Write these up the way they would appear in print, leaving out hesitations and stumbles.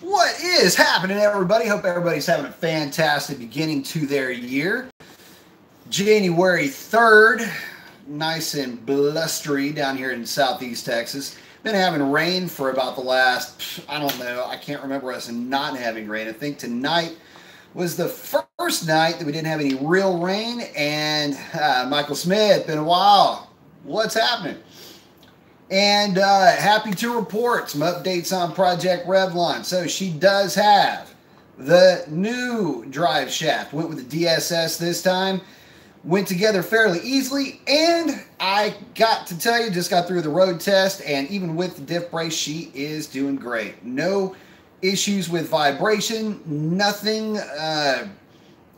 What is happening, everybody? Hope everybody's having a fantastic beginning to their year. January 3rd, nice and blustery down here in Southeast Texas. Been having rain for about the last, I don't know, I can't remember us not having rain. I think tonight was the first night that we didn't have any real rain. And Michael Smith, been a while. What's happening? And happy to report some updates on Project Revlon. So she does have the new drive shaft. Went with the DSS this time. Went together fairly easily. And I got to tell you, just got through the road test. And even with the diff brace, she is doing great. No issues with vibration. Nothing,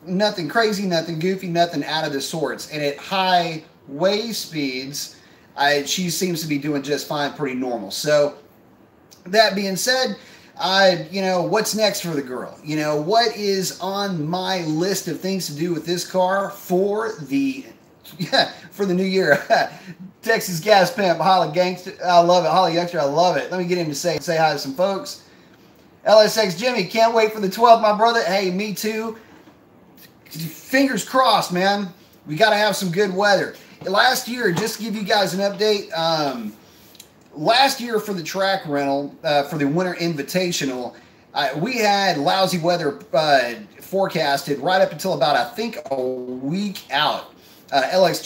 nothing crazy, nothing goofy, nothing out of the sorts. And at high wave speeds, she seems to be doing just fine, pretty normal. So that being said, you know, what's next for the girl? You know, what is on my list of things to do with this car for the new year? Texas Gas Pimp, Holly Gangster, I love it. Holly Youngster, I love it. Let me get him to say hi to some folks. LSX Jimmy, can't wait for the 12th, my brother. Hey, me too. Fingers crossed, man. We got to have some good weather. Last year, just to give you guys an update, last year for the track rental, for the Winter Invitational, we had lousy weather forecasted right up until about, I think, a week out. LSX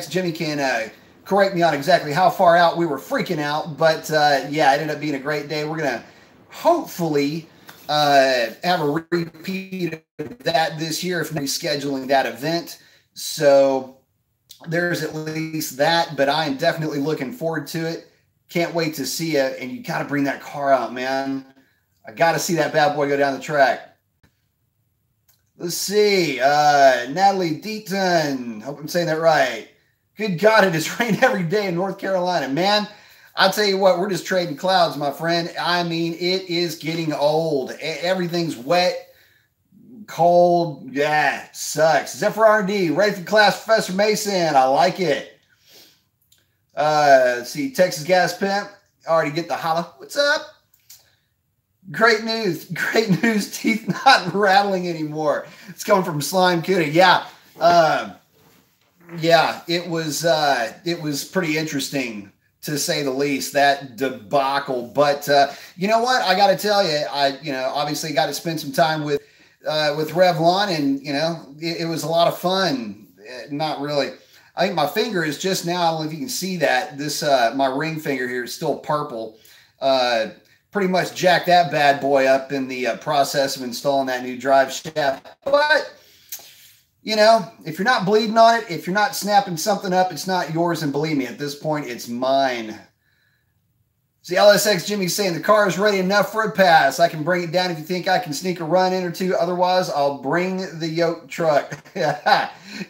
Jimmy can correct me on exactly how far out we were freaking out, but yeah, it ended up being a great day. We're going to hopefully have a repeat of that this year, if not rescheduling that event. So there's at least that, but I am definitely looking forward to it. Can't wait to see you, and you got to bring that car out, man. I got to see that bad boy go down the track. Let's see. Natalie Deaton. Hope I'm saying that right. Good God, it has rained every day in North Carolina. Man, I'll tell you what, we're just trading clouds, my friend. I mean, it is getting old. Everything's wet. Cold, yeah, sucks. Except for R&D, ready for class, Professor Mason. I like it. Let's see, Texas Gas Pimp. Already get the holla. What's up? Great news. Great news. Teeth not rattling anymore. It's coming from Slime Cutie. Yeah. Yeah, it was pretty interesting, to say the least, that debacle. But you know what? I got to tell you, obviously got to spend some time with Revlon, and you know, it was a lot of fun. Not really. I think my finger is just now, I don't know if you can see that, this my ring finger here is still purple. Pretty much jacked that bad boy up in the process of installing that new drive shaft. But you know, if you're not bleeding on it, if you're not snapping something up, it's not yours, and believe me, at this point it's mine. See, LSX Jimmy's saying the car is ready enough for a pass. I can bring it down if you think I can sneak a run in or two. Otherwise, I'll bring the yoke truck. You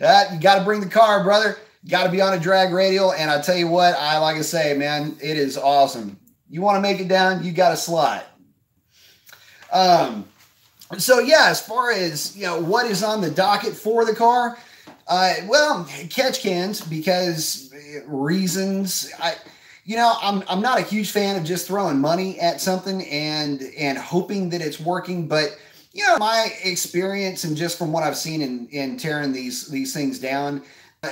got to bring the car, brother. Got to be on a drag radial. And I tell you what, like I say, man, it is awesome. You want to make it down, you got to slide. So yeah, as far as, you know, what is on the docket for the car, well, catch cans, because reasons. You know, I'm not a huge fan of just throwing money at something and hoping that it's working. But, you know, my experience and just from what I've seen in tearing these things down,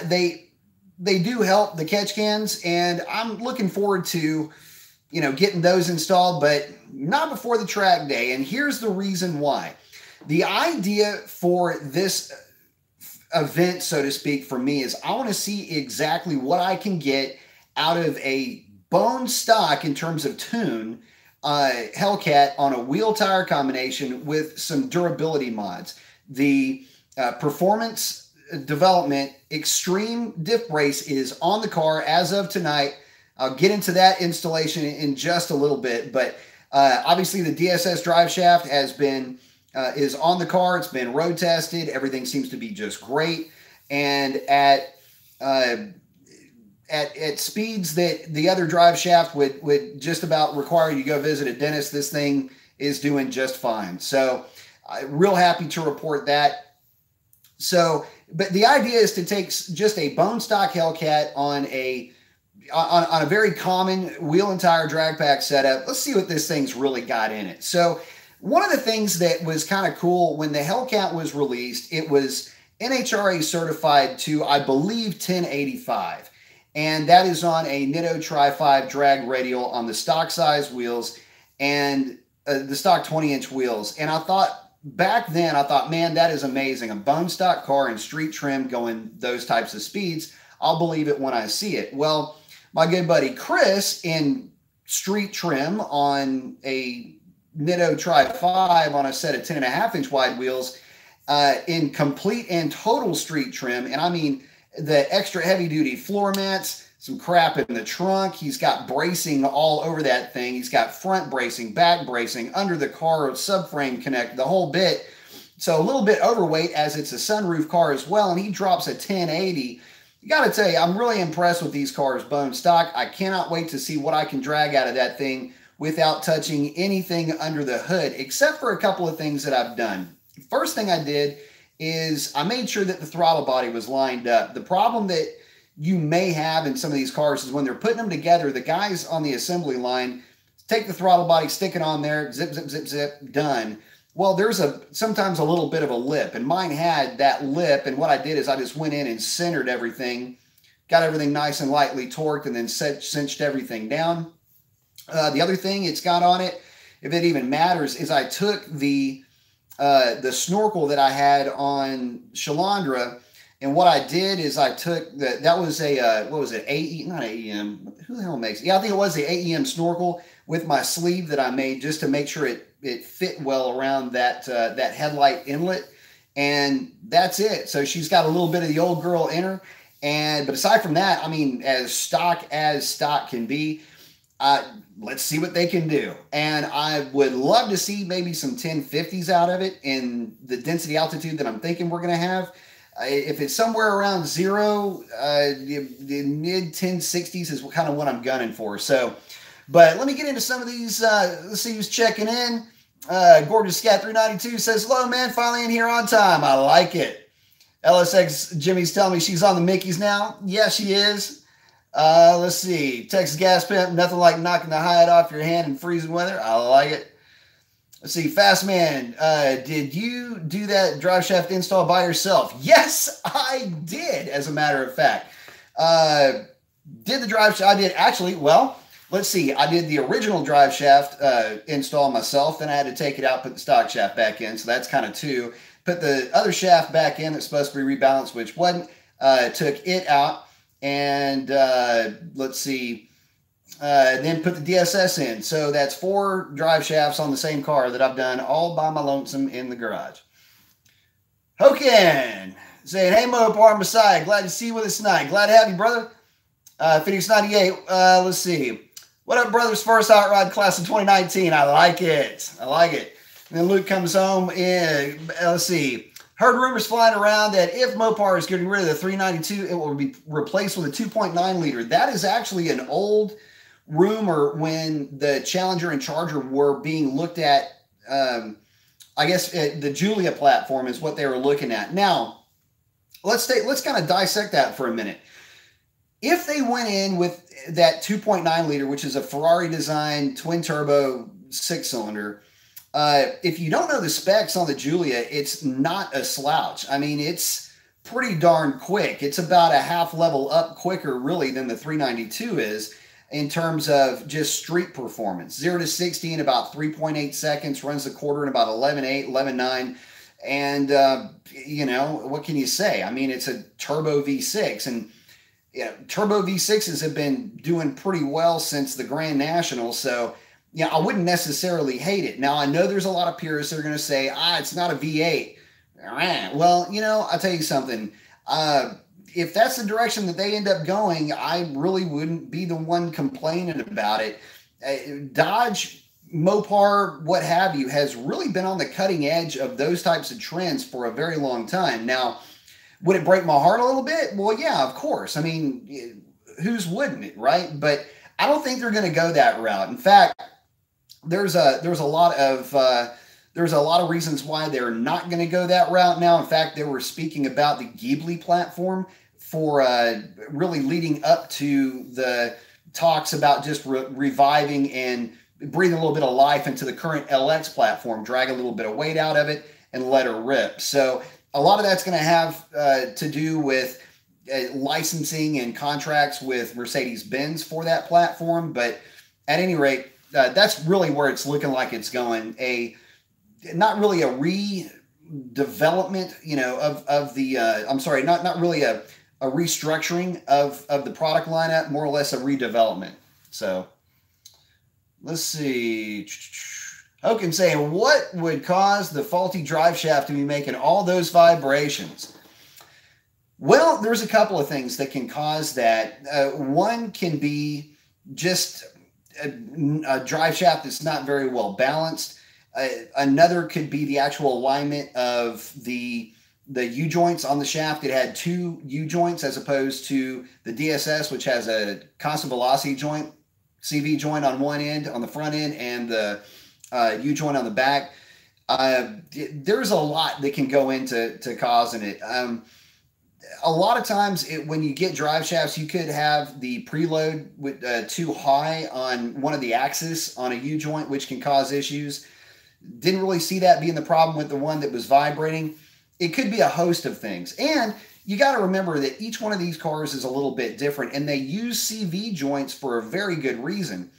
they do help, the catch cans. And I'm looking forward to, you know, getting those installed, but not before the track day. And here's the reason why. The idea for this event, so to speak, for me is I want to see exactly what I can get out of a bone stock in terms of tune Hellcat on a wheel tire combination with some durability mods. The performance development extreme diff brace is on the car as of tonight. I'll get into that installation in just a little bit, but obviously the DSS drive shaft has been is on the car. It's been road tested. Everything seems to be just great, and at speeds that the other drive shaft would just about require you to go visit a dentist, this thing is doing just fine. So real happy to report that. So, but the idea is to take just a bone stock Hellcat on a on a very common wheel and tire drag pack setup, let's see what this thing's really got in it. So one of the things that was kind of cool when the Hellcat was released, it was NHRA certified to, I believe, 1085. And that is on a Nitto Tri-5 drag radial on the stock size wheels and the stock 20-inch wheels. And I thought, back then, I thought, man, that is amazing. A bone stock car in street trim going those types of speeds. I'll believe it when I see it. Well, my good buddy Chris in street trim on a Nitto Tri-5 on a set of 10.5-inch wide wheels in complete and total street trim. And I mean, the extra heavy duty floor mats, some crap in the trunk. He's got bracing all over that thing. He's got front bracing, back bracing, under the car, subframe connect, the whole bit. So a little bit overweight as it's a sunroof car as well. And he drops a 1080. You got to tell you, I'm really impressed with these cars bone stock. I cannot wait to see what I can drag out of that thing without touching anything under the hood, except for a couple of things that I've done. First thing I did is I made sure that the throttle body was lined up. The problem that you may have in some of these cars is when they're putting them together, the guys on the assembly line take the throttle body, stick it on there, zip, zip, zip, zip, done. Well, there's sometimes a little bit of a lip, and mine had that lip, and what I did is I just went in and centered everything, got everything nice and lightly torqued, and then cinched everything down. The other thing it's got on it, if it even matters, is I took the snorkel that I had on Shalandra, and what I did is I took that was a what was it, AEM, not AEM, who the hell makes it? Yeah, I think it was the AEM snorkel with my sleeve that I made just to make sure it fit well around that that headlight inlet, and that's it. So she's got a little bit of the old girl in her, but aside from that, I mean, as stock can be. Let's see what they can do. And I would love to see maybe some 1050s out of it in the density altitude that I'm thinking we're going to have. If it's somewhere around zero, the mid 1060s is kind of what I'm gunning for. So, but let me get into some of these. Let's see who's checking in. Gorgeous Scat 392 says, hello, man. Finally in here on time. I like it. LSX Jimmy's telling me she's on the Mickeys now. Yeah, she is. Let's see. Texas Gas Pimp, nothing like knocking the hide off your hand in freezing weather. I like it. Let's see. Fast Man, did you do that drive shaft install by yourself? Yes, I did, as a matter of fact. Did the drive shaft? I did actually. Well, let's see. I did the original drive shaft install myself. Then I had to take it out, put the stock shaft back in. So that's kind of two. Put the other shaft back in that's supposed to be rebalanced, which wasn't. Took it out. And let's see, then put the DSS in. So that's 4 drive shafts on the same car that I've done all by my lonesome in the garage. Hoken saying, hey, Mopar Messiah, glad to see you with us tonight. Glad to have you, brother. Phoenix 98, let's see. What up, brothers? First Hot Rod class of 2019. I like it. I like it. And then Luke comes home in, let's see. Heard rumors flying around that if Mopar is getting rid of the 392, it will be replaced with a 2.9 liter. That is actually an old rumor when the Challenger and Charger were being looked at. I guess the Giulia platform is what they were looking at. Now, let's kind of dissect that for a minute. If they went in with that 2.9 liter, which is a Ferrari design twin turbo 6-cylinder, if you don't know the specs on the Giulia, it's not a slouch. I mean, it's pretty darn quick. It's about a half level up quicker, really, than the 392 is in terms of just street performance. 0 to 60 in about 3.8 seconds, runs the quarter in about 11.8, 11.9. And, you know, what can you say? I mean, it's a turbo V6. And you know, turbo V6s have been doing pretty well since the Grand National. So, yeah, I wouldn't necessarily hate it. Now, I know there's a lot of purists that are going to say, it's not a V8. Well, you know, I'll tell you something. If that's the direction that they end up going, I really wouldn't be the one complaining about it. Dodge, Mopar, what have you, has really been on the cutting edge of those types of trends for a very long time. Now, would it break my heart a little bit? Well, yeah, of course. I mean, whose wouldn't it, right? But I don't think they're going to go that route. In fact, there's a lot of reasons why they're not going to go that route now. In fact, they were speaking about the Ghibli platform for really leading up to the talks about just reviving and breathing a little bit of life into the current LX platform, drag a little bit of weight out of it and let her rip. So a lot of that's going to have to do with licensing and contracts with Mercedes-Benz for that platform. But at any rate, that's really where it's looking like it's going. Not really a redevelopment, you know, of the, I'm sorry, not really a restructuring of the product lineup, more or less a redevelopment. So let's see. Hogan saying, what would cause the faulty drive shaft to be making all those vibrations? Well, there's a couple of things that can cause that. One can be just a drive shaft that's not very well balanced. Another could be the actual alignment of the U-joints on the shaft. It had two U-joints as opposed to the DSS, which has a constant velocity joint, CV joint on one end, on the front end, and the U-joint on the back. There's a lot that can go into causing it. A lot of times when you get drive shafts, you could have the preload with too high on one of the axes on a U-joint, which can cause issues. Didn't really see that being the problem with the one that was vibrating. It could be a host of things. And you got to remember that each one of these cars is a little bit different, and they use CV joints for a very good reason.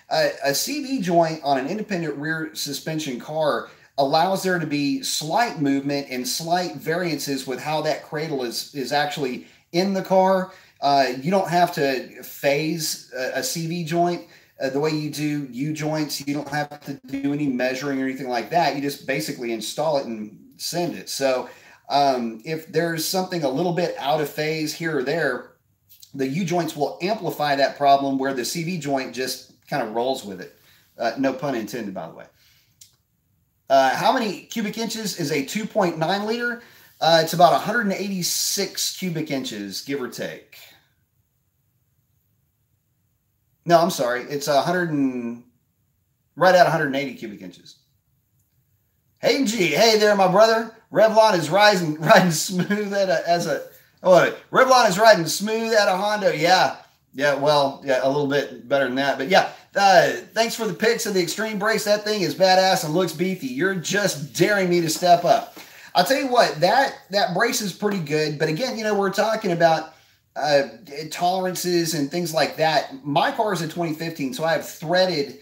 A CV joint on an independent rear suspension car allows there to be slight movement and slight variances with how that cradle is actually in the car. You don't have to phase a CV joint the way you do U-joints. You don't have to do any measuring or anything like that. You just basically install it and send it. So if there's something a little bit out of phase here or there, the U-joints will amplify that problem where the CV joint just kind of rolls with it. No pun intended, by the way. How many cubic inches is a 2.9 liter? It's about 186 cubic inches, give or take. No, I'm sorry. It's right at 180 cubic inches. Hey, G. Hey there, my brother. Revlon is riding smooth Revlon is riding smooth at a Honda. Yeah. Yeah, well, yeah, a little bit better than that. But yeah, thanks for the pics of the Extreme Brace. That thing is badass and looks beefy. You're just daring me to step up. I'll tell you what, that brace is pretty good. But again, you know, we're talking about tolerances and things like that. My car is a 2015, so I have threaded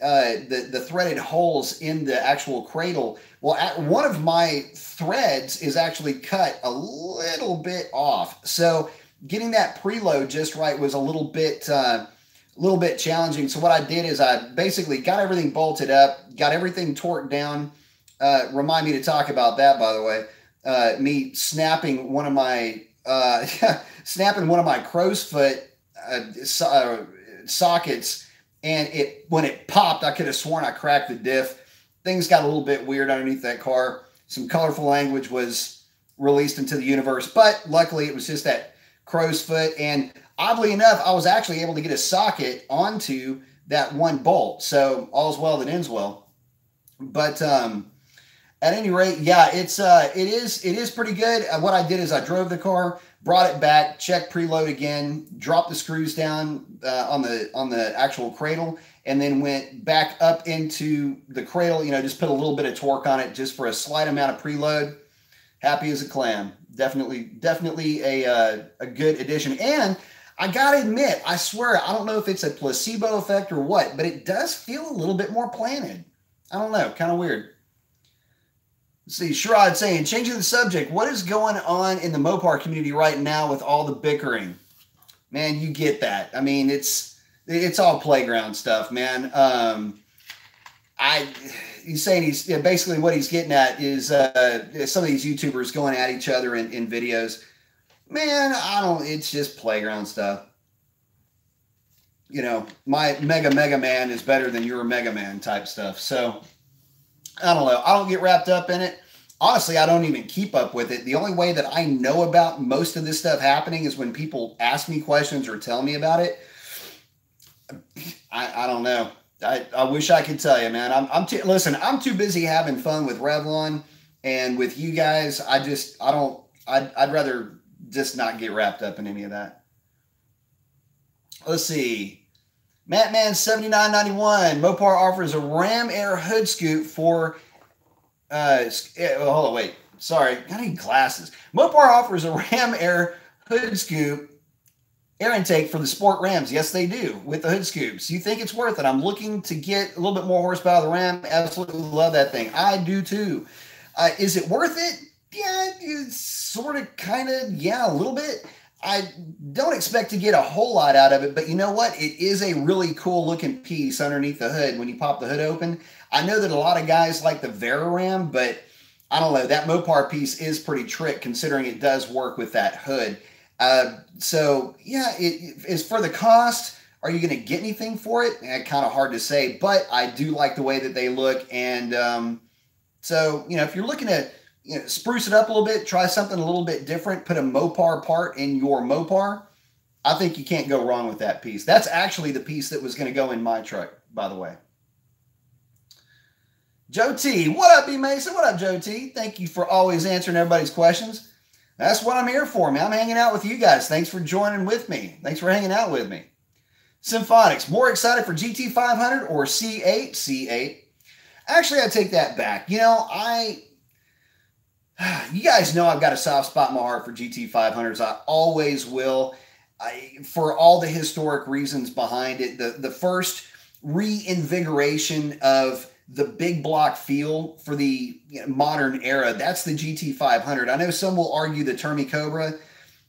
the threaded holes in the actual cradle. Well, one of my threads is actually cut a little bit off. So getting that preload just right was a little bit challenging. So what I did is I basically got everything bolted up, got everything torqued down. Remind me to talk about that, by the way. Me snapping one of my crow's foot sockets, and when it popped, I could have sworn I cracked the diff. Things got a little bit weird underneath that car. Some colorful language was released into the universe, but luckily it was just that crow's foot. And oddly enough, I was actually able to get a socket onto that one bolt. So all's well that ends well. But at any rate, yeah, it is pretty good. What I did is I drove the car, brought it back, checked preload again, dropped the screws down on the actual cradle, and then went back up into the cradle. You know, just put a little bit of torque on it just for a slight amount of preload. Happy as a clam. Definitely a good addition. And I gotta admit, I swear, I don't know if it's a placebo effect or what, but it does feel a little bit more planted. I don't know, kind of weird. Let's see, Sherrod saying, changing the subject, what is going on in the Mopar community right now with all the bickering? Man, you get that. I mean, it's all playground stuff, man. He's saying basically what he's getting at is some of these YouTubers going at each other in videos. Man, it's just playground stuff. You know, my Mega Man is better than your Mega Man type stuff. So, I don't know. I don't get wrapped up in it. Honestly, I don't even keep up with it. The only way that I know about most of this stuff happening is when people ask me questions or tell me about it. I don't know. I wish I could tell you, man. Listen, I'm too busy having fun with Revlon and with you guys. I'd rather just not get wrapped up in any of that. Let's see. Mattman7991. Mopar offers a Ram Air hood scoop for... hold on, wait. Sorry. I need glasses. Mopar offers a Ram Air hood scoop air intake for the Sport Rams. Yes, they do, with the hood scoops. You think it's worth it? I'm looking to get a little bit more horsepower out of the Ram. Absolutely love that thing. I do too. Is it worth it? Yeah, it's sort of, kind of, yeah, a little bit. I don't expect to get a whole lot out of it, but you know what? It is a really cool looking piece underneath the hood when you pop the hood open. I know that a lot of guys like the Ram, but I don't know. That Mopar piece is pretty trick considering it does work with that hood. So yeah, as for the cost, are you going to get anything for it? Kind of hard to say, but I do like the way that they look. And so, you know, if you're looking to spruce it up a little bit, try something a little bit different, put a Mopar part in your Mopar, I think you can't go wrong with that piece. That's actually the piece that was going to go in my truck, by the way. Joe T. What up, B. Mason? What up, Joe T? Thank you for always answering everybody's questions. That's what I'm here for, man. I'm hanging out with you guys. Thanks for joining with me. Thanks for hanging out with me. Symphonics, more excited for GT500 or C8? C8. Actually, I take that back. You know, you guys know I've got a soft spot in my heart for GT500s. I always will, for all the historic reasons behind it. The first reinvigoration of the big block feel for the modern era, that's the GT500. I know some will argue the Termi Cobra.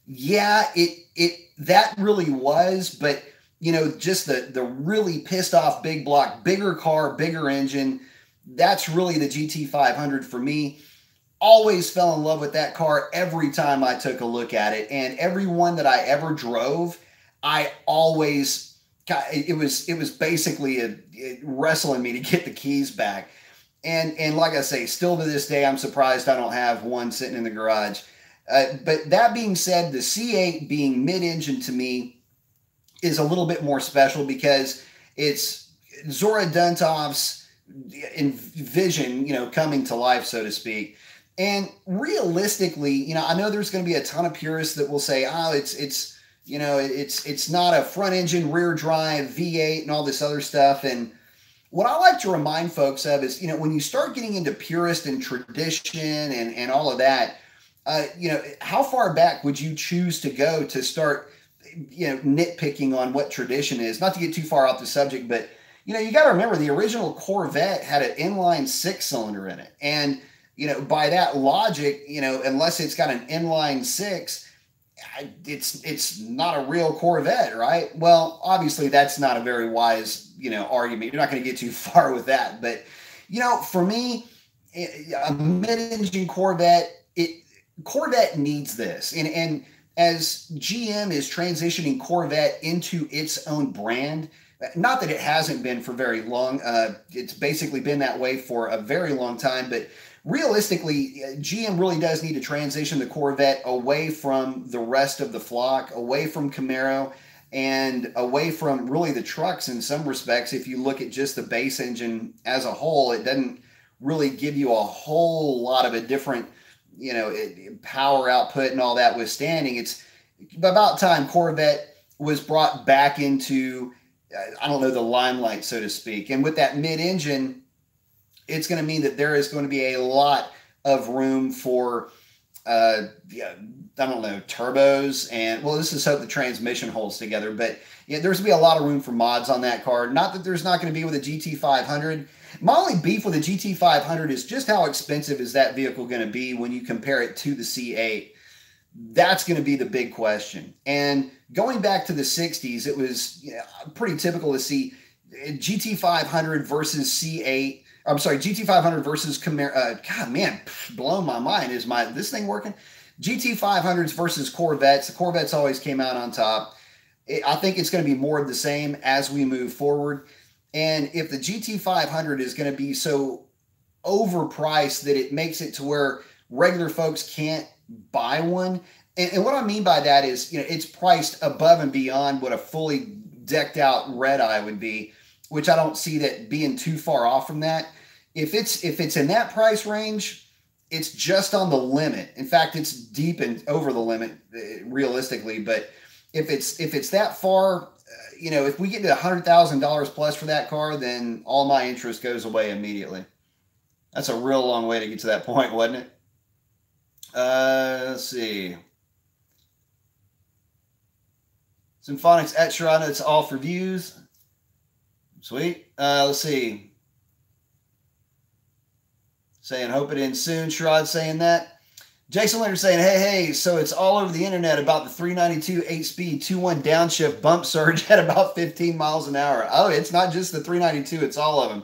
Yeah, that really was, but just the really pissed off big block, bigger car, bigger engine, that's really the GT500 for me. Always fell in love with that car every time I took a look at it, and every one that I ever drove, I always, it was basically wrestling me to get the keys back. And like I say, still to this day, I'm surprised I don't have one sitting in the garage. But that being said, the C8 being mid-engine to me is a little bit more special because it's Zora Duntov's vision, coming to life, so to speak. And realistically, I know there's going to be a ton of purists that will say, oh, it's not a front engine, rear drive, V8 and all this other stuff. And what I like to remind folks of is, when you start getting into purist and tradition and all of that, how far back would you choose to go to start, nitpicking on what tradition is? Not to get too far off the subject, but, you got to remember the original Corvette had an inline 6-cylinder in it. And, by that logic, unless it's got an inline 6, it's not a real Corvette, right? Well, obviously that's not a very wise, argument. You're not going to get too far with that. But, for me, a mid-engine Corvette, Corvette needs this. And as GM is transitioning Corvette into its own brand, not that it hasn't been for very long. It's basically been that way for a very long time, but realistically, GM really does need to transition the Corvette away from the rest of the flock, away from Camaro, and away from really the trucks in some respects. If you look at just the base engine as a whole, it doesn't really give you a whole lot of a different, power output and all that withstanding. It's about time Corvette was brought back into, the limelight, so to speak. And with that mid-engine, it's going to mean that there is going to be a lot of room for, turbos. And, well, let's just hope the transmission holds together. But there's going to be a lot of room for mods on that car. Not that there's not going to be with a GT500. My only beef with a GT500 is just how expensive is that vehicle going to be when you compare it to the C8. That's going to be the big question. And going back to the 60s, it was pretty typical to see GT500 versus C8. I'm sorry, GT500 versus Camaro. God, man, blowing my mind. Is this thing working? GT500s versus Corvettes. The Corvettes always came out on top. I think it's going to be more of the same as we move forward. And if the GT500 is going to be so overpriced that it makes it to where regular folks can't buy one, and what I mean by that is, it's priced above and beyond what a fully decked out red eye would be, which I don't see that being too far off from that. If it's in that price range, it's just on the limit. In fact, it's deep and over the limit realistically. But if it's that far, you know, if we get to $100,000 plus for that car, then all my interest goes away immediately. That's a real long way to get to that point, wasn't it? Let's see. Symphonics Extra, it's all for views. Sweet. Let's see. Saying, hope it ends soon. Sherrod saying that. Jason Leonard saying, hey, so it's all over the internet about the 392 8-speed 2-1 downshift bump surge at about 15 miles an hour. Oh, it's not just the 392, it's all of them.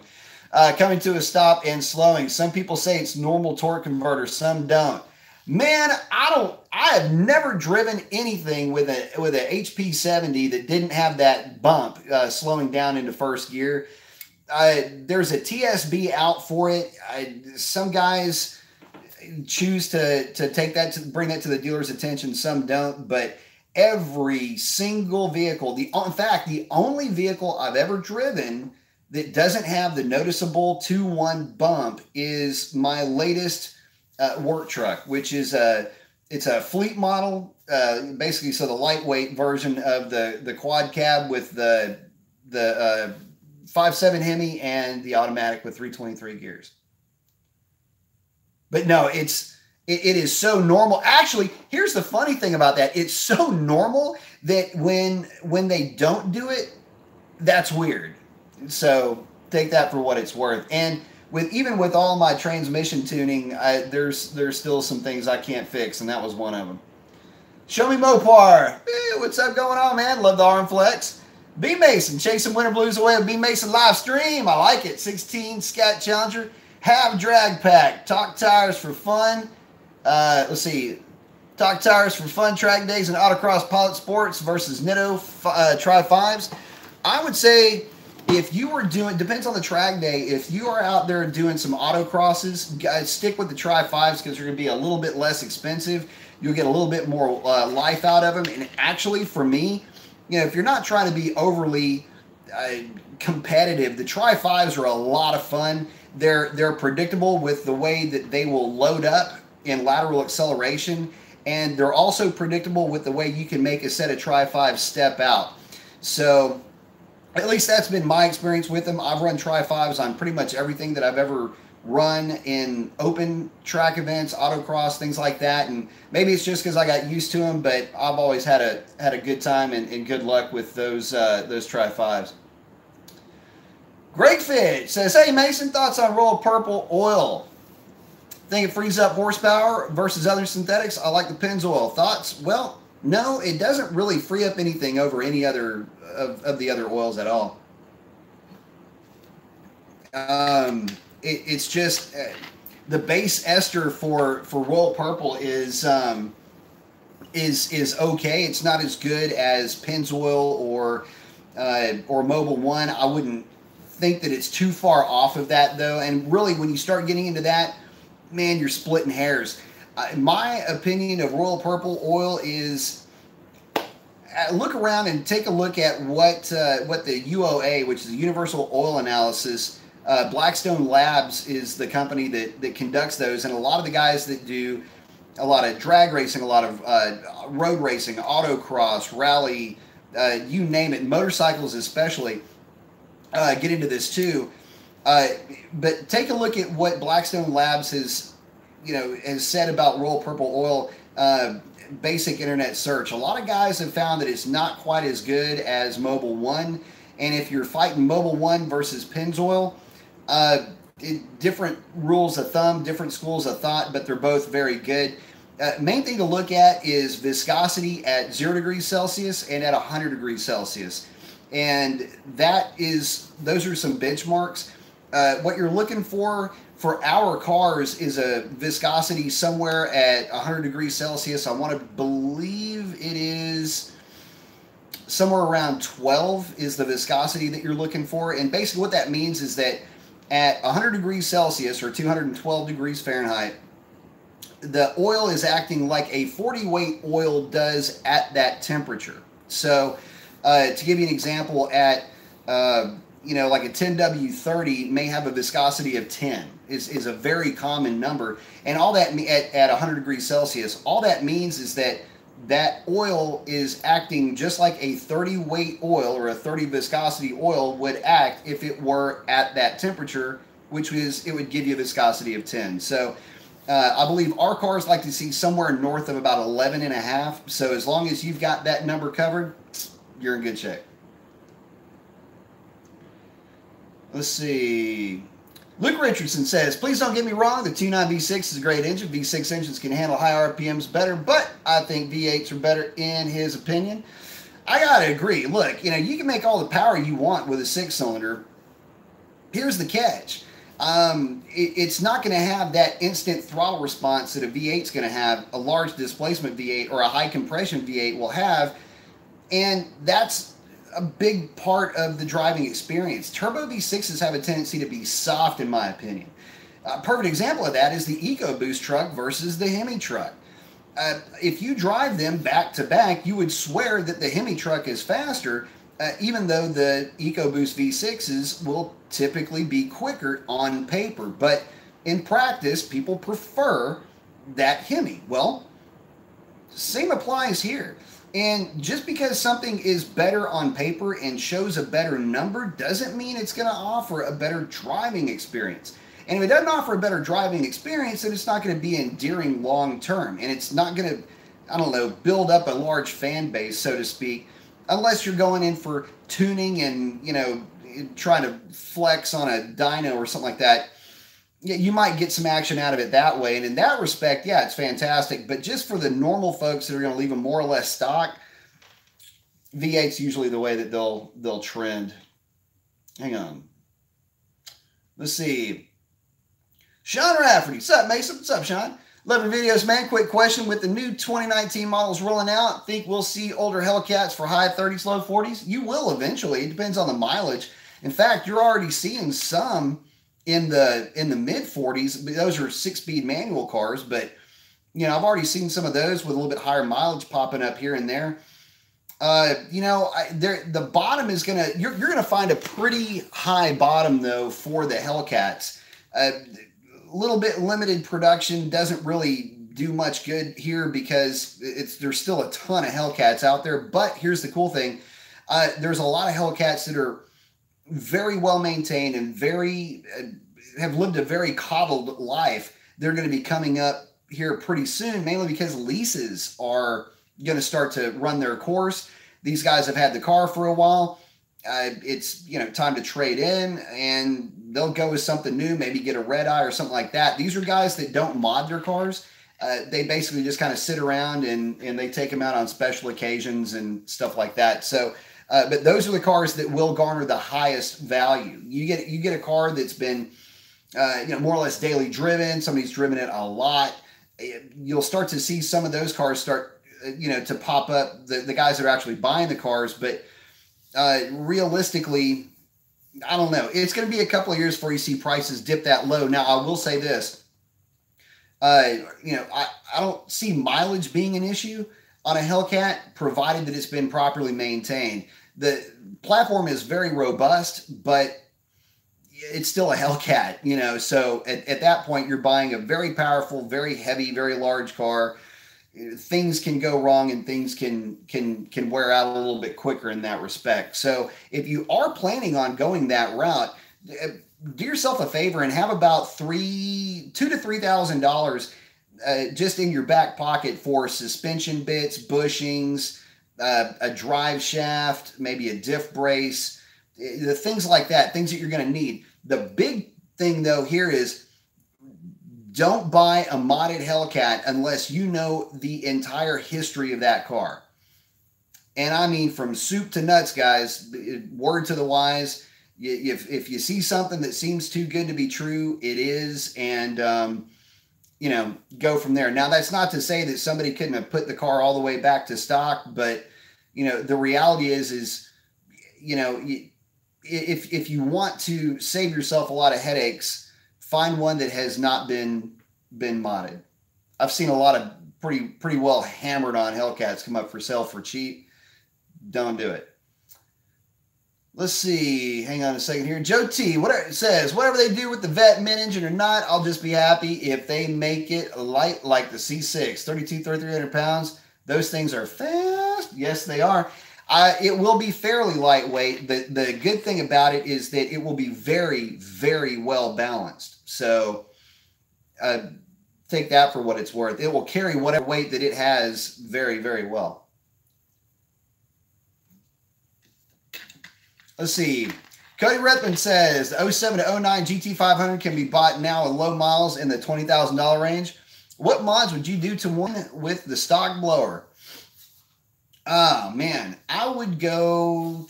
Coming to a stop and slowing. Some people say it's normal torque converter, some don't. Man, I have never driven anything with a HP 70 that didn't have that bump slowing down into first gear. There's a TSB out for it. Some guys choose to take that to bring that to the dealer's attention. Some don't, but every single vehicle, in fact, the only vehicle I've ever driven that doesn't have the noticeable 2-1 bump is my latest work truck, which is it's a fleet model, basically, so the lightweight version of the quad cab with the 5.7 Hemi and the automatic with 323 gears. But no, it is so normal. Actually, here's the funny thing about that. It's so normal that when they don't do it, that's weird. So take that for what it's worth. And even with all my transmission tuning, there's still some things I can't fix, and that was one of them. Show me Mopar. Hey, what's up going on, man? Love the arm flex. B Mason chasing winter blues away with B Mason live stream. I like it. 16 Scat Challenger. Have drag pack. Talk tires for fun. Let's see. Talk tires for fun track days and autocross pilot sports versus Nitto Tri-5s. I would say, if you were doing, depends on the track day, if you are out there doing some autocrosses, guys, stick with the Tri-5s because they're going to be a little bit less expensive. You'll get a little bit more life out of them. And actually, for me, you know, if you're not trying to be overly competitive, the Tri-5s are a lot of fun. They're predictable with the way that they will load up in lateral acceleration. And they're also predictable with the way you can make a set of Tri-5s step out. So at least that's been my experience with them. I've run Tri-5s on pretty much everything that I've ever run in open track events, autocross, things like that. And maybe it's just because I got used to them, but I've always had a good time and good luck with those Tri-5s. Greg Fitch says, hey Mason, thoughts on Royal Purple oil? Think it frees up horsepower versus other synthetics? I like the Pennzoil. Thoughts? Well, no, it doesn't really free up anything over any other of the other oils at all. It's just the base ester for Royal Purple is okay. It's not as good as Pennzoil or Mobil 1. I wouldn't think that it's too far off of that though. And really, when you start getting into that, man, you're splitting hairs. My opinion of Royal Purple oil is, look around and take a look at what the UOA, which is the Universal Oil Analysis, Blackstone Labs is the company that conducts those, and a lot of the guys that do a lot of drag racing, a lot of road racing, autocross, rally, you name it, motorcycles especially, get into this too. But take a look at what Blackstone Labs has said about Royal Purple oil. Basic internet search. A lot of guys have found that it's not quite as good as Mobil 1, and if you're fighting Mobil 1 versus Pennzoil, different rules of thumb, different schools of thought, but they're both very good. Main thing to look at is viscosity at 0 degrees Celsius and at 100 degrees Celsius, and those are some benchmarks. What you're looking for our cars is a viscosity somewhere at 100 degrees Celsius. I want to believe it is somewhere around 12 is the viscosity that you're looking for. And basically what that means is that at 100 degrees Celsius or 212 degrees Fahrenheit, the oil is acting like a 40 weight oil does at that temperature. So to give you an example, at you know, like a 10W30 may have a viscosity of 10 is a very common number. And all that at 100 degrees Celsius, all that means is that that oil is acting just like a 30 weight oil or a 30 viscosity oil would act if it were at that temperature, which is, it would give you a viscosity of 10. So I believe our cars like to see somewhere north of about 11.5. So as long as you've got that number covered, you're in good shape. Let's see. Luke Richardson says, please don't get me wrong, the 2.9 V6 is a great engine. V6 engines can handle high RPMs better, but I think V8s are better in his opinion. I gotta agree. Look, you know, you can make all the power you want with a 6-cylinder. Here's the catch. It's not going to have that instant throttle response that a V8 is going to have, a large displacement V8 or a high compression V8 will have, and that's a big part of the driving experience. Turbo V6s have a tendency to be soft, in my opinion. A perfect example of that is the EcoBoost truck versus the Hemi truck. If you drive them back to back, you would swear that the Hemi truck is faster, even though the EcoBoost V6s will typically be quicker on paper. But in practice, people prefer that Hemi. Well, same applies here. And just because something is better on paper and shows a better number doesn't mean it's going to offer a better driving experience. And if it doesn't offer a better driving experience, then it's not going to be endearing long term. And it's not going to, I don't know, build up a large fan base, so to speak, unless you're going in for tuning and, you know, trying to flex on a dyno or something like that. You might get some action out of it that way. And in that respect, yeah, it's fantastic. But just for the normal folks that are going to leave them more or less stock, V8's usually the way that they'll trend. Hang on. Let's see. Sean Rafferty. What's up, Mason? What's up, Sean? Love your videos, man. Quick question. With the new 2019 models rolling out, think we'll see older Hellcats for high 30s, low 40s? You will eventually. It depends on the mileage. In fact, you're already seeing some in the mid 40s. Those are 6-speed manual cars, but you know, I've already seen some of those with a little bit higher mileage popping up here and there. You know, the bottom is gonna, you're gonna find a pretty high bottom though for the Hellcats. A little bit limited production doesn't really do much good here because there's still a ton of Hellcats out there. But here's the cool thing: there's a lot of Hellcats that are very well maintained and very have lived a very coddled life. They're going to be coming up here pretty soon, mainly because leases are going to start to run their course. These guys have had the car for a while. It's, you know, time to trade in, and they'll go with something new, maybe get a red eye or something like that. These are guys that don't mod their cars. They basically just kind of sit around and they take them out on special occasions and stuff like that. So, but those are the cars that will garner the highest value. You get a car that's been, you know, more or less daily driven. Somebody's driven it a lot. You'll start to see some of those cars start, you know, to pop up. The guys that are actually buying the cars, but realistically, I don't know. It's going to be a couple of years before you see prices dip that low. Now, I will say this. You know, I don't see mileage being an issue on a Hellcat, provided that it's been properly maintained. The platform is very robust, but it's still a Hellcat, you know. So at that point, you're buying a very powerful, very heavy, very large car. Things can go wrong and things can wear out a little bit quicker in that respect. So if you are planning on going that route, do yourself a favor and have about $2,000 to $3,000 just in your back pocket for suspension bits, bushings, a drive shaft, maybe a diff brace, the things like that, things that you're going to need. The big thing though here is, don't buy a modded Hellcat unless you know the entire history of that car. And I mean from soup to nuts, guys. Word to the wise. If you see something that seems too good to be true, it is. And, you know, go from there. Now, that's not to say that somebody couldn't have put the car all the way back to stock. But, you know, the reality is, you know, if you want to save yourself a lot of headaches, find one that has not been modded. I've seen a lot of pretty well hammered on Hellcats come up for sale for cheap. Don't do it. Let's see. Hang on a second here. Joe T. It says, whatever they do with the Vette mid-engine or not, I'll just be happy if they make it light like the C6. 3,300 pounds. Those things are fast. Yes, they are. It will be fairly lightweight. The good thing about it is that it will be very, very well balanced. So take that for what it's worth. It will carry whatever weight that it has very, very well. Let's see. Cody Redmond says the 07 to 09 GT500 can be bought now with low miles in the $20,000 range. What mods would you do to one with the stock blower? Oh, man. I would go...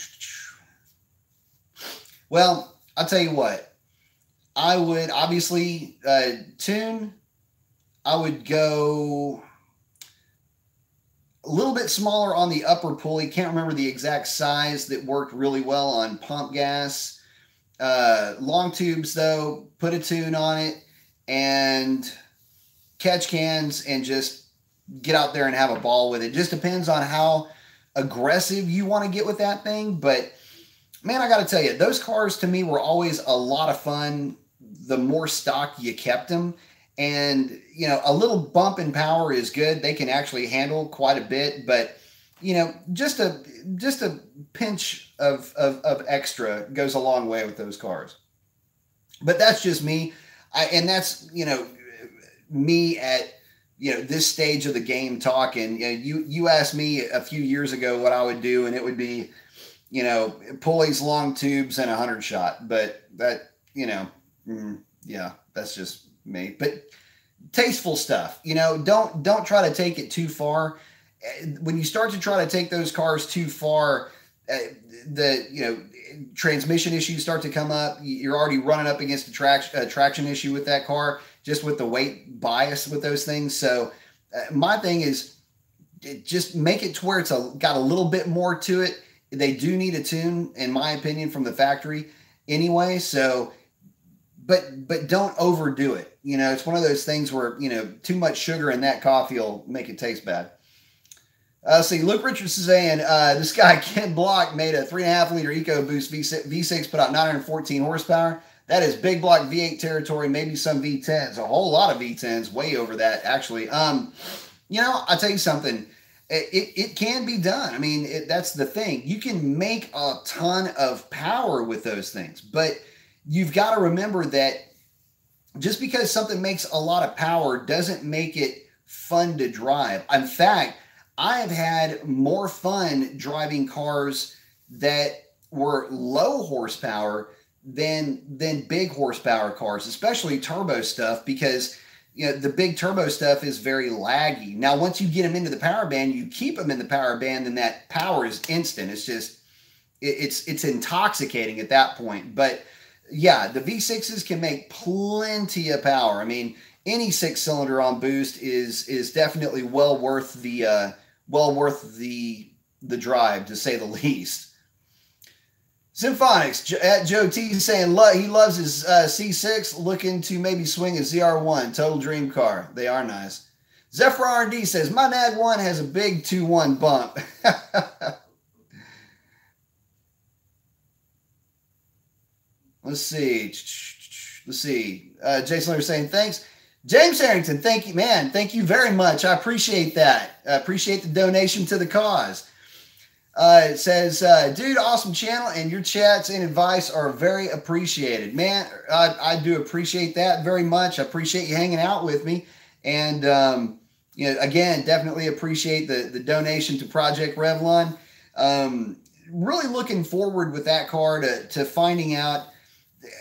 Well, I'll tell you what. I would obviously tune. I would go a little bit smaller on the upper pulley. Can't remember the exact size that worked really well on pump gas. Long tubes, though, put a tune on it and catch cans and just get out there and have a ball with it. Just depends on how aggressive you want to get with that thing. But, man, I got to tell you, those cars to me were always a lot of fun the more stock you kept them. And, you know, a little bump in power is good. They can actually handle quite a bit, but, you know, just a pinch of extra goes a long way with those cars. But that's just me. And that's, you know, me at, you know, this stage of the game talking. You asked me a few years ago what I would do, and it would be, you know, pulleys, long tubes, and 100 shot. But that, you know, yeah, that's just me. But tasteful stuff, you know, don't try to take it too far. When you start to try to take those cars too far, you know, transmission issues start to come up. You're already running up against a traction issue with that car, just with the weight bias with those things. So my thing is just make it to where it's got a little bit more to it. They do need a tune, in my opinion, from the factory anyway. So, but don't overdo it. You know, it's one of those things where, you know, too much sugar in that coffee will make it taste bad. Let's see. Luke Richards is saying, this guy, Ken Block, made a 3.5 liter EcoBoost V6, put out 914 horsepower. That is big block V8 territory, maybe some V10s, a whole lot of V10s, way over that, actually. You know, I'll tell you something. It can be done. I mean, that's the thing. You can make a ton of power with those things, but you've got to remember that just because something makes a lot of power doesn't make it fun to drive. In fact, I have had more fun driving cars that were low horsepower than big horsepower cars, especially turbo stuff, because, you know, the big turbo stuff is very laggy. Now, once you get them into the power band, you keep them in the power band, and that power is instant. It's just, it's intoxicating at that point. But yeah, the V6s can make plenty of power. I mean, any 6-cylinder on boost is definitely well worth the drive, to say the least. Symphonics at Joe T saying he loves his C6, looking to maybe swing a ZR1. Total dream car. They are nice. Zephyr R&D says my Nag 1 has a big 2.1 bump. Let's see. Jason Lear saying thanks. James Harrington, thank you, man. Thank you very much. I appreciate that. I appreciate the donation to the cause. It says, dude, awesome channel, and your chats and advice are very appreciated. Man, I do appreciate that very much. I appreciate you hanging out with me. And, you know, again, definitely appreciate the donation to Project Revlon. Really looking forward with that car to finding out,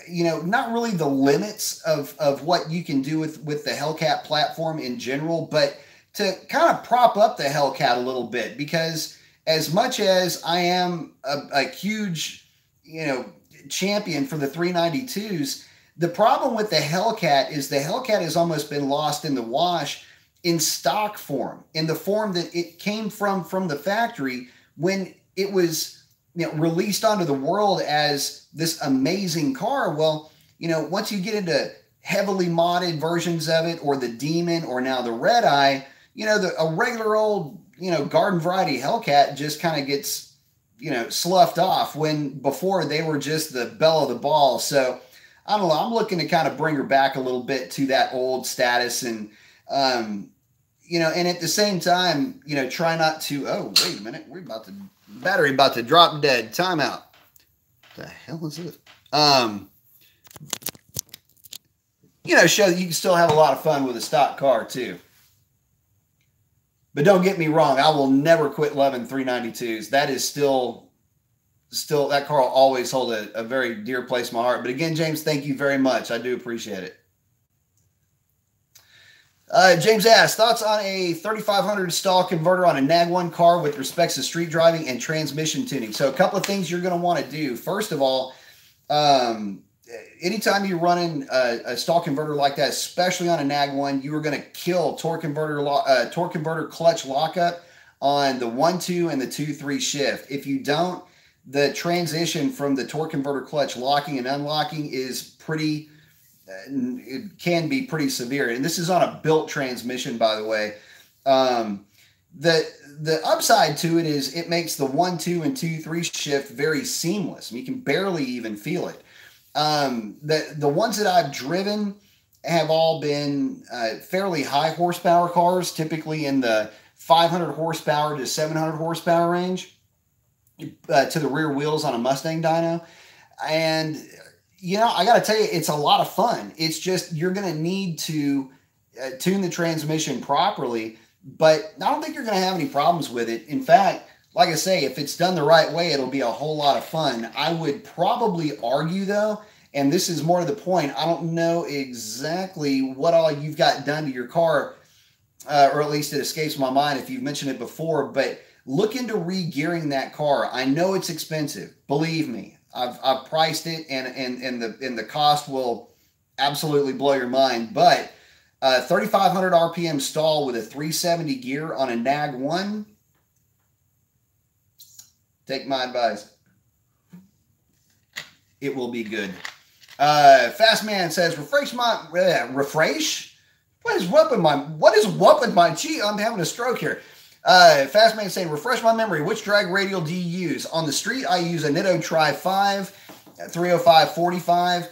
you know, not really the limits of what you can do with the Hellcat platform in general, but to kind of prop up the Hellcat a little bit, because as much as I am a huge, you know, champion for the 392s, the problem with the Hellcat is the Hellcat has almost been lost in the wash in stock form, in the form that it came from the factory when it was, you know, released onto the world as this amazing car. Well, you know, once you get into heavily modded versions of it, or the Demon, or now the Red Eye, you know, a regular old, you know, garden variety Hellcat just kind of gets you know, sloughed off when before they were just the belle of the ball. So I don't know. I'm looking to kind of bring her back a little bit to that old status, and you know, and at the same time, you know, try not to. Oh, wait a minute, battery about to drop dead. Timeout. What the hell is it? You know, show that you can still have a lot of fun with a stock car too. But don't get me wrong, I will never quit loving 392s. That is still that car will always hold a very dear place in my heart. But again, James, thank you very much. I do appreciate it. James asks, thoughts on a 3500 stall converter on a NAG1 car with respects to street driving and transmission tuning. So a couple of things you're going to want to do. First of all, anytime you're running a stall converter like that, especially on a NAG1, you are going to kill torque converter clutch lockup on the 1-2 and the 2-3 shift. If you don't, the transition from the torque converter clutch locking and unlocking is pretty, it can be pretty severe. And this is on a built transmission, by the way. The upside to it is it makes the 1-2 and 2-3 shift very seamless. You can barely even feel it. The ones that I've driven have all been fairly high horsepower cars, typically in the 500 horsepower to 700 horsepower range to the rear wheels on a Mustang dyno. And, you know, I got to tell you, it's a lot of fun. It's just you're going to need to tune the transmission properly, but I don't think you're going to have any problems with it. In fact, like I say, if it's done the right way, it'll be a whole lot of fun. I would probably argue, though, and this is more to the point, I don't know exactly what all you've got done to your car, or at least it escapes my mind if you've mentioned it before, but look into re-gearing that car. I know it's expensive. Believe me, I've priced it, and the cost will absolutely blow your mind. But 3,500 RPM stall with a 370 gear on a NAG1, take my advice. It will be good. Fast Man says, refresh? What is whooping my gee, I'm having a stroke here. Fast Man saying, refresh my memory. Which drag radial do you use? On the street, I use a Nitto Tri-5 at 305/45.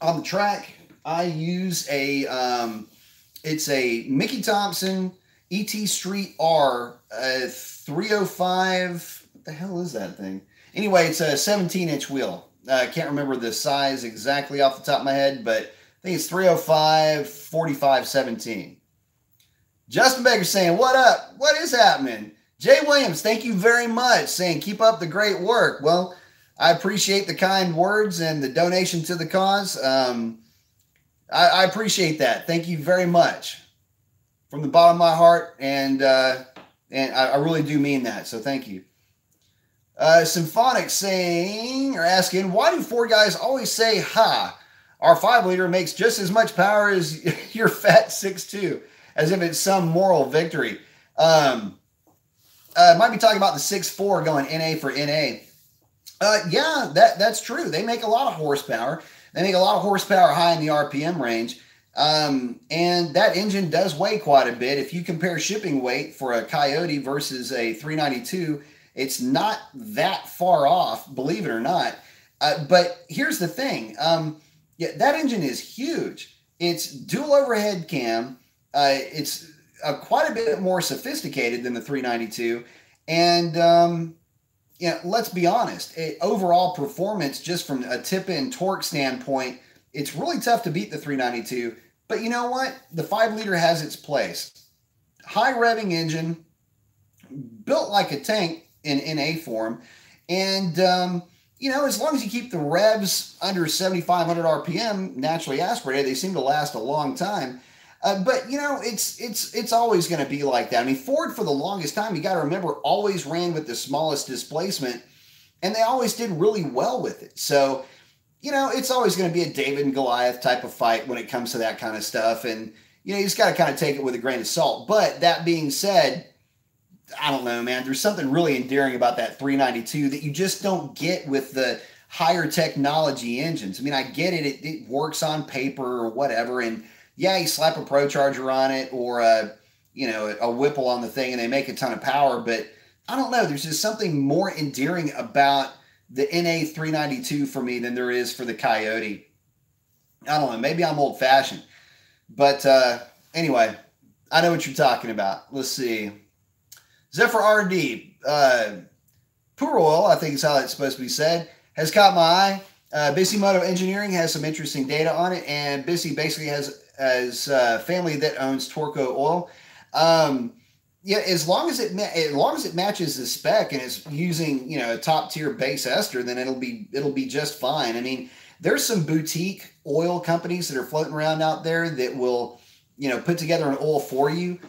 On the track, I use it's a Mickey Thompson ET Street R 305. What the hell is that thing? Anyway, it's a 17-inch wheel. I can't remember the size exactly off the top of my head, but I think it's 305/45/17. Justin Baker saying, what up? What is happening? Jay Williams, thank you very much, saying keep up the great work. Well, I appreciate the kind words and the donation to the cause. I appreciate that. Thank you very much from the bottom of my heart, and I really do mean that, so thank you. Symphonic saying, or asking, why do four guys always say, ha, our 5-liter makes just as much power as your fat 6.2, as if it's some moral victory. Might be talking about the 6.4 going NA for NA. Yeah, that's true. They make a lot of horsepower. They make a lot of horsepower high in the RPM range. And that engine does weigh quite a bit. If you compare shipping weight for a Coyote versus a 392, it's not that far off, believe it or not. But here's the thing. Yeah, that engine is huge. It's dual overhead cam. It's quite a bit more sophisticated than the 392. And, you know, let's be honest. Overall performance, just from a tip-in torque standpoint, it's really tough to beat the 392. But you know what? The 5-liter has its place. High revving engine, built like a tank in NA form. And, you know, as long as you keep the revs under 7,500 RPM, naturally aspirated, they seem to last a long time. But, you know, it's always going to be like that. I mean, Ford, for the longest time, you got to remember, always ran with the smallest displacement, and they always did really well with it. So, you know, it's always going to be a David and Goliath type of fight when it comes to that kind of stuff. And, you know, you just got to kind of take it with a grain of salt. But that being said, I don't know, man. There's something really endearing about that 392 that you just don't get with the higher technology engines. I mean, I get it. It works on paper or whatever. And yeah, you slap a Pro Charger on it or a, you know, a Whipple on the thing and they make a ton of power. But I don't know. There's just something more endearing about the NA 392 for me than there is for the Coyote. I don't know. Maybe I'm old fashioned, but anyway, I know what you're talking about. Let's see. Zephyr RD, Poor Oil, I think is how it's supposed to be said, has caught my eye. Bisimoto Engineering has some interesting data on it, and Bisi basically has family that owns Torco Oil. Yeah, as long as it matches the spec and it's using, you know, a top tier base ester, then it'll be just fine. I mean, there's some boutique oil companies that are floating around out there that will, you know, put together an oil for you.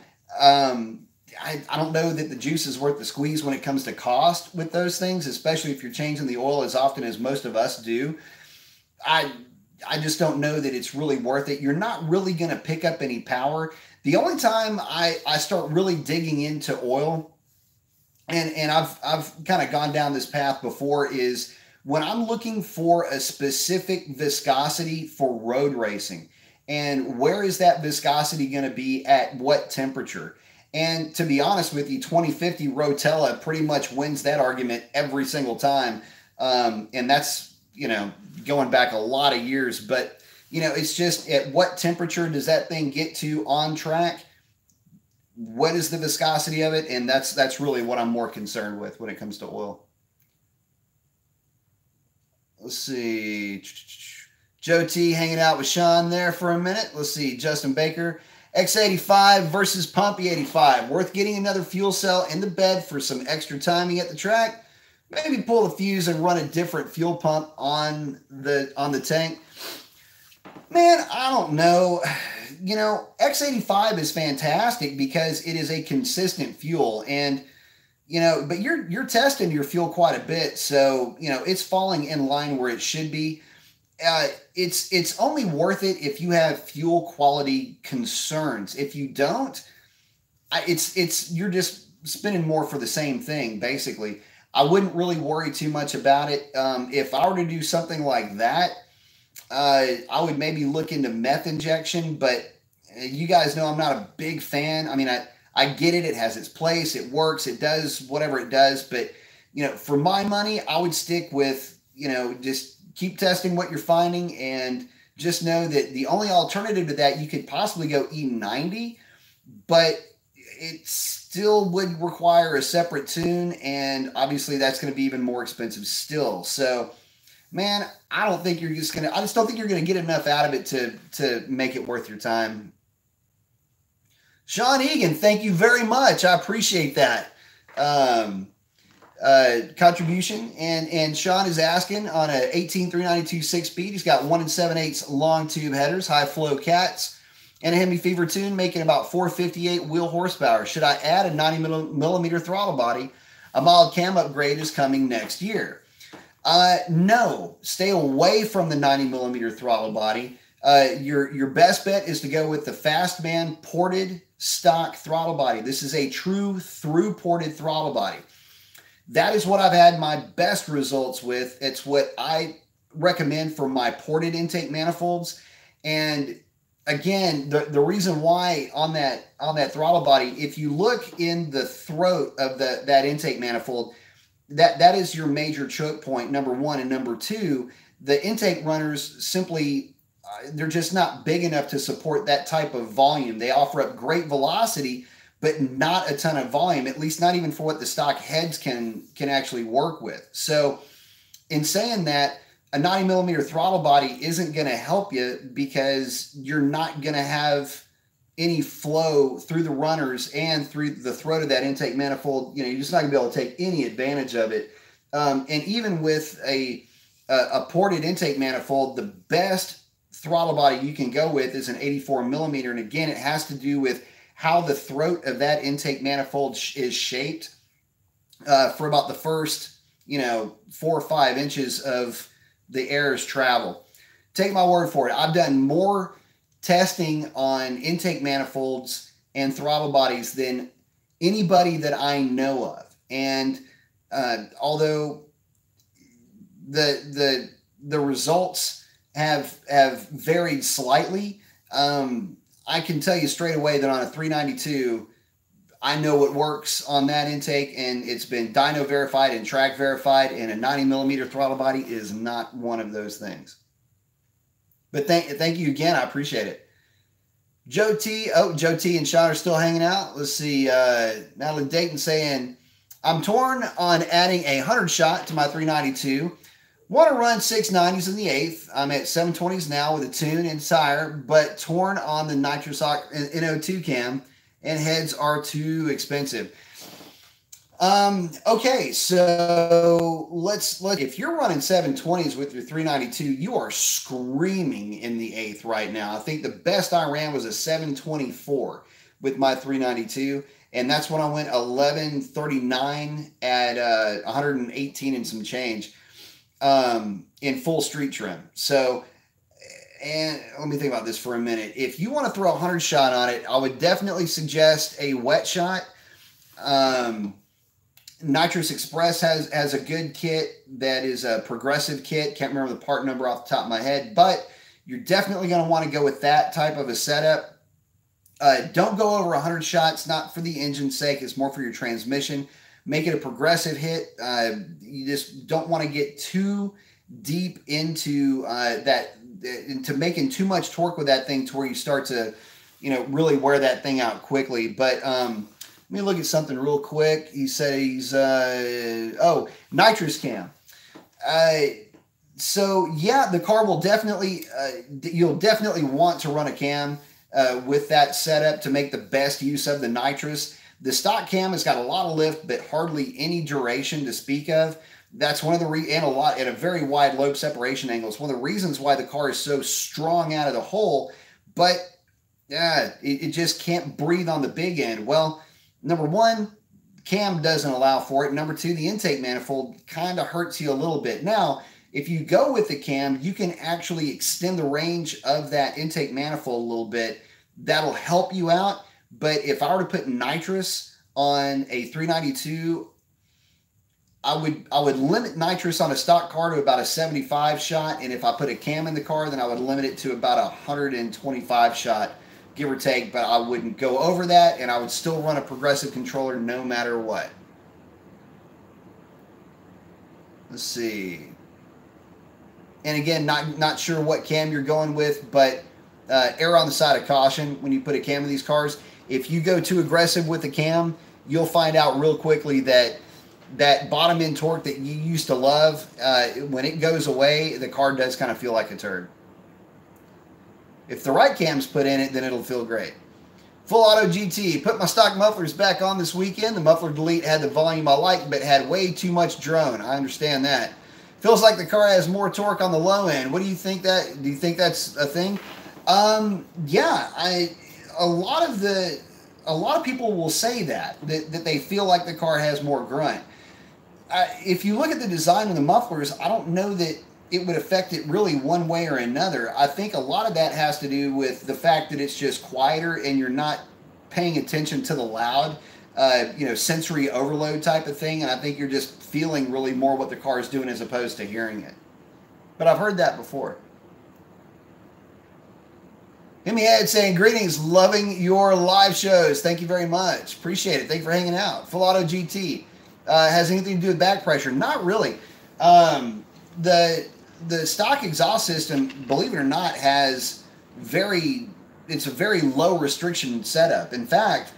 I don't know that the juice is worth the squeeze when it comes to cost with those things, especially if you're changing the oil as often as most of us do. I just don't know that it's really worth it. You're not really going to pick up any power. The only time I start really digging into oil, and I've kind of gone down this path before, is when I'm looking for a specific viscosity for road racing. And where is that viscosity going to be at what temperature? And to be honest with you, 2050 Rotella pretty much wins that argument every single time. And that's, you know, going back a lot of years. But, you know, it's just at what temperature does that thing get to on track? What is the viscosity of it? And that's really what I'm more concerned with when it comes to oil. Let's see. Joe T hanging out with Sean there for a minute. Let's see. Justin Baker. X85 versus Pumpy 85. Worth getting another fuel cell in the bed for some extra timing at the track. Maybe pull the fuse and run a different fuel pump on the tank. Man, I don't know. You know, X85 is fantastic because it is a consistent fuel, and you know, but you're testing your fuel quite a bit, so you know it's falling in line where it should be. It's only worth it if you have fuel quality concerns. If you don't, you're just spending more for the same thing, basically. I wouldn't really worry too much about it. If I were to do something like that, I would maybe look into meth injection, but you guys know I'm not a big fan. I mean, I get it. It has its place. It works. It does whatever it does. But, you know, for my money, I would stick with, you know, just keep testing what you're finding, and just know that the only alternative to that, you could possibly go E90, but it still would require a separate tune, and obviously that's going to be even more expensive still. So, man, I just don't think you're going to get enough out of it to make it worth your time. Sean Egan, thank you very much. I appreciate that contribution. And Sean is asking on a 18-392 6-speed. He's got 1 7/8 long tube headers, high flow cats, and a Hemi Fever tune, making about 458 wheel horsepower. Should I add a 90 millimeter throttle body? A mild cam upgrade is coming next year. No, stay away from the 90 millimeter throttle body. Your best bet is to go with the Fastman ported stock throttle body. This is a true through ported throttle body. That is what I've had my best results with. It's what I recommend for my ported intake manifolds. And again, the reason why on that throttle body, if you look in the throat of that intake manifold, that is your major choke point, number one. And number two, the intake runners simply, they're just not big enough to support that type of volume. They offer up great velocity, but not a ton of volume, at least not even for what the stock heads can actually work with. So in saying that, a 90 millimeter throttle body isn't going to help you because you're not going to have any flow through the runners and through the throat of that intake manifold. You know, you're just not going to be able to take any advantage of it. And even with a ported intake manifold, the best throttle body you can go with is an 84 millimeter. And again, it has to do with how the throat of that intake manifold is shaped for about the first, 4 or 5 inches of the air's travel. Take my word for it. I've done more testing on intake manifolds and throttle bodies than anybody that I know of. And although the results have varied slightly, I can tell you straight away that on a 392, I know what works on that intake, and it's been dyno verified and track verified, and a 90mm throttle body is not one of those things. But thank you again. I appreciate it. Joe T. Oh, Joe T and Sean are still hanging out. Let's see. Natalie Dayton saying, I'm torn on adding a 100 shot to my 392. Want to run 690s in the 8th. I'm at 720s now with a tune and tire, but torn on the Nitrous NO2 cam, and heads are too expensive. Okay, so let's if you're running 720s with your 392, you are screaming in the 8th right now. I think the best I ran was a 724 with my 392, and that's when I went 1139 at 118 and some change in full street trim. So, and let me think about this for a minute. If you want to throw a 100 shot on it, I would definitely suggest a wet shot. Nitrous Express has a good kit that is a progressive kit. Can't remember the part number off the top of my head, but you're definitely going to want to go with that type of a setup. Don't go over 100 shots, not for the engine's sake. It's more for your transmission. Make it a progressive hit. You just don't want to get too deep into into making too much torque with that thing to where you start to, really wear that thing out quickly. But let me look at something real quick. He said he's, Nitrous cam. So yeah, the car will definitely, you'll definitely want to run a cam with that setup to make the best use of the Nitrous. The stock cam has got a lot of lift, but hardly any duration to speak of. That's one of the and a very wide lobe separation angle. It's one of the reasons why the car is so strong out of the hole, but it just can't breathe on the big end. Well, number one, cam doesn't allow for it. Number two, the intake manifold kind of hurts you a little bit. Now, if you go with the cam, you can actually extend the range of that intake manifold a little bit. That'll help you out. But if I were to put Nitrous on a 392, I would limit Nitrous on a stock car to about a 75 shot. And if I put a cam in the car, then I would limit it to about a 125 shot, give or take. But I wouldn't go over that, and I would still run a progressive controller no matter what. Let's see. And again, not sure what cam you're going with, but err on the side of caution when you put a cam in these cars. If you go too aggressive with the cam, you'll find out real quickly that bottom end torque that you used to love, when it goes away, the car does kind of feel like a turd. If the right cam's put in it, then it'll feel great. Full Auto GT. Put my stock mufflers back on this weekend. The muffler delete had the volume I liked, but had way too much drone. I understand that. Feels like the car has more torque on the low end. What do you think do you think that's a thing? Yeah, a lot of people will say that they feel like the car has more grunt. If you look at the design of the mufflers, I don't know that it would affect it really one way or another. I think a lot of that has to do with the fact that it's just quieter and you're not paying attention to the loud, sensory overload type of thing. And I think you're just feeling really more what the car is doing as opposed to hearing it. But I've heard that before. Himmy Head saying, greetings, loving your live shows. Thank you very much. Appreciate it. Thank you for hanging out. Full Auto GT. Has anything to do with back pressure? Not really. The stock exhaust system, believe it or not, it's a very low restriction setup. In fact,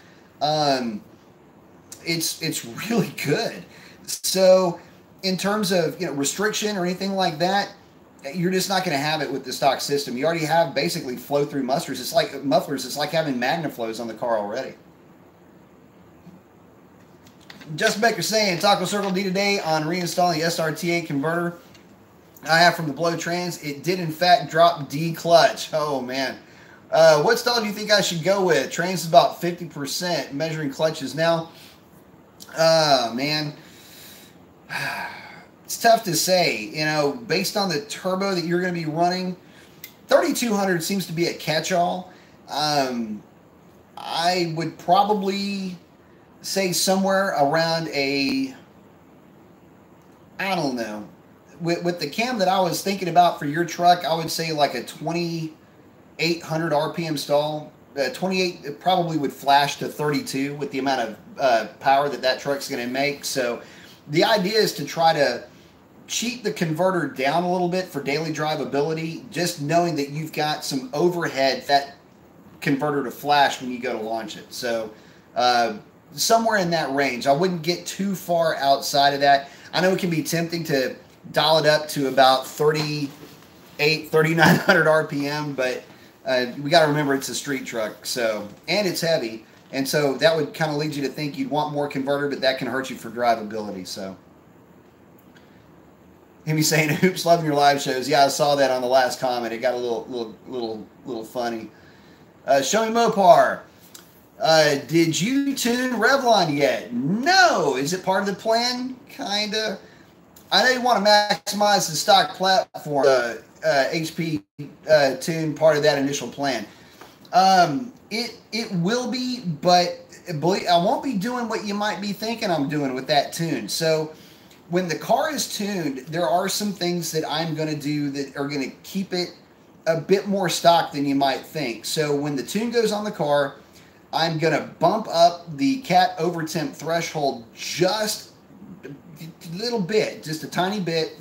it's really good. So in terms of restriction or anything like that, you're just not going to have it with the stock system. You already have basically flow through mufflers. It's like having MagnaFlows on the car already. Justin Becker saying, Taco Circle D today on reinstalling the SRT Converter I have from the Blow Trans. It did in fact drop D clutch. Oh man. What style do you think I should go with? Trans is about 50%. Measuring clutches now. Man. It's tough to say. Based on the turbo that you're going to be running, 3200 seems to be a catch-all. I would probably say somewhere around I don't know. With the cam that I was thinking about for your truck, I would say like a 2800 RPM stall 28 it probably would flash to 32 with the amount of power that truck's going to make. So the idea is to try to cheat the converter down a little bit for daily drivability, just knowing that you've got some overhead that converter to flash when you go to launch it. So somewhere in that range. I wouldn't get too far outside of that. I know it can be tempting to dial it up to about 3,900 RPM, but we got to remember it's a street truck, so, and it's heavy, and so that would kind of lead you to think you'd want more converter, but that can hurt you for drivability. So him saying, "Oops, loving your live shows." Yeah, I saw that on the last comment. It got a little funny. Show me Mopar. Did you tune Revlon yet? No. Is it part of the plan? Kinda. I know you want to maximize the stock platform. HP tune part of that initial plan. It will be, but I won't be doing what you might be thinking I'm doing with that tune. So when the car is tuned, there are some things that I'm going to do that are going to keep it a bit more stock than you might think. So when the tune goes on the car, I'm going to bump up the cat over temp threshold just a little bit, just a tiny bit,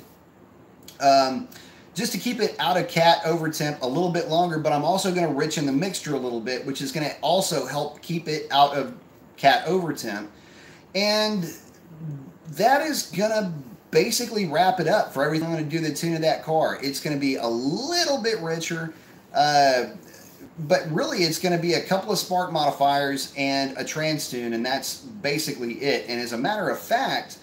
just to keep it out of cat over temp a little bit longer. But I'm also going to richen the mixture a little bit, which is going to also help keep it out of cat over temp. And that is going to basically wrap it up for everything I'm going to do the tune of that car. It's going to be a little bit richer, but really it's going to be a couple of spark modifiers and a trans tune, and that's basically it. And as a matter of fact,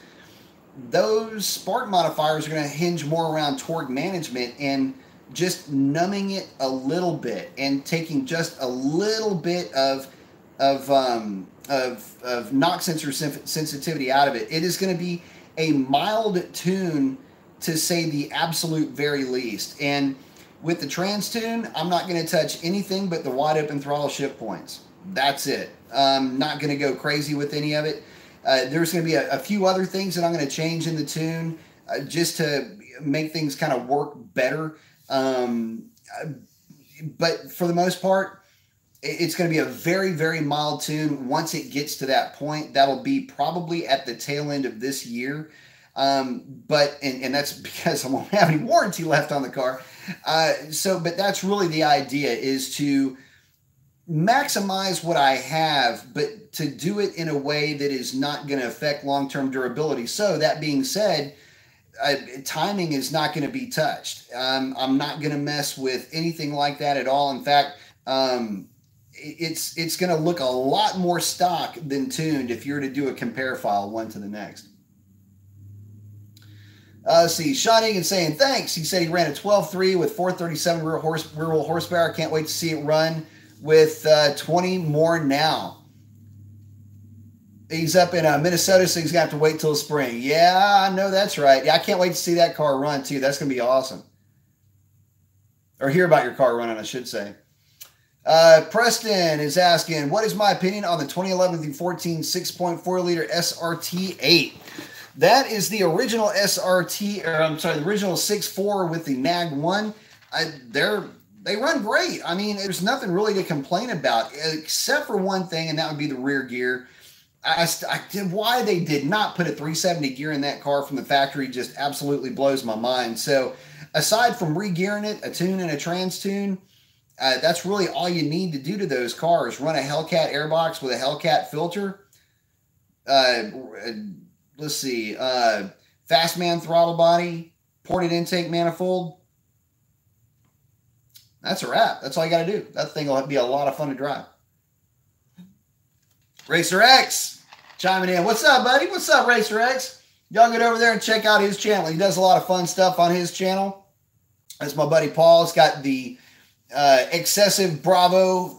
those spark modifiers are going to hinge more around torque management and just numbing it a little bit and taking just a little bit of knock sensor sensitivity out of it. It is going to be a mild tune, to say the absolute very least. And with the trans tune, I'm not going to touch anything but the wide open throttle shift points. That's it. I'm not going to go crazy with any of it. There's going to be a few other things that I'm going to change in the tune just to make things kind of work better. But for the most part, it's going to be a very, very mild tune. Once it gets to that point, that'll be probably at the tail end of this year. But that's because I won't have any warranty left on the car. But that's really the idea, is to maximize what I have, but to do it in a way that is not going to affect long-term durability. So that being said, timing is not going to be touched. I'm not going to mess with anything like that at all. In fact, it's going to look a lot more stock than tuned if you're to do a compare file one to the next. Let's see, Sean Egan saying thanks. He said he ran a 12.3 with 437 rear wheel horsepower. Can't wait to see it run with 20 more now. He's up in Minnesota, so he's going to have to wait till spring. Yeah, I know that's right. Yeah, I can't wait to see that car run too. That's going to be awesome. Or hear about your car running, I should say. Preston is asking, what is my opinion on the 2011 through 14 6.4 liter SRT 8? That is the original SRT, or I'm sorry, the original 6.4 with the NAG 1. They run great. I mean, there's nothing really to complain about except for one thing, and that would be the rear gear. Why they did not put a 370 gear in that car from the factory just absolutely blows my mind. So aside from re-gearing it, a tune and a trans tune, that's really all you need to do to those cars. Run a Hellcat airbox with a Hellcat filter. Let's see, Fastman throttle body, ported intake manifold. That's a wrap. That's all you got to do. That thing will be a lot of fun to drive. RacerX chiming in. What's up, buddy? What's up, RacerX? Y'all get over there and check out his channel. He does a lot of fun stuff on his channel. That's my buddy Paul. He's got the excessive Bravo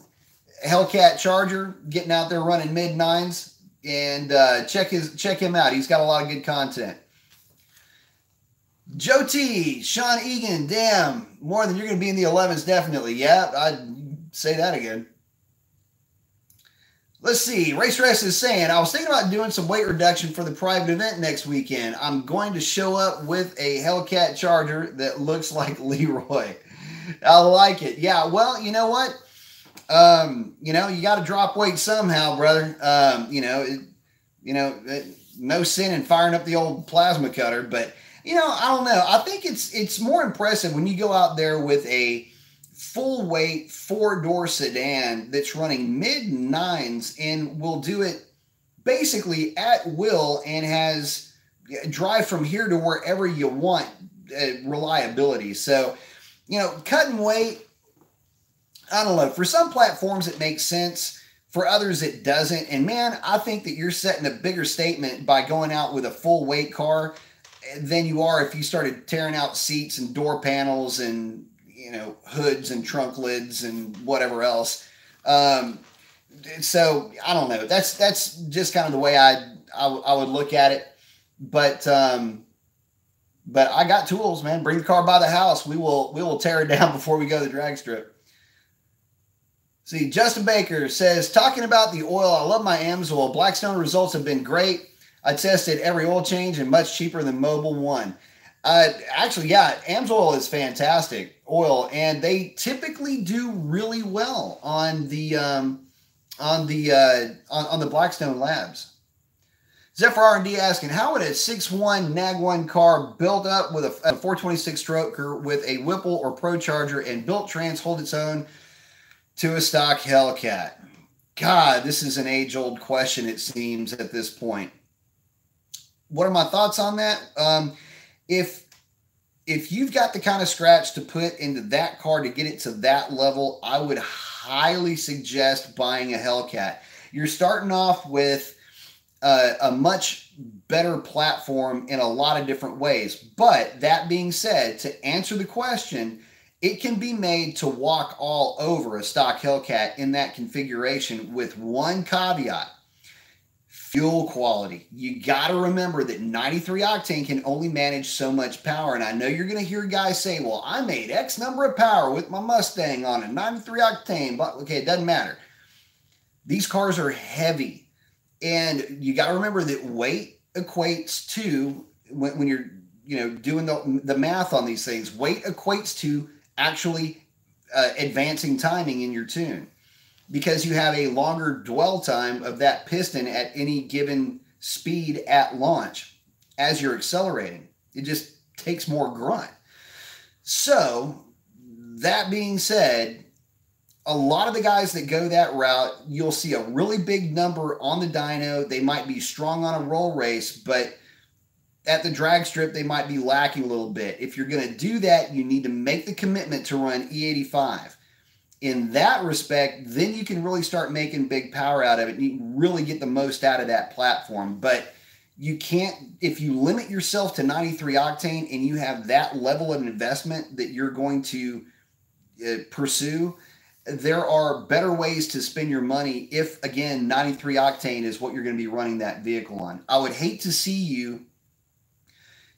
Hellcat Charger, getting out there running mid-9s. And check him out. He's got a lot of good content. Joe T, Sean Egan, damn, more than you're going to be in the 11s, definitely. Yeah, I'd say that again. Let's see. RacerX is saying, I was thinking about doing some weight reduction for the private event next weekend. I'm going to show up with a Hellcat Charger that looks like Leroy. I like it. Yeah, well, you know what? You know, you got to drop weight somehow, brother. No sin in firing up the old plasma cutter, but you know, I don't know. I think it's more impressive when you go out there with a full weight 4-door sedan that's running mid nines and will do it basically at will and has drive from here to wherever you want reliability. So, you know, cutting weight, I don't know. For some platforms, it makes sense. For others, it doesn't. And man, I think that you're setting a bigger statement by going out with a full weight car than you are if you started tearing out seats and door panels and, you know, hoods and trunk lids and whatever else. So I don't know. That's just kind of the way I would look at it. But I got tools, man. Bring the car by the house. We will tear it down before we go to the drag strip. See, Justin Baker says, talking about the oil, I love my AMSOIL. Blackstone results have been great. I tested every oil change and much cheaper than Mobil 1. Actually, yeah, AMSOIL is fantastic oil, and they typically do really well on the Blackstone Labs. Zephyr R&D asking, how would a 6.1 NAG1 car built up with a 426 stroker with a Whipple or Pro Charger and built trans hold its own to a stock Hellcat? God, this is an age-old question, it seems, at this point. What are my thoughts on that? If you've got the kind of scratch to put into that car to get it to that level, I would highly suggest buying a Hellcat. You're starting off with a much better platform in a lot of different ways. But that being said, to answer the question, it can be made to walk all over a stock Hellcat in that configuration with one caveat: fuel quality. You got to remember that 93 octane can only manage so much power. And I know you're going to hear guys say, well, I made X number of power with my Mustang on a 93 octane. But okay, it doesn't matter. These cars are heavy. And you got to remember that weight equates to, when you're doing the math on these things, weight equates to actually advancing timing in your tune, because you have a longer dwell time of that piston at any given speed at launch as you're accelerating. It just takes more grunt. So that being said, a lot of the guys that go that route, you'll see a really big number on the dyno. They might be strong on a roll race, but at the drag strip, they might be lacking a little bit. If you're going to do that, you need to make the commitment to run E85. In that respect, then you can really start making big power out of it. And you can really get the most out of that platform. But you can't, if you limit yourself to 93 octane and you have that level of investment that you're going to pursue, there are better ways to spend your money if, again, 93 octane is what you're going to be running that vehicle on. I would hate to see you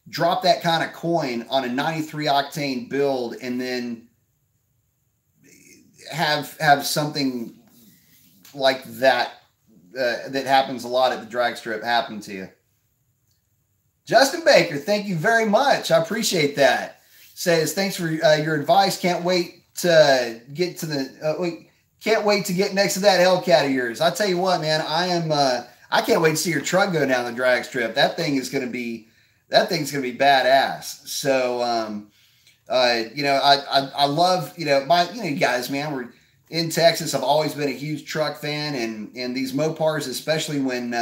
drop that kind of coin on a 93 octane build and then have something like that that happens a lot at the drag strip happen to you. Justin Baker, thank you very much. I appreciate that. Says, thanks for your advice. Can't wait to get to the can't wait to get next to that Hellcat of yours. I tell you what, man, I can't wait to see your truck go down the drag strip. That thing's gonna be badass. So I love, you guys, man, we're in Texas. I've always been a huge truck fan, and these Mopars, especially when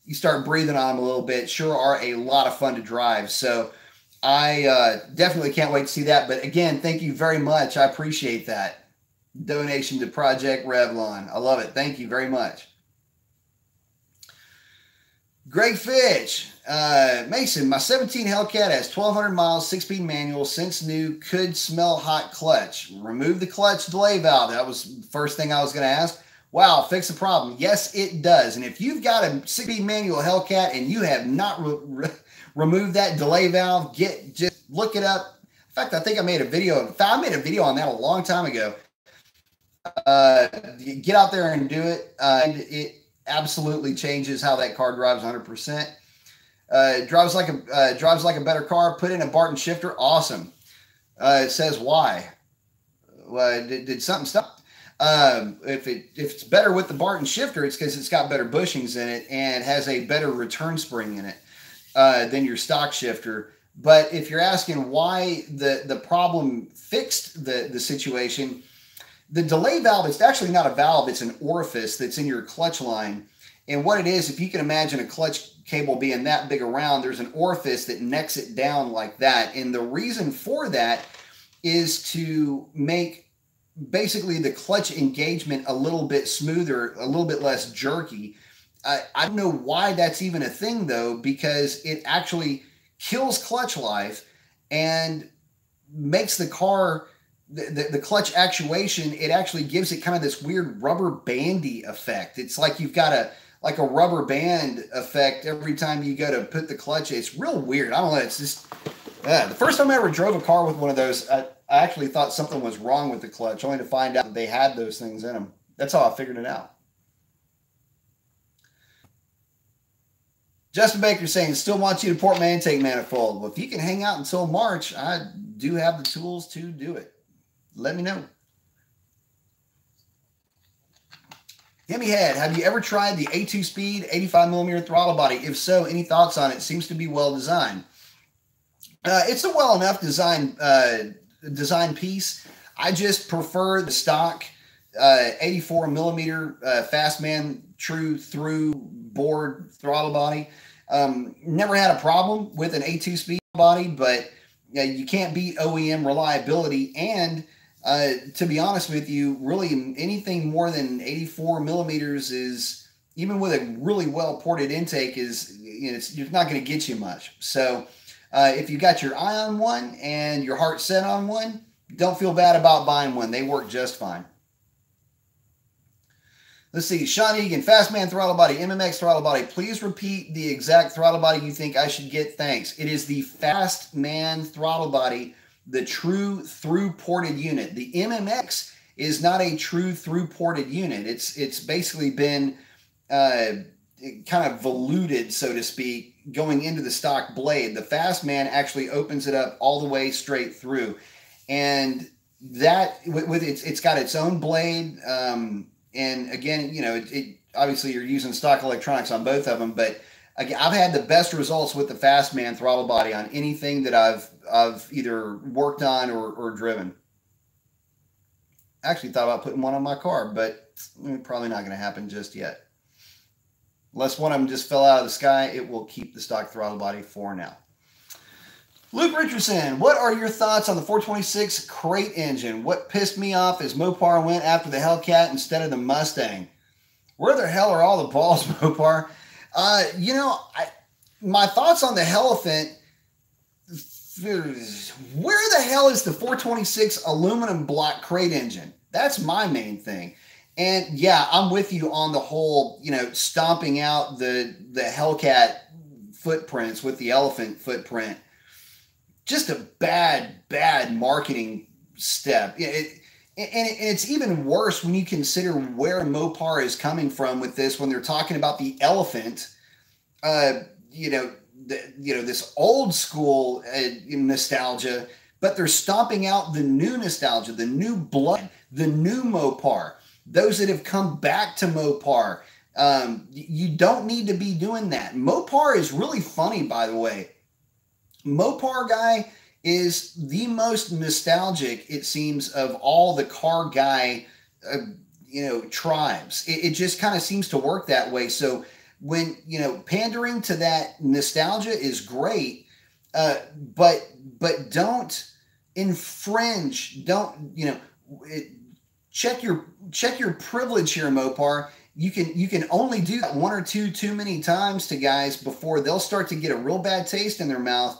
you start breathing on them a little bit, sure are a lot of fun to drive. So I definitely can't wait to see that. But again, thank you very much. I appreciate that donation to Project Revlon. I love it. Thank you very much. Greg Fitch, Mason, my 17 Hellcat has 1,200 miles, 6-speed manual, since new, could smell hot clutch. Remove the clutch delay valve. That was the first thing I was going to ask. Wow, fix the problem. Yes, it does. And if you've got a 6-speed manual Hellcat and you have not removed that delay valve, just look it up. In fact, I think I made a video. In fact, I made a video on that a long time ago. Get out there and do it. And it absolutely changes how that car drives 100%. Drives like a better car. Put in a Barton shifter. Awesome. It says why. Did something stop? If it's better with the Barton shifter, it's because it's got better bushings in it and has a better return spring in it than your stock shifter. But if you're asking why the problem fixed the situation, the delay valve, it's actually not a valve, it's an orifice that's in your clutch line. And what it is, if you can imagine a clutch cable being that big around, there's an orifice that necks it down like that. And the reason for that is to make basically the clutch engagement a little bit smoother, a little bit less jerky. I don't know why that's even a thing though, because it actually kills clutch life and makes the car, the clutch actuation, it actually gives it kind of this weird rubber bandy effect. It's like you've got a rubber band effect every time you go to put the clutch in. It's real weird. I don't know. It's just, the first time I ever drove a car with one of those, I actually thought something was wrong with the clutch, only to find out that they had those things in them. That's how I figured it out. Justin Baker saying, still wants you to port my intake manifold. Well, if you can hang out until March, I do have the tools to do it. Let me know. Hemi Head, have you ever tried the A2 Speed 85mm throttle body? If so, any thoughts on it? Seems to be well designed. It's a well enough design piece. I just prefer the stock 84mm Fastman true through board throttle body. Never had a problem with an A2 Speed body, but you can't beat OEM reliability. And to be honest with you, really anything more than 84mm is, even with a really well ported intake, is, you know, it's not going to get you much. So if you got your eye on one and your heart set on one, don't feel bad about buying one. They work just fine. Let's see. Sean Egan, Fastman throttle body, MMX throttle body. Please repeat the exact throttle body you think I should get. Thanks. It is the Fastman throttle body, the true through ported unit. The MMX is not a true through ported unit. It's basically been kind of voluted, so to speak, going into the stock blade. The Fastman actually opens it up all the way straight through, and that with it's got its own blade. And again, you know, it obviously you're using stock electronics on both of them, but again, I've had the best results with the Fastman throttle body on anything that I've either worked on or driven. Actually thought about putting one on my car, but probably not going to happen just yet. Unless one of them just fell out of the sky, it will keep the stock throttle body for now. Luke Richardson, what are your thoughts on the 426 crate engine? What pissed me off is Mopar went after the Hellcat instead of the Mustang. Where the hell are all the balls, Mopar? You know, my thoughts on the Elephant, where the hell is the 426 aluminum block crate engine? That's my main thing. And yeah, I'm with you on the whole, you know, stomping out the Hellcat footprints with the Elephant footprint. Just a bad marketing step. And it's even worse when you consider where Mopar is coming from with this, when they're talking about the Elephant, you know, this old school nostalgia, but they're stomping out the new nostalgia, the new blood, the new Mopar, those that have come back to Mopar. You don't need to be doing that. Mopar is really funny, by the way. Mopar guy is the most nostalgic, it seems, of all the car guy, you know, tribes. It just kind of seems to work that way. So when, you know, pandering to that nostalgia is great, but don't infringe. Don't, you know, check your privilege here, Mopar. You can only do that one or two too many times to guys before they'll start to get a real bad taste in their mouth.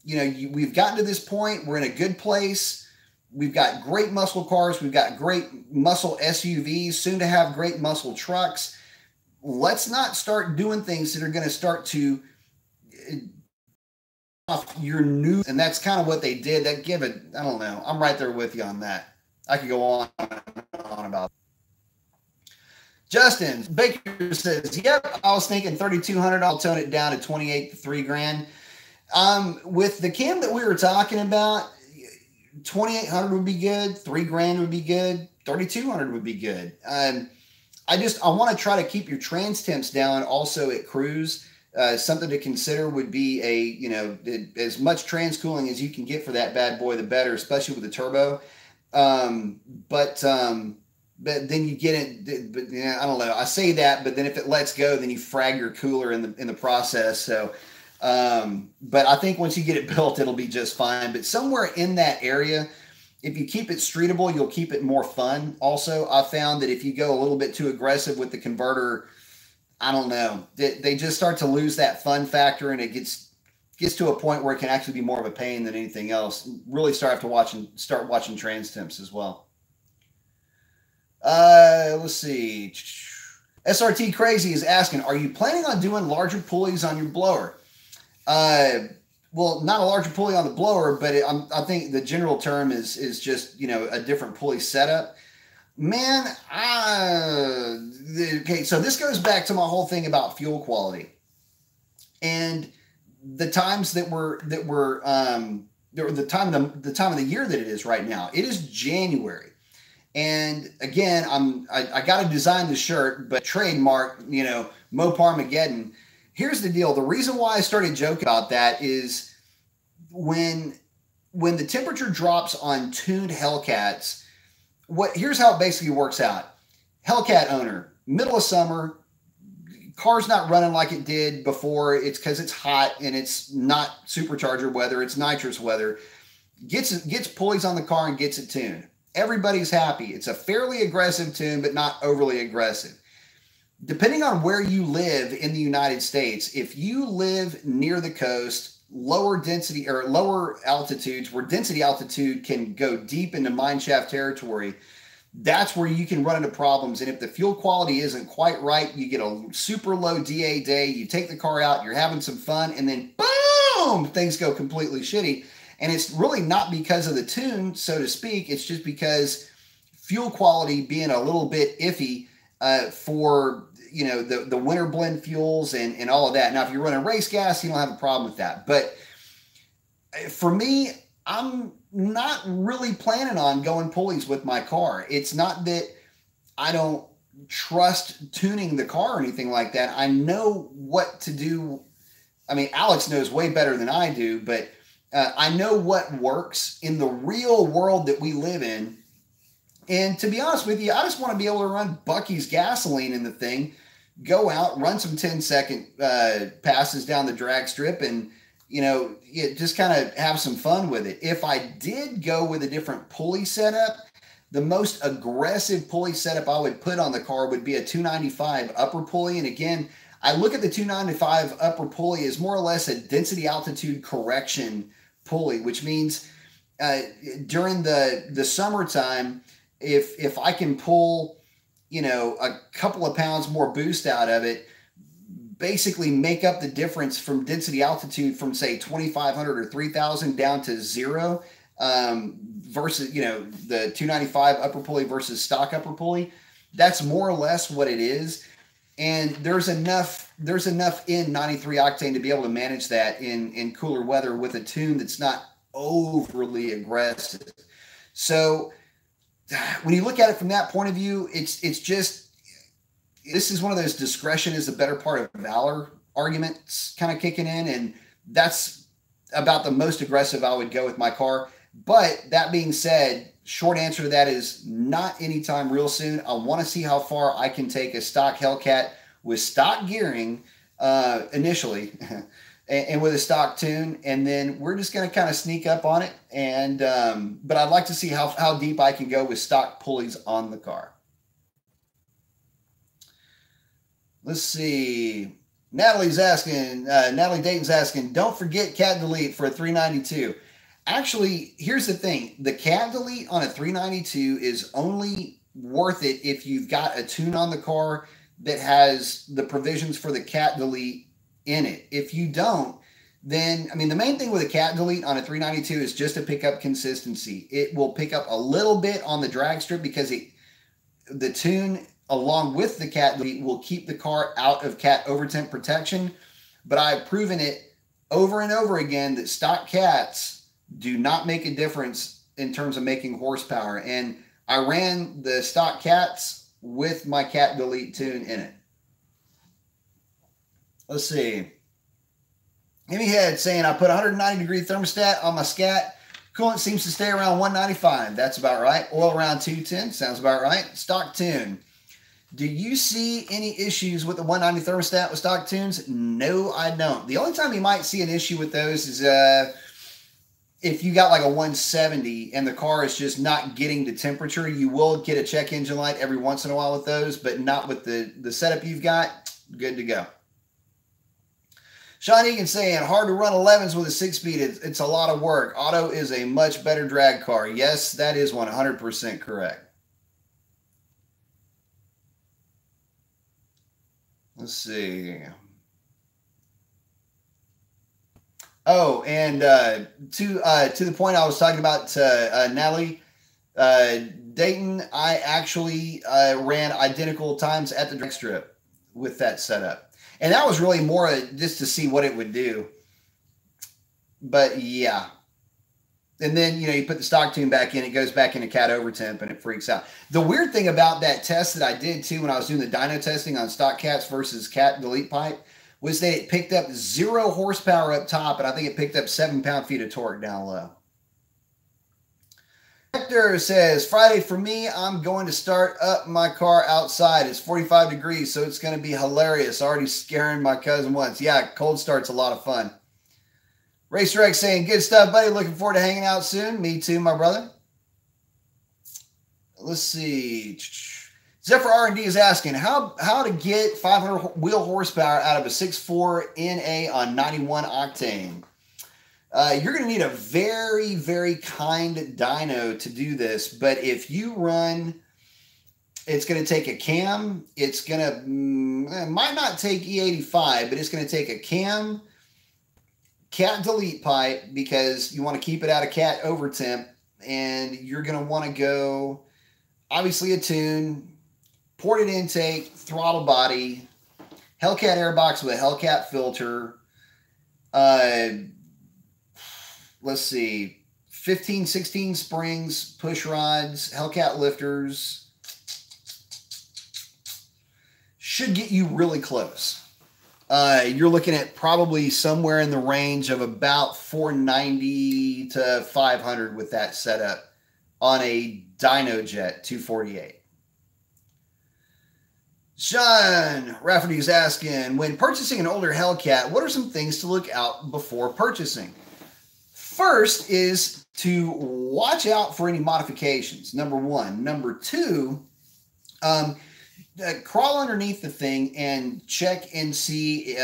You know, we've gotten to this point. We're in a good place. We've got great muscle cars. We've got great muscle SUVs, soon to have great muscle trucks. Let's not start doing things that are going to start to off your new. And that's kind of what they did. That give it, I don't know. I'm right there with you on that. I could go on and on about it. Justin Baker says, yep, I was thinking 3,200. I'll tone it down to 28 to $3,000. With the cam that we were talking about, 2,800 would be good. $3,000 would be good. 3,200 would be good. I want to try to keep your trans temps down also at cruise. Something to consider would be as much trans cooling as you can get for that bad boy, the better, especially with the turbo. But then you get it, but I don't know. I say that, but then if it lets go, then you frag your cooler in the process. So, but I think once you get it built, it'll be just fine. But somewhere in that area, if you keep it streetable, you'll keep it more fun. Also, I found that if you go a little bit too aggressive with the converter, I don't know, they just start to lose that fun factor, and it gets to a point where it can actually be more of a pain than anything else. Really start watching trans temps as well. Let's see. SRT Crazy is asking, are you planning on doing larger pulleys on your blower? Well, not a larger pulley on the blower, but I think the general term is just, a different pulley setup. Man, okay, so this goes back to my whole thing about fuel quality. And the times the time of the year that it is right now. It is January. And again, I got to design the shirt, but trademark, Mopar Mageddon. Here's the deal. The reason why I started joking about that is when the temperature drops on tuned Hellcats, here's how it basically works out. Hellcat owner, middle of summer, car's not running like it did before. It's because it's hot and it's not supercharger weather. It's nitrous weather. Gets pulleys on the car and gets it tuned. Everybody's happy. It's a fairly aggressive tune, but not overly aggressive. Depending on where you live in the United States, if you live near the coast, lower density or lower altitudes where density altitude can go deep into mineshaft territory, that's where you can run into problems. And if the fuel quality isn't quite right, you get a super low DA day, you take the car out, you're having some fun, and then boom, things go completely shitty. And it's really not because of the tune, so to speak. It's just because fuel quality being a little bit iffy for the winter blend fuels and all of that. Now, if you're running race gas, you don't have a problem with that. But for me, I'm not really planning on going pulleys with my car. It's not that I don't trust tuning the car or anything like that. I know what to do. I mean, Alex knows way better than I do, but I know what works in the real world that we live in. And to be honest with you, I just want to be able to run Bucky's gasoline in the thing, go out, run some 10-second passes down the drag strip, and, just kind of have some fun with it. If I did go with a different pulley setup, the most aggressive pulley setup I would put on the car would be a 295 upper pulley. And again, I look at the 295 upper pulley as more or less a density altitude correction pulley, which means during the summertime, if I can pull, a couple of pounds more boost out of it, basically make up the difference from density altitude from say 2,500 or 3,000 down to 0 versus, the 295 upper pulley versus stock upper pulley. That's more or less what it is. And there's enough in 93 octane to be able to manage that in cooler weather with a tune that's not overly aggressive. So when you look at it from that point of view, it's just, this is one of those discretion is the better part of valor arguments kind of kicking in. And that's about the most aggressive I would go with my car. But that being said, short answer to that is not anytime real soon. I want to see how far I can take a stock Hellcat with stock gearing initially and with a stock tune. And then we're just going to kind of sneak up on it. And but I'd like to see how deep I can go with stock pulleys on the car. Let's see. Natalie Dayton's asking, don't forget cat delete for a 392. Actually, here's the thing. The cat delete on a 392 is only worth it if you've got a tune on the car that has the provisions for the cat delete in it. If you don't, then, I mean, the main thing with a cat delete on a 392 is just to pick up consistency. It will pick up a little bit on the drag strip because the tune along with the cat delete will keep the car out of cat overtemp protection. But I've proven it over and over again that stock cats do not make a difference in terms of making horsepower. And I ran the stock cats with my cat delete tune in it. Let's see. Amy Head saying, I put 190 degree thermostat on my scat. Coolant seems to stay around 195. That's about right. Oil around 210. Sounds about right. Stock tune. Do you see any issues with the 190 thermostat with stock tunes? No, I don't. The only time you might see an issue with those is if you got like a 170 and the car is just not getting the temperature. You will get a check engine light every once in a while with those, but not with the setup you've got. Good to go. Sean Egan saying, hard to run 11s with a 6-speed. It's a lot of work. Auto is a much better drag car. Yes, that is 100% correct. Let's see. Oh, and to the point I was talking about, Natalie, Dayton, I actually ran identical times at the drag strip with that setup. And that was really more just to see what it would do. But yeah. And then, you put the stock tune back in, it goes back into cat over temp and it freaks out. The weird thing about that test that I did too when I was doing the dyno testing on stock cats versus cat delete pipe was that it picked up 0 horsepower up top, and I think it picked up 7 pound-feet of torque down low. Hector says, Friday for me, I'm going to start up my car outside. It's 45 degrees, so it's going to be hilarious. Already scaring my cousin once. Yeah, cold start's a lot of fun. RacerX saying, good stuff, buddy. Looking forward to hanging out soon. Me too, my brother. Let's see. Zephyr R&D is asking, how to get 500 wheel horsepower out of a 6.4 NA on 91 octane. You're going to need a very, very kind dyno to do this. But if you run, it's going to take a cam. It's going to, it might not take E85, but it's going to take a cam, cat delete pipe, because you want to keep it out of cat over temp. And you're going to want to go, obviously, a tune, ported intake, throttle body, Hellcat airbox with a Hellcat filter. Let's see, 15, 16 springs, push rods, Hellcat lifters. Should get you really close. You're looking at probably somewhere in the range of about 490 to 500 with that setup on a Dyno Jet 248. Sean Rafferty is asking, when purchasing an older Hellcat, what are some things to look out before purchasing? First is to watch out for any modifications, number one. Number two, crawl underneath the thing and check and see,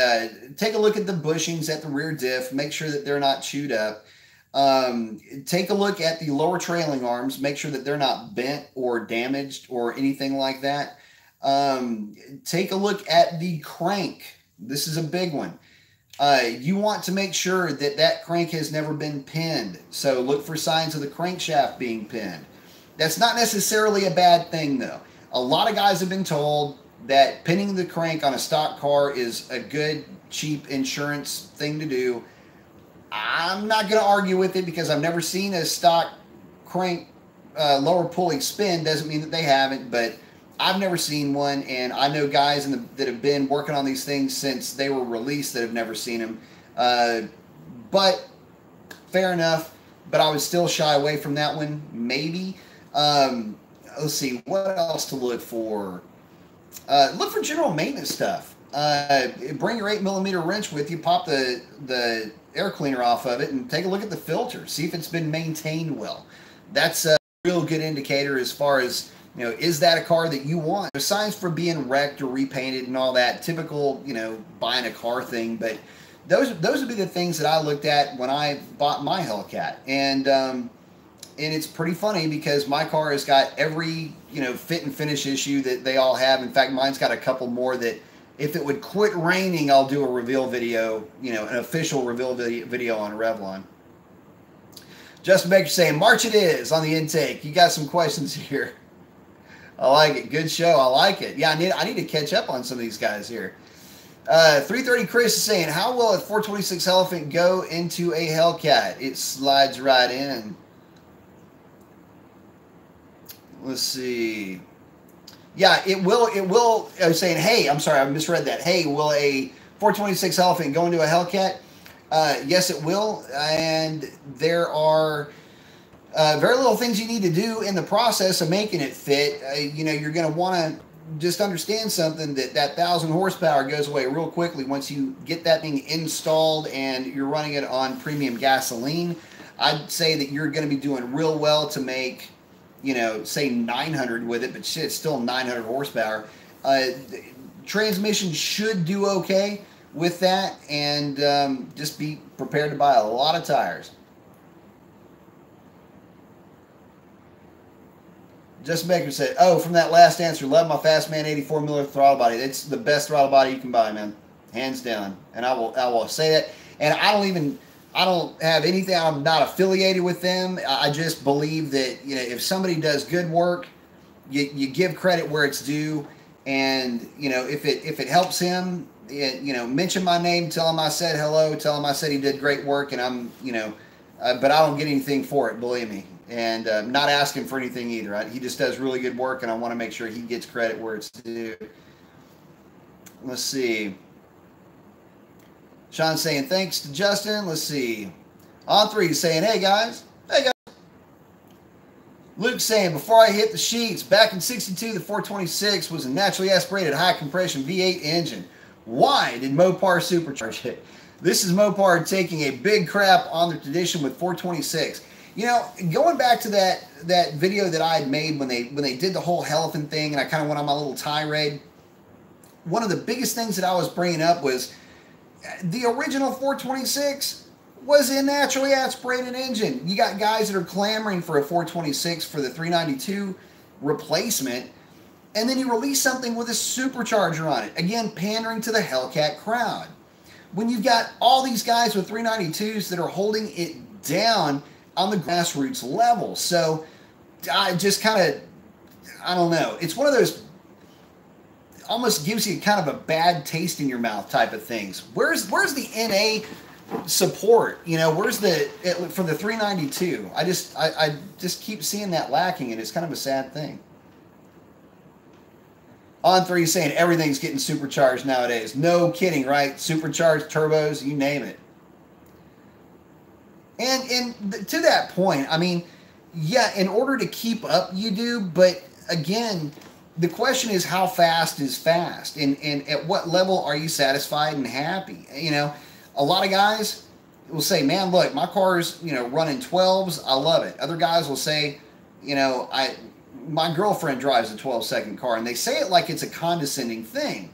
take a look at the bushings at the rear diff, make sure that they're not chewed up. Take a look at the lower trailing arms, make sure that they're not bent or damaged or anything like that. Take a look at the crank. This is a big one. You want to make sure that that crank has never been pinned. So look for signs of the crankshaft being pinned. That's not necessarily a bad thing, though. A lot of guys have been told that pinning the crank on a stock car is a good, cheap insurance thing to do. I'm not going to argue with it because I've never seen a stock crank lower pulley spin. Doesn't mean that they haven't, but I've never seen one, and I know guys that have been working on these things since they were released that have never seen them. But fair enough, but I would still shy away from that one, maybe. Let's see, what else to look for? Look for general maintenance stuff. Bring your 8mm wrench with you, pop the air cleaner off of it, and take a look at the filter. See if it's been maintained well. That's a real good indicator as far as, is that a car that you want? There's signs for being wrecked or repainted and all that. Typical, buying a car thing. But those would be the things that I looked at when I bought my Hellcat. And it's pretty funny because my car has got every, fit and finish issue that they all have. In fact, mine's got a couple more that if it would quit raining, I'll do a reveal video, an official reveal video on Revlon. Justin Baker saying, March it is on the intake. You got some questions here. I like it. Good show. I like it. Yeah, I need to catch up on some of these guys here. 330 Chris is saying, how will a 426 Elephant go into a Hellcat? It slides right in. Let's see. Yeah, it will. It will. I was saying, hey, I'm sorry, I misread that. Hey, will a 426 Elephant go into a Hellcat? Yes, it will. And there are very little things you need to do in the process of making it fit. You know, you're going to want to just understand something, that 1,000 horsepower goes away real quickly once you get that thing installed and you're running it on premium gasoline. I'd say that you're going to be doing real well to make, you know, say 900 with it, but shit, it's still 900 horsepower. Transmission should do okay with that, and just be prepared to buy a lot of tires. Justin Baker said, oh, from that last answer, love my Fastman 84 Miller throttle body. It's the best throttle body you can buy, man. Hands down. And I will say that. And I don't have anything, I'm not affiliated with them. I just believe that, you know, if somebody does good work, you give credit where it's due. And, you know, if it helps him, you know, mention my name, tell him I said hello, tell him I said he did great work, and I'm, you know, but I don't get anything for it, believe me. And not asking for anything either. Right? He just does really good work, and I want to make sure he gets credit where it's due. Let's see. Sean's saying thanks to Justin. Let's see. On three saying, hey guys. Hey guys. Luke saying, before I hit the sheets, back in 62, the 426 was a naturally aspirated high compression V8 engine. Why did Mopar supercharge it? This is Mopar taking a big crap on the tradition with 426. You know, going back to that video that I had made when they did the whole Elephant thing, and I kind of went on my little tirade, one of the biggest things that I was bringing up was the original 426 was a naturally aspirated engine. You got guys that are clamoring for a 426 for the 392 replacement, and then you release something with a supercharger on it. Again, pandering to the Hellcat crowd. When you've got all these guys with 392s that are holding it down on the grassroots level. So I just kind of, I don't know. It's one of those, almost gives you kind of a bad taste in your mouth type of things. Where's the NA support? You know, where's the, for the 392? I just keep seeing that lacking, and it's kind of a sad thing. On three saying everything's getting supercharged nowadays. No kidding, right? Supercharged turbos, you name it. And to that point, I mean, yeah, in order to keep up, you do. But again, the question is, how fast is fast? And at what level are you satisfied and happy? You know, a lot of guys will say, man, look, my car's, you know, running 12s. I love it. Other guys will say, you know, my girlfriend drives a 12-second car. And they say it like it's a condescending thing.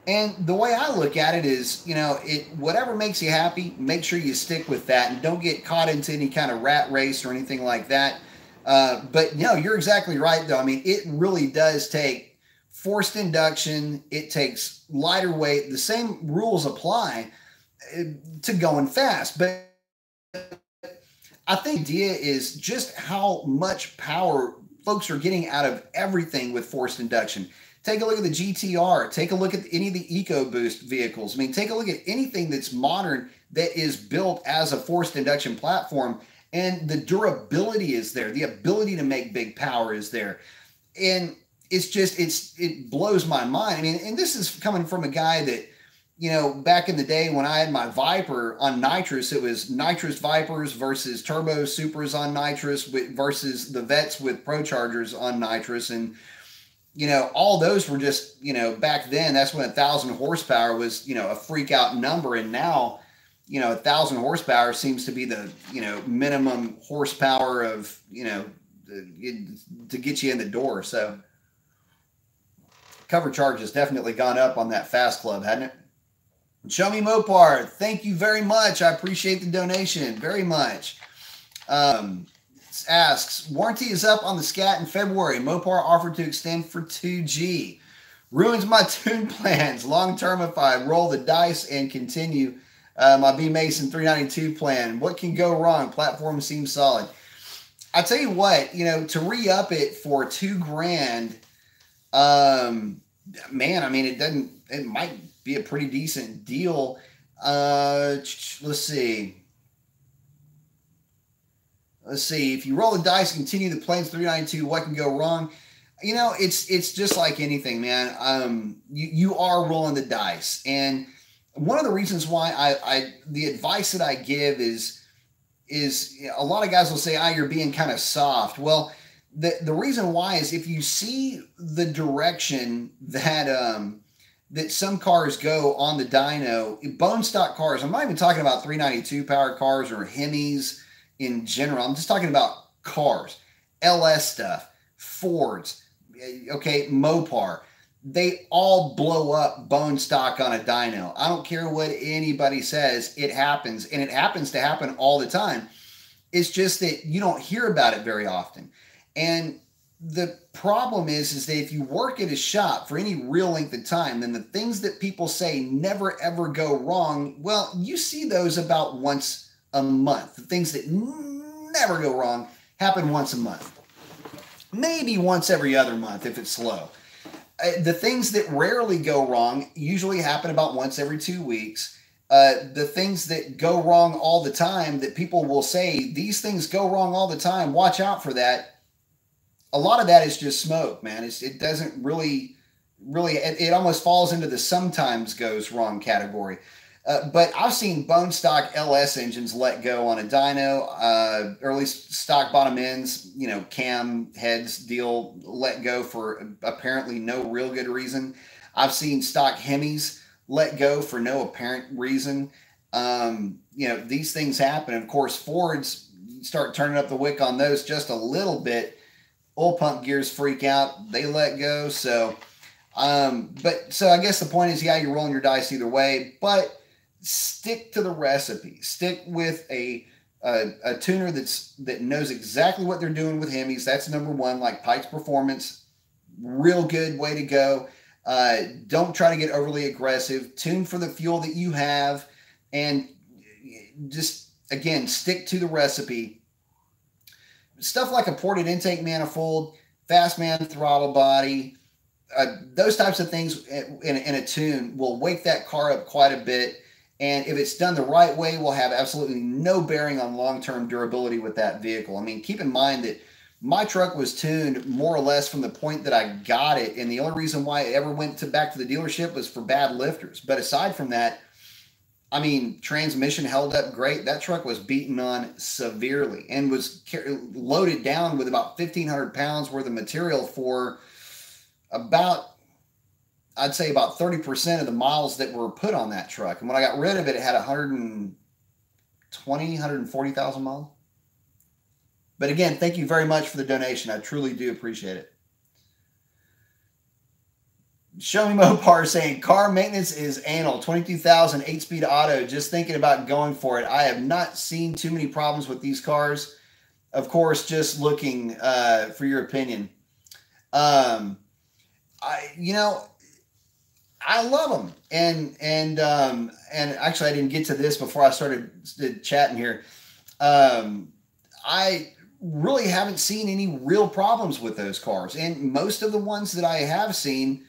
And the way I look at it is, you know, whatever makes you happy, make sure you stick with that and don't get caught into any kind of rat race or anything like that. But, you know, you're exactly right, though. I mean, it really does take forced induction. It takes lighter weight. The same rules apply to going fast. But I think the idea is just how much power folks are getting out of everything with forced induction. Take a look at the GTR. Take a look at any of the EcoBoost vehicles. I mean, take a look at anything that's modern that is built as a forced induction platform, and the durability is there. The ability to make big power is there. And it's just, it blows my mind. I mean, and this is coming from a guy that, you know, back in the day when I had my Viper on Nitrous, it was Nitrous Vipers versus Turbo Supers on Nitrous versus the Vettes with Pro Chargers on Nitrous. And, you know, all those were just, you know, back then, that's when 1,000 horsepower was, you know, a freak out number. And now, you know, 1,000 horsepower seems to be the, you know, minimum horsepower of, you know, to get you in the door. So cover charge has definitely gone up on that Fast Club, hasn't it? Show Me Mopar, thank you very much. I appreciate the donation very much. Asks, warranty is up on the Scat in February. Mopar offered to extend for 2G. Ruins my tune plans. Long term if I roll the dice and continue my B Mason 392 plan. What can go wrong? Platform seems solid. I tell you what, you know, to re-up it for $2,000, man, I mean, it might be a pretty decent deal. Let's see. Let's see. If you roll the dice and continue the planes 392, what can go wrong? You know, it's just like anything, man. You are rolling the dice, and one of the reasons why the advice that I give is a lot of guys will say, you're being kind of soft. Well, the reason why is if you see the direction that that some cars go on the dyno, bone stock cars, I'm not even talking about 392 power cars or Hemis in general. I'm just talking about cars, LS stuff, Fords, okay, Mopar. They all blow up bone stock on a dyno. I don't care what anybody says, it happens, and it happens to happen all the time. It's just that you don't hear about it very often. And the problem is that if you work at a shop for any real length of time, then the things that people say never ever go wrong, well, you see those about once a month. The things that never go wrong happen once a month. Maybe once every other month if it's slow. The things that rarely go wrong usually happen about once every 2 weeks. The things that go wrong all the time that people will say, these things go wrong all the time, watch out for that. A lot of that is just smoke, man. It doesn't really, it almost falls into the sometimes goes wrong category. But I've seen bone stock LS engines let go on a dyno, early stock bottom ends, you know, cam heads deal let go for apparently no real good reason. I've seen stock Hemis let go for no apparent reason. You know, these things happen. Of course, Fords start turning up the wick on those just a little bit. Oil pump gears freak out. They let go. So, so I guess the point is, yeah, you're rolling your dice either way, but stick to the recipe. Stick with a tuner that knows exactly what they're doing with Hemis. That's number one, like Pike's Performance. Real good way to go. Don't try to get overly aggressive. Tune for the fuel that you have, and just, again, stick to the recipe. Stuff like a ported intake manifold, fast man throttle body, those types of things in a tune will wake that car up quite a bit. And if it's done the right way, will have absolutely no bearing on long-term durability with that vehicle. I mean, keep in mind that my truck was tuned more or less from the point that I got it. And the only reason why I ever went back to the dealership was for bad lifters. But aside from that, I mean, transmission held up great. That truck was beaten on severely and was loaded down with about 1,500 pounds worth of material for about, I'd say about 30% of the miles that were put on that truck. And when I got rid of it, it had 140,000 miles. But again, thank you very much for the donation. I truly do appreciate it. Show Me Mopar saying, car maintenance is anal. 22,000, 8-speed auto. Just thinking about going for it. I have not seen too many problems with these cars. Of course, just looking for your opinion. You know, I love them. And actually, I didn't get to this before I started chatting here. I really haven't seen any real problems with those cars. And most of the ones that I have seen,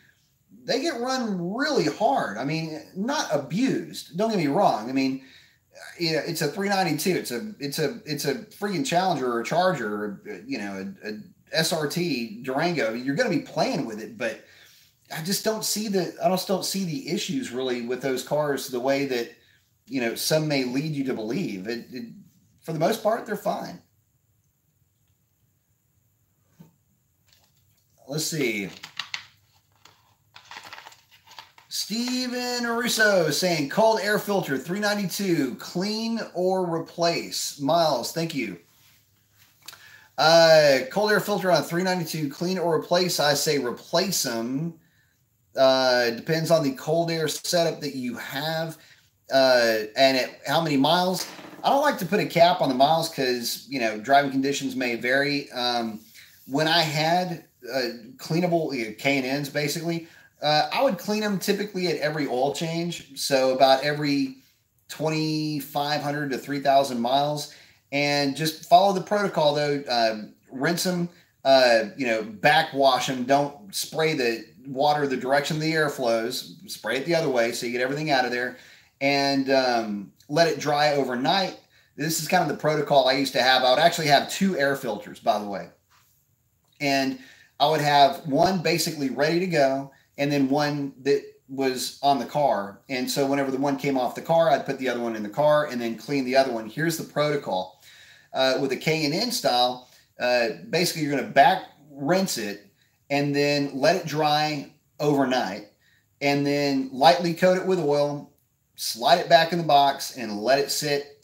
they get run really hard. I mean, not abused. Don't get me wrong. I mean, you know, it's a 392. It's a freaking Challenger or a Charger, or, you know, a SRT Durango. You're going to be playing with it, but I just don't see the issues really with those cars the way that, you know, some may lead you to believe. For the most part, they're fine. Let's see. Steven Russo saying, cold air filter 392, clean or replace. Miles, thank you. Cold air filter on 392, clean or replace. I say replace them. It depends on the cold air setup that you have and at how many miles. I don't like to put a cap on the miles because, you know, driving conditions may vary. When I had cleanable K&Ns, basically, I would clean them typically at every oil change. So about every 2,500 to 3,000 miles, and just follow the protocol though. Rinse them, you know, backwash them. Don't spray the water the direction the air flows. Spray it the other way so you get everything out of there, and let it dry overnight. This is kind of the protocol I used to have. I would actually have 2 air filters, by the way. And I would have one basically ready to go, and then one that was on the car. And so whenever the one came off the car, I'd put the other one in the car and then clean the other one. Here's the protocol. With a K&N style, basically you're going to back rinse it and then let it dry overnight, and then lightly coat it with oil, slide it back in the box, and let it sit.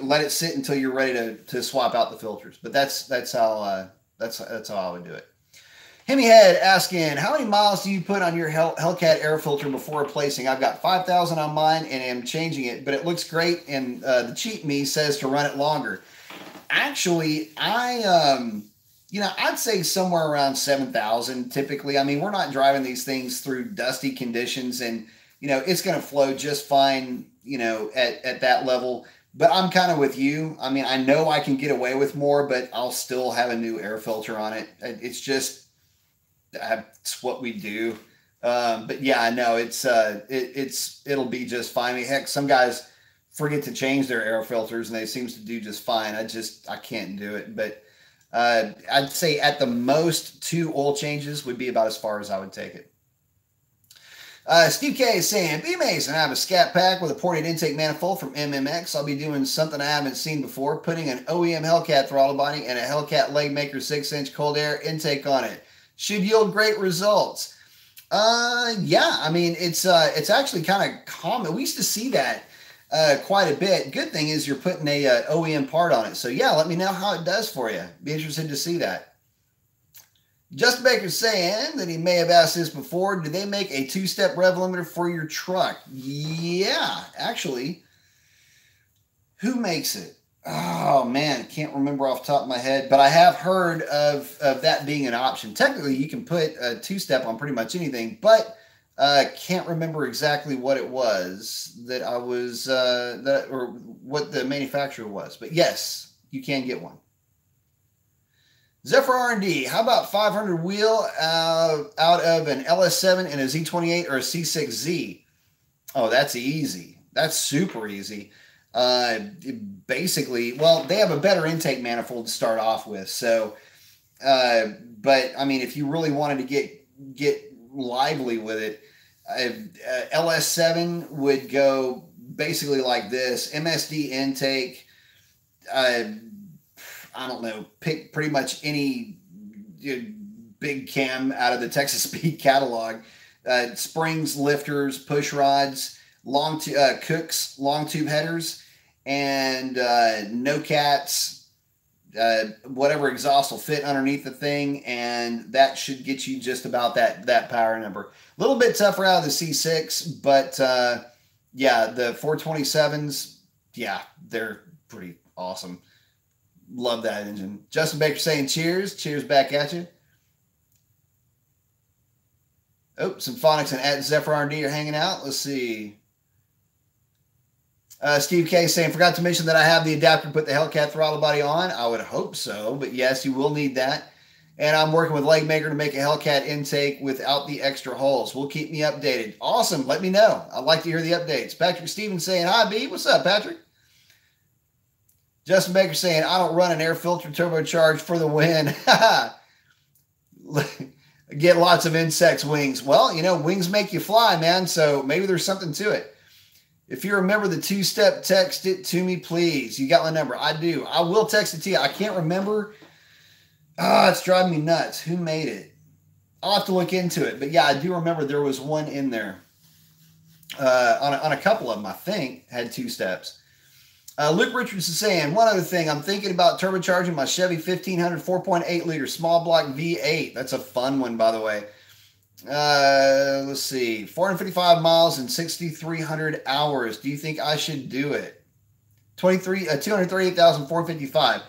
Let it sit until you're ready to swap out the filters. But that's how I would do it. Hemi Head asking, how many miles do you put on your Hellcat air filter before replacing? I've got 5,000 on mine and am changing it, but it looks great. And the cheat me says to run it longer. Actually, I'd say somewhere around 7,000 typically. I mean, we're not driving these things through dusty conditions, and it's going to flow just fine, at that level. But I'm kind of with you. I mean, I know I can get away with more, but I'll still have a new air filter on it. It's just, it's what we do. But yeah, I know it'll be just fine. I mean, heck, some guys forget to change their air filters and they seems to do just fine. I can't do it. But I'd say at the most 2 oil changes would be about as far as I would take it. Steve K is saying, B Mason, I have a scat pack with a ported intake manifold from MMX. I'll be doing something I haven't seen before, putting an OEM Hellcat throttle body and a Hellcat leg maker 6-inch cold air intake on it. Should yield great results. Yeah, I mean, it's actually kind of common. We used to see that quite a bit. Good thing is you're putting a OEM part on it. So yeah, let me know how it does for you. Be interested to see that. Justin Baker's saying that he may have asked this before. Do they make a 2-step rev limiter for your truck? Yeah, actually. Who makes it? Oh, man, can't remember off the top of my head. But I have heard of that being an option. Technically, you can put a 2-step on pretty much anything. But can't remember exactly what it was that I was, or what the manufacturer was. But yes, you can get one. Zephyr R&D, how about 500 wheel out of an LS7 and a Z28 or a C6Z? Oh, that's easy. That's super easy. Basically, well, they have a better intake manifold to start off with. So, but I mean, if you really wanted to get lively with it, LS7 would go basically like this: MSD intake. I don't know, pick pretty much any big cam out of the Texas Speed catalog. Springs, lifters, push rods, Cooks, long tube headers, and no cats, whatever exhaust will fit underneath the thing, and that should get you just about that power number. A little bit tougher out of the C6, but yeah, the 427s, yeah, they're pretty awesome. Love that engine. Justin Baker saying cheers. Cheers back at you. Oh, some Phonics and at Zephyr R&D are hanging out. Let's see. Steve K saying, forgot to mention that I have the adapter to put the Hellcat throttle body on. I would hope so, but yes, you will need that. And I'm working with Leg Maker to make a Hellcat intake without the extra holes. Will keep me updated. Awesome. Let me know. I'd like to hear the updates. Patrick Stevens saying, hi, B. What's up, Patrick? Justin Baker saying, I don't run an air filter turbocharged for the win. Get lots of insects wings. Well, wings make you fly, man. So maybe there's something to it. If you remember the 2-step, text it to me, please. You got my number. I do. I will text it to you. I can't remember. It's driving me nuts. Who made it? I'll have to look into it. But yeah, I do remember there was one in there. On a couple of them, I think, had 2 steps. Luke Richards is saying, one other thing, I'm thinking about turbocharging my Chevy 1500 4.8 liter small block V8. That's a fun one, by the way. Let's see, 455 miles and 6,300 hours. Do you think I should do it? 238,455.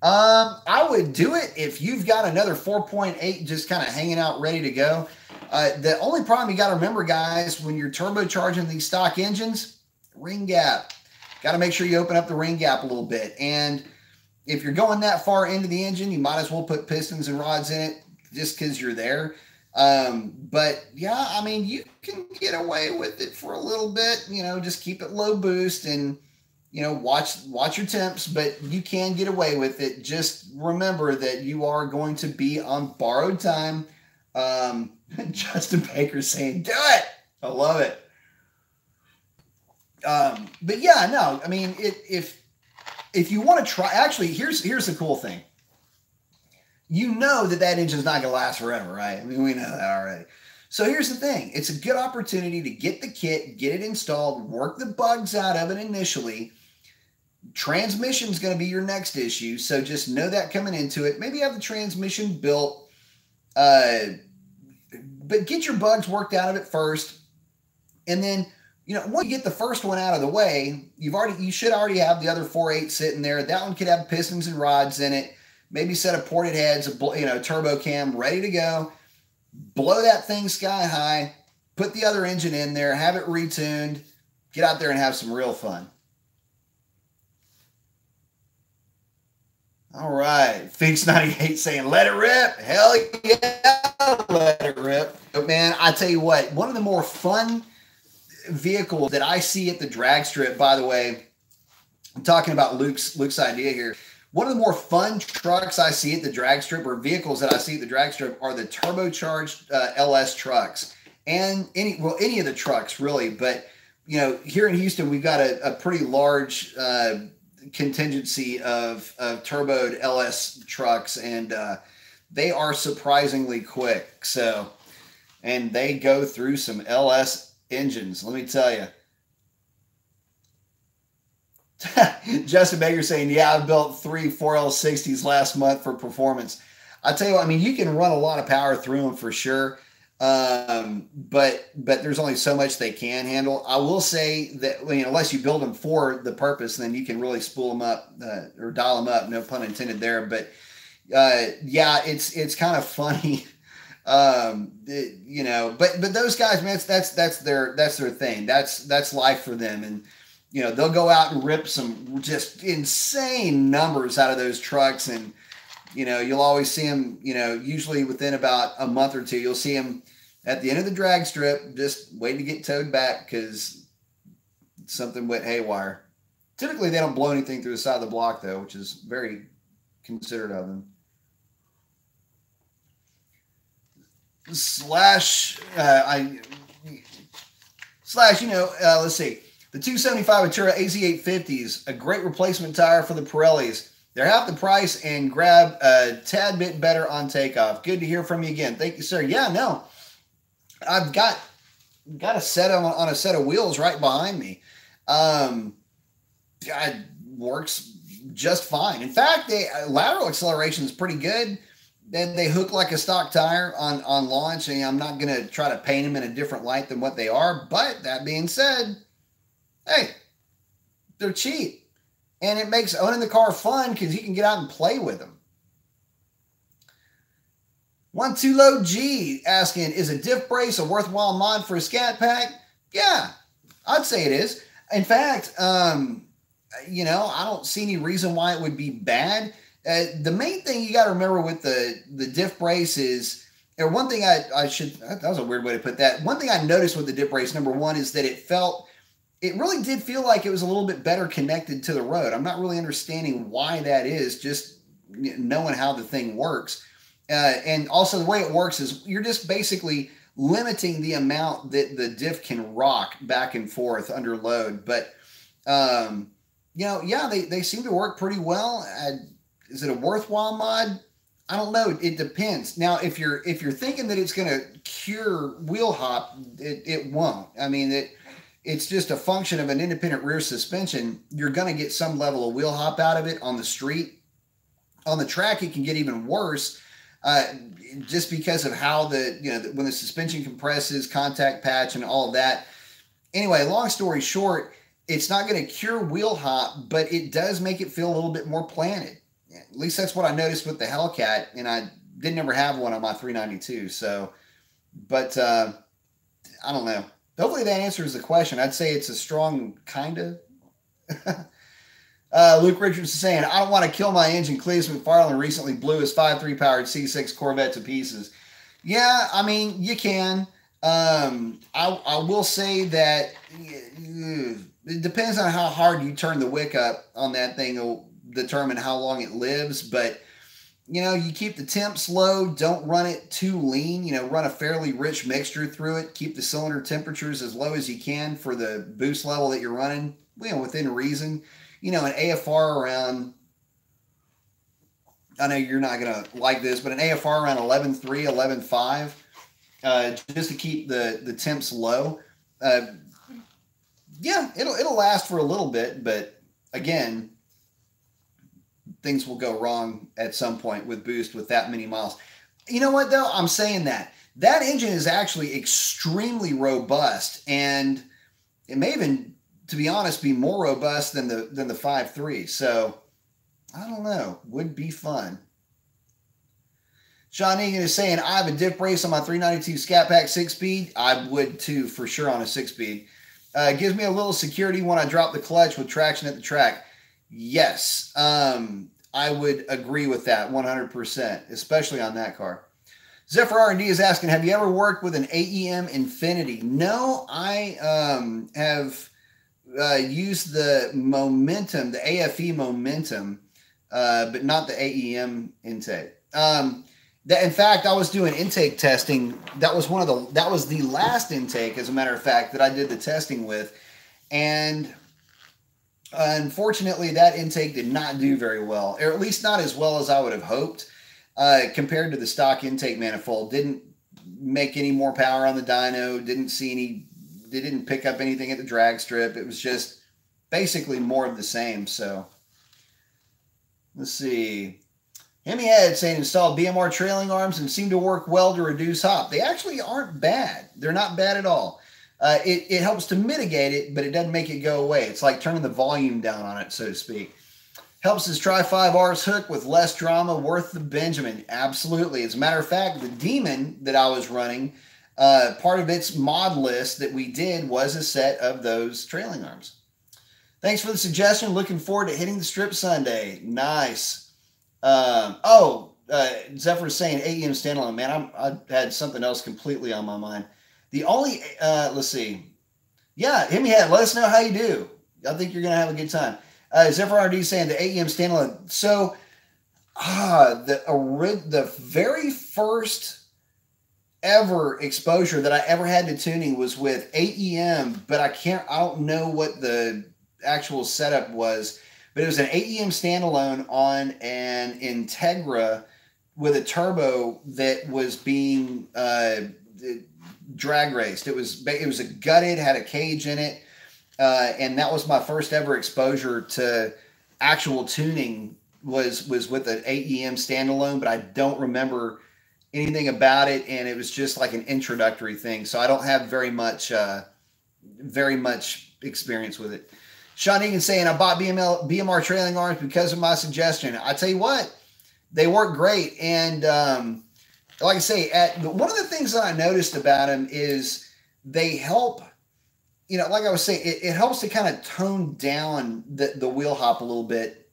I would do it if you've got another 4.8 just kind of hanging out ready to go. The only problem you got to remember, guys, when you're turbocharging these stock engines, ring gap. Got to make sure you open up the ring gap a little bit. And if you're going that far into the engine, you might as well put pistons and rods in it just because you're there. But yeah, I mean, you can get away with it for a little bit, just keep it low boost and, you know, watch your temps, but you can get away with it. Just remember that you are going to be on borrowed time. Justin Baker saying, do it. I love it. But yeah, no, I mean, if you want to try, actually, here's the cool thing. You know that engine's not going to last forever, right? I mean, we know that already. So here's the thing. It's a good opportunity to get the kit, get it installed, work the bugs out of it initially. Transmission's going to be your next issue, so just know that coming into it. Maybe have the transmission built, but get your bugs worked out of it first. And then, you know, once you get the first one out of the way, you should already have the other 4.8 sitting there. That one could have pistons and rods in it. Maybe set of ported heads, you know, turbo cam ready to go. Blow that thing sky high. Put the other engine in there. Have it retuned. Get out there and have some real fun. All right. Phoenix98 saying, let it rip. Hell yeah, let it rip. But man, I tell you what, one of the more fun vehicles that I see at the drag strip, by the way, I'm talking about Luke's idea here. One of the more fun trucks I see at the drag strip, or vehicles that I see at the drag strip, are the turbocharged LS trucks, and any of the trucks really. But you know, here in Houston, we've got a pretty large contingency of turboed LS trucks, and they are surprisingly quick. So, and they go through some LS engines. Let me tell you. Justin Baker saying, yeah, I built 3 4L60s last month for performance. I tell you what, I mean, you can run a lot of power through them for sure. But there's only so much they can handle. I will say that, you know, unless you build them for the purpose, then you can really spool them up, or dial them up, no pun intended there. But, yeah, it's kind of funny. You know, but those guys, man, that's their thing. That's life for them. And, you know, they'll go out and rip some just insane numbers out of those trucks. And, you know, you'll always see them, you know, usually within about a month or two, you'll see them at the end of the drag strip, just waiting to get towed back because something went haywire. Typically, they don't blow anything through the side of the block, though, which is very considerate of them. Slash, you know, let's see. The 275 Atura AZ850s, a great replacement tire for the Pirellis. They're half the price and grab a tad bit better on takeoff. Good to hear from you again. Thank you, sir. Yeah, no, I've got a set on a set of wheels right behind me. It works just fine. In fact, lateral acceleration is pretty good. Then they hook like a stock tire on launch, and I'm not going to try to paint them in a different light than what they are. But that being said, hey, they're cheap. And it makes owning the car fun because you can get out and play with them. 12 Low G asking, is a diff brace a worthwhile mod for a scat pack? Yeah, I'd say it is. In fact, you know, I don't see any reason why it would be bad. The main thing you got to remember with the diff brace is, or one thing that was a weird way to put that. One thing I noticed with the diff brace, number one, is that it really did feel like it was a little bit better connected to the road. I'm not really understanding why that is, just knowing how the thing works. And also the way it works is you're just basically limiting the amount that the diff can rock back and forth under load. But, you know, yeah, they seem to work pretty well. Is it a worthwhile mod? I don't know. It depends. Now, if you're thinking that it's going to cure wheel hop, it won't. I mean, it's just a function of an independent rear suspension. You're going to get some level of wheel hop out of it on the street. On the track, it can get even worse, just because of how when the suspension compresses, contact patch, and all of that. Anyway, long story short, it's not going to cure wheel hop, but it does make it feel a little bit more planted. At least that's what I noticed with the Hellcat, and I didn't ever have one on my 392. So, but I don't know. Hopefully that answers the question. I'd say it's a strong kind of. Luke Richards is saying, I don't want to kill my engine. Cletus McFarland recently blew his 5.3 powered C6 Corvette to pieces. Yeah, I mean, you can. I will say that it depends on how hard you turn the wick up on that thing will determine how long it lives. But, you know, you keep the temps low. Don't run it too lean. You know, run a fairly rich mixture through it. Keep the cylinder temperatures as low as you can for the boost level that you're running, you know, within reason. You know, an AFR around, I know you're not going to like this, but an AFR around 11.3, 11.5, just to keep the temps low. Yeah, it'll last for a little bit, but again, things will go wrong at some point with boost with that many miles. You know what though? I'm saying that engine is actually extremely robust, and it may even, to be honest, be more robust than the 5.3. So I don't know. Would be fun. Sean Egan is saying, I have a diff brace on my 392 Scat Pack 6-speed. I would too, for sure, on a 6-speed. It gives me a little security when I drop the clutch with traction at the track. Yes, I would agree with that 100%, especially on that car. Zephyr R&D is asking, have you ever worked with an AEM Infinity? No, I have used the Momentum, the AFE Momentum, but not the AEM intake. In fact, I was doing intake testing. That was the last intake, as a matter of fact, that I did the testing with. And unfortunately, that intake did not do very well, or at least not as well as I would have hoped, compared to the stock intake manifold. Didn't make any more power on the dyno. They didn't pick up anything at the drag strip. It was just basically more of the same. So let's see. Hemi Head saying install BMR trailing arms and seem to work well to reduce hop. They actually aren't bad. They're not bad at all. It helps to mitigate it, but it doesn't make it go away. It's like turning the volume down on it, so to speak. Helps his Tri-5Rs hook with less drama, worth the Benjamin. Absolutely. As a matter of fact, the Demon that I was running, part of its mod list that we did was a set of those trailing arms. Thanks for the suggestion. Looking forward to hitting the strip Sunday. Nice. Zephyr is saying AEM standalone. Man, I had something else completely on my mind. The only, let's see. Yeah, hit me head. Let us know how you do. I think you're going to have a good time. Zephyr RD saying the AEM standalone. So, the very first ever exposure that I ever had to tuning was with AEM, but I don't know what the actual setup was. But it was an AEM standalone on an Integra with a turbo that was being drag raced. It was a gutted, had a cage in it, and that was my first ever exposure to actual tuning. Was with an AEM standalone, but I don't remember anything about it, and it was just like an introductory thing. So I don't have very much experience with it. Sean Egan saying, I bought BMR trailing arms because of my suggestion. I tell you what, they work great. And like I say, one of the things that I noticed about them is they help, you know, like I was saying, it helps to kind of tone down the wheel hop a little bit.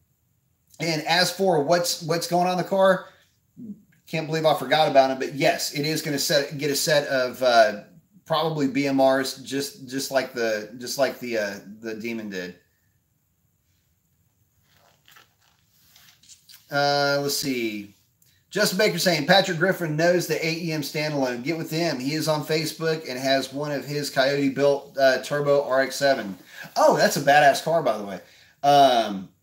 And as for what's going on in the car, can't believe I forgot about it. But yes, it is going to get a set of probably BMRs, just like the Demon did. Let's see. Justin Baker saying Patrick Griffin knows the AEM standalone. Get with him. He is on Facebook and has one of his Coyote built turbo RX-7. Oh, that's a badass car, by the way.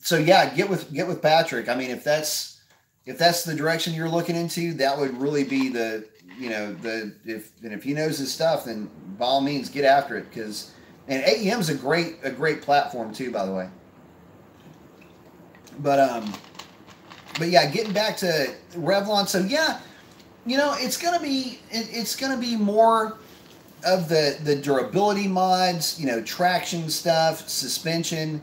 So yeah, get with Patrick. I mean, if that's the direction you're looking into, that would really be if he knows his stuff, then by all means get after it, and AEM's a great platform too, by the way. But yeah, getting back to Revlon. So yeah, you know, it's gonna be more of the durability mods, you know, traction stuff, suspension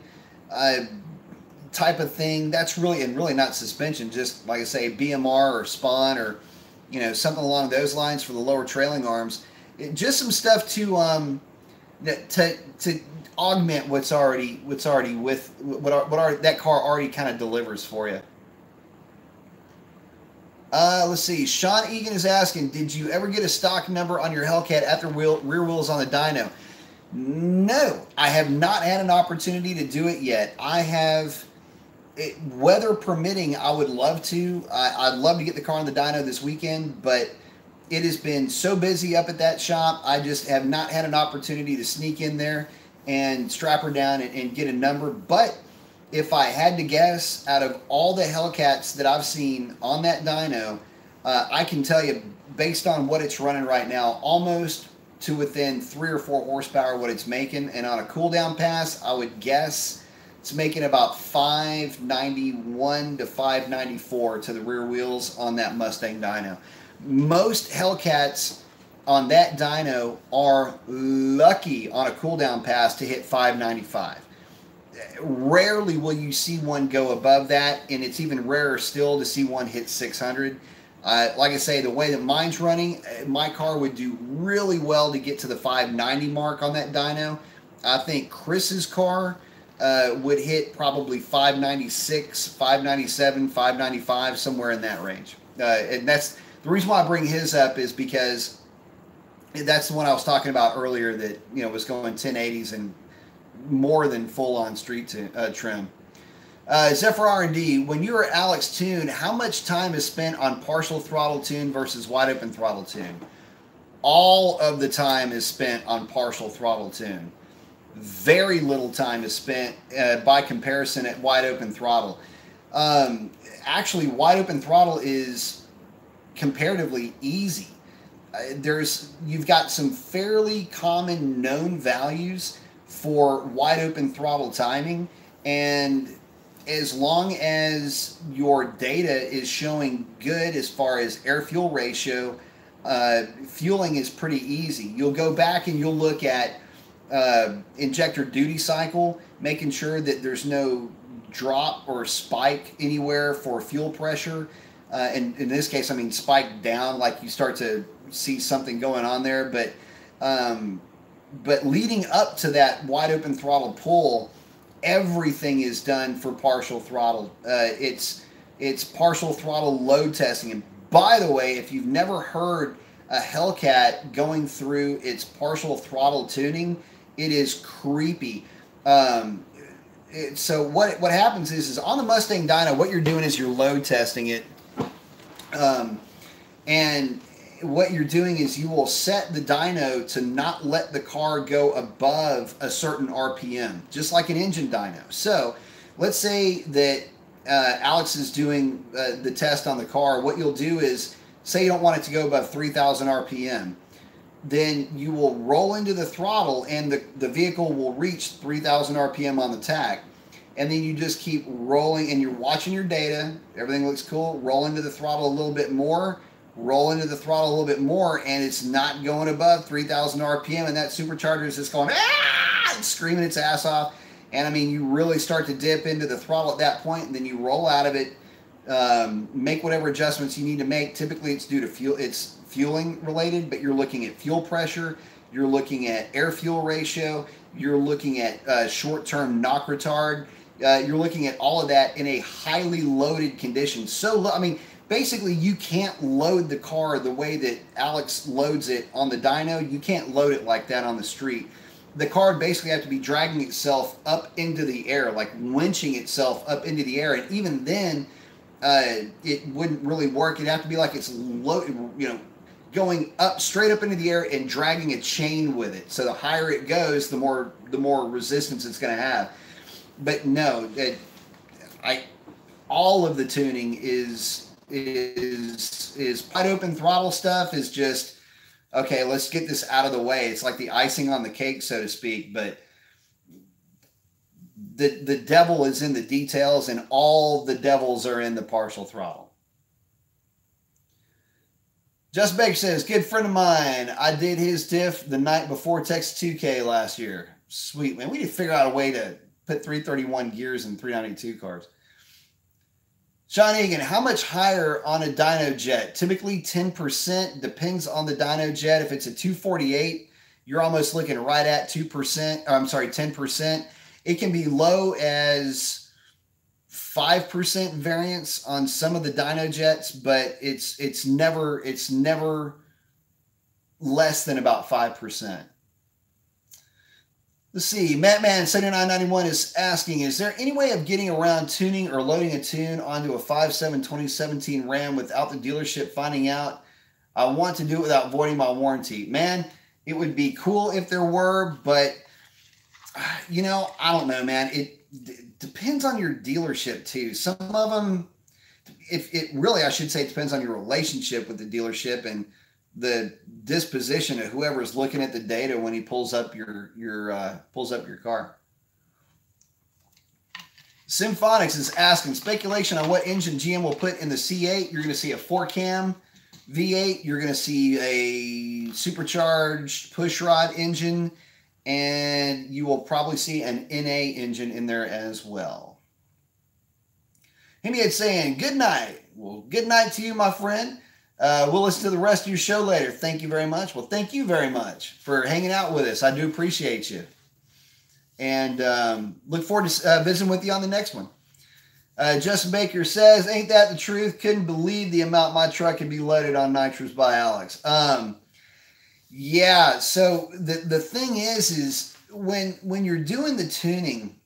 type of thing. That's really not suspension, just like I say, BMR or Spawn or, you know, something along those lines for the lower trailing arms. Just some stuff to augment what's already with what that car already kind of delivers for you. Let's see. Sean Egan is asking, did you ever get a stock number on your Hellcat after rear wheels on the dyno? No, I have not had an opportunity to do it yet. I have, weather permitting, I would love to. I'd love to get the car on the dyno this weekend, but it has been so busy up at that shop. I just have not had an opportunity to sneak in there and strap her down and get a number. But if I had to guess, out of all the Hellcats that I've seen on that dyno, I can tell you, based on what it's running right now, almost to within 3 or 4 horsepower what it's making. And on a cool down pass, I would guess it's making about 591 to 594 to the rear wheels on that Mustang dyno. Most Hellcats on that dyno are lucky on a cool down pass to hit 595. Rarely will you see one go above that, and it's even rarer still to see one hit 600. Like I say, the way that mine's running, my car would do really well to get to the 590 mark on that dyno. I think Chris's car would hit probably 596, 597, 595, somewhere in that range. And that's the reason why I bring his up, is because that's the one I was talking about earlier that, you know, was going 1080s and more than full-on street trim. Zephyr R&D, when you were at Alex Tune, how much time is spent on partial throttle tune versus wide open throttle tune? All of the time is spent on partial throttle tune. Very little time is spent by comparison at wide open throttle. Actually, wide open throttle is comparatively easy. You've got some fairly common known values for wide open throttle timing, and as long as your data is showing good as far as air-fuel ratio, fueling is pretty easy. You'll go back and you'll look at injector duty cycle, making sure that there's no drop or spike anywhere for fuel pressure. And in this case, I mean spike down, like you start to see something going on there. But leading up to that wide open throttle pull, everything is done for partial throttle. It's partial throttle load testing. And by the way, if you've never heard a Hellcat going through its partial throttle tuning, it is creepy. So what happens is on the Mustang dyno, what you're doing is you're load testing it. And what you're doing is you will set the dyno to not let the car go above a certain RPM, just like an engine dyno. So let's say that Alex is doing the test on the car. What you'll do is, say you don't want it to go above 3,000 RPM, then you will roll into the throttle and the vehicle will reach 3,000 RPM on the tack. And then you just keep rolling and you're watching your data. Everything looks cool. Roll into the throttle a little bit more. Roll into the throttle a little bit more, and it's not going above 3,000 RPM, and that supercharger is just going, ah, and screaming its ass off. And I mean, you really start to dip into the throttle at that point, and then you roll out of it, make whatever adjustments you need to make. Typically, it's due to fuel. It's fueling related, but you're looking at fuel pressure, you're looking at air-fuel ratio, you're looking at short-term knock retard, you're looking at all of that in a highly loaded condition. So, I mean, basically, you can't load the car the way that Alex loads it on the dyno. You can't load it like that on the street. The car would basically have to be dragging itself up into the air, like winching itself up into the air. And even then, it wouldn't really work. It'd have to be like it's going up straight up into the air and dragging a chain with it. So the higher it goes, the more resistance it's going to have. But no, all of the tuning is wide open throttle stuff is just, okay, let's get this out of the way. It's like the icing on the cake, so to speak, but the devil is in the details, and all the devils are in the partial throttle. Just Baker says, good friend of mine, I did his diff the night before Texas 2K last year. Sweet, man. We need to figure out a way to put 331 gears in 392 cars. Sean Egan, how much higher on a dyno jet? Typically 10%, depends on the dyno jet. If it's a 248, you're almost looking right at 10%. It can be low as 5% variance on some of the dyno jets, but it's never less than about 5%. Let's see. Mattman7991 is asking, is there any way of getting around tuning or loading a tune onto a 5.7 2017 Ram without the dealership finding out? I want to do it without voiding my warranty. Man, it would be cool if there were, but, you know, I don't know, man. It depends on your dealership, too. Some of them, I should say it depends on your relationship with the dealership and the disposition of whoever's looking at the data when he pulls up your car. Symphonics is asking, speculation on what engine GM will put in the C8. You're going to see a 4-cam V8. You're going to see a supercharged pushrod engine, and you will probably see an NA engine in there as well. Himiad saying, good night. Well, good night to you, my friend. We'll listen to the rest of your show later. Thank you very much. Well, thank you very much for hanging out with us. I do appreciate you. And look forward to visiting with you on the next one. Justin Baker says, ain't that the truth? Couldn't believe the amount my truck could be loaded on Nitrous by Alex. Yeah, so the thing is when you're doing the tuning,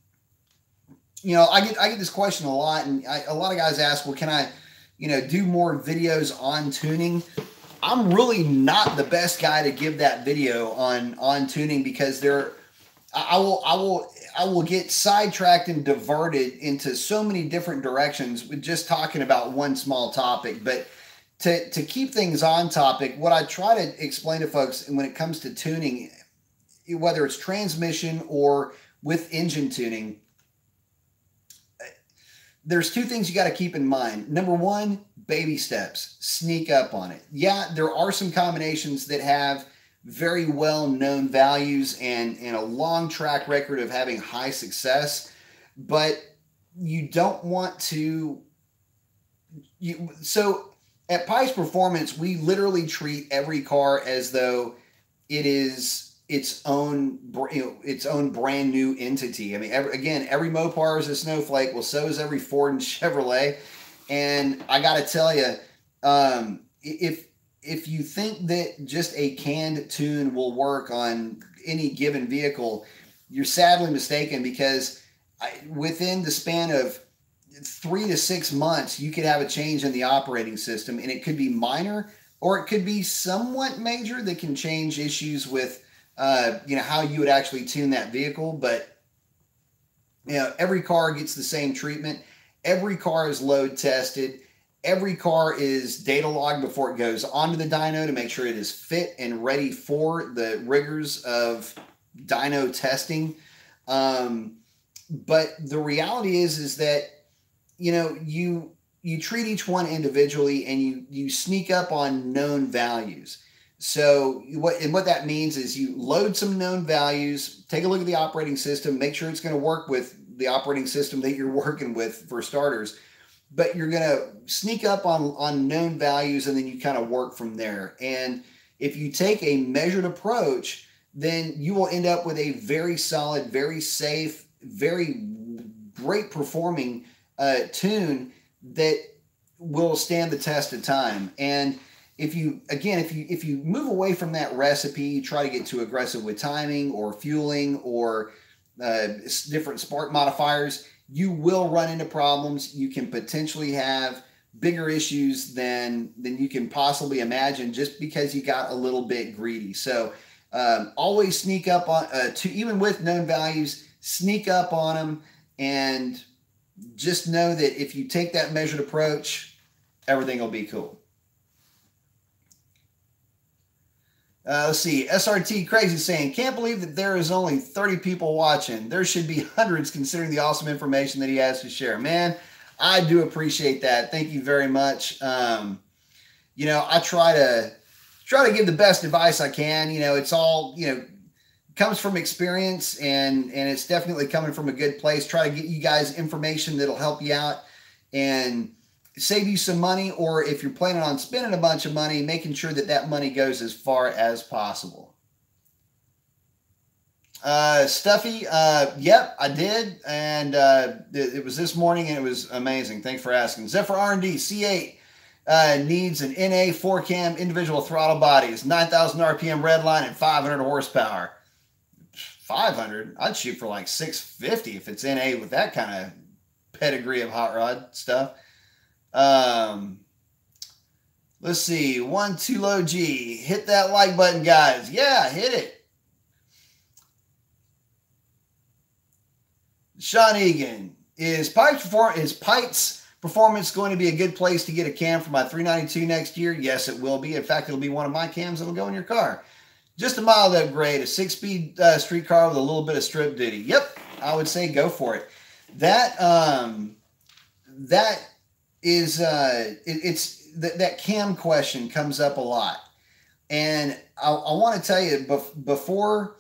you know, I get this question a lot, and a lot of guys ask, well, can I, you know, do more videos on tuning? I'm really not the best guy to give that video on tuning, because I will get sidetracked and diverted into so many different directions with just talking about one small topic. But to keep things on topic, what I try to explain to folks when it comes to tuning, whether it's transmission or with engine tuning, there's two things you got to keep in mind. Number one, baby steps. Sneak up on it. Yeah, there are some combinations that have very well-known values and a long track record of having high success, but you don't want to... So at Pice Performance, we literally treat every car as though it is its own brand new entity. I mean, every Mopar is a snowflake. Well, so is every Ford and Chevrolet. And I got to tell you, if you think that just a canned tune will work on any given vehicle, you're sadly mistaken, because within the span of 3 to 6 months, you could have a change in the operating system, and it could be minor or it could be somewhat major that can change issues with you know, how you would actually tune that vehicle. But, you know, every car gets the same treatment. Every car is load tested. Every car is data logged before it goes onto the dyno to make sure it is fit and ready for the rigors of dyno testing. But the reality is that, you know, you treat each one individually, and you sneak up on known values. So what that means is you load some known values, take a look at the operating system, make sure it's going to work with the operating system that you're working with for starters, but you're going to sneak up on known values, and then you kind of work from there. And if you take a measured approach, then you will end up with a very solid, very safe, very great performing tune that will stand the test of time. And if you move away from that recipe, try to get too aggressive with timing or fueling or different spark modifiers, you will run into problems. You can potentially have bigger issues than you can possibly imagine, just because you got a little bit greedy. So always sneak up on, even with known values, sneak up on them, and just know that if you take that measured approach, everything will be cool. Let's see. SRT Crazy saying, can't believe that there is only 30 people watching. There should be hundreds, considering the awesome information that he has to share. Man, I do appreciate that. Thank you very much. You know, I try to give the best advice I can. You know, it's all, you know, comes from experience, and it's definitely coming from a good place. Try to get you guys information that'll help you out and save you some money, or if you're planning on spending a bunch of money, making sure that that money goes as far as possible. Stuffy, yep, I did, and it was this morning, and it was amazing. Thanks for asking. Zephyr R&D C8 needs an NA 4-cam individual throttle bodies, 9,000 RPM red line, and 500 horsepower. 500. I'd shoot for like 650 if it's NA with that kind of pedigree of hot rod stuff. Let's see. 1-2 low G. Hit that like button, guys. Yeah, hit it. Sean Egan. Is Pite's Performance going to be a good place to get a cam for my 392 next year? Yes, it will be. In fact, it'll be one of my cams that'll go in your car. Just a mild upgrade, a 6-speed street car with a little bit of strip duty. Yep, I would say go for it. That that cam question comes up a lot, and I want to tell you, before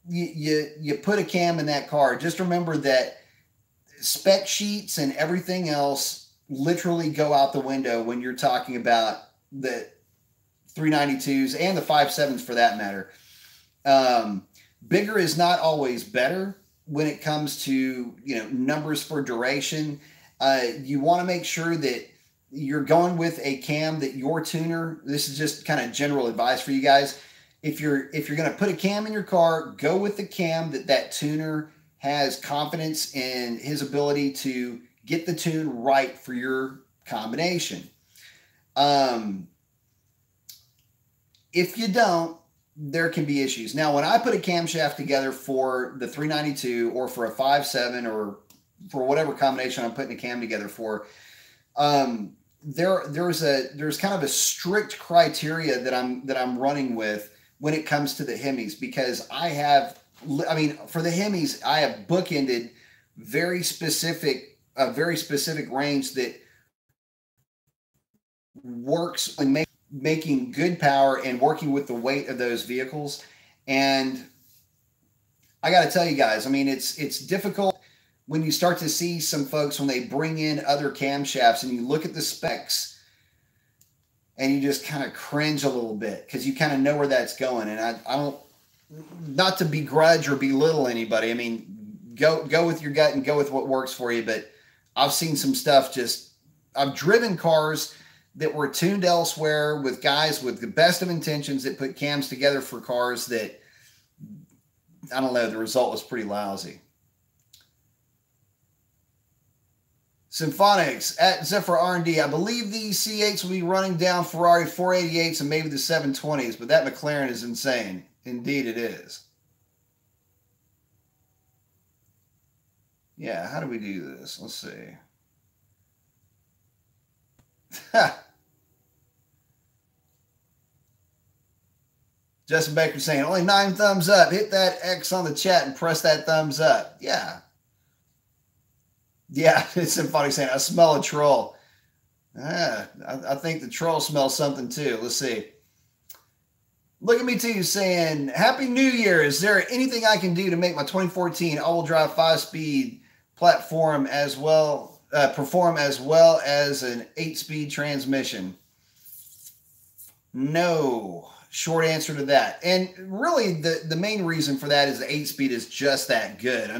you put a cam in that car, just remember that spec sheets and everything else literally go out the window when you're talking about the 392s and the 57s for that matter. Bigger is not always better when it comes to, numbers for duration. You want to make sure that you're going with a cam that your tuner, this is just kind of general advice for you guys. If you're going to put a cam in your car, go with the cam that tuner has confidence in his ability to get the tune right for your combination. If you don't, there can be issues. Now, when I put a camshaft together for the 392 or for a 5.7 or for whatever combination I'm putting a cam together for, there's kind of a strict criteria that I'm running with when it comes to the Hemis, because for the Hemis, I have bookended a very specific range that works in making good power and working with the weight of those vehicles. And I got to tell you guys, it's difficult when you start to see some folks when they bring in other camshafts and you look at the specs and you just kind of cringe a little bit because you kind of know where that's going. And I don't, not to begrudge or belittle anybody. Go with your gut and go with what works for you. But I've seen some stuff I've driven cars that were tuned elsewhere with guys with the best of intentions that put cams together for cars that, I don't know, the result was pretty lousy. Symphonics at Zephyr R&D. I believe these C8s will be running down Ferrari 488s and maybe the 720s, but that McLaren is insane. Indeed it is. Yeah, how do we do this? Let's see. Justin Baker saying, only 9 thumbs up. Hit that X on the chat and press that thumbs up. Yeah. Yeah, it's Symphonic saying, I smell a troll. I think the troll smells something too. Let's see. Look at me too saying, Happy New Year. Is there anything I can do to make my 2014 all-wheel drive 5-speed platform perform as well as an 8-speed transmission? No. Short answer to that. And really the main reason for that is the 8-speed is just that good.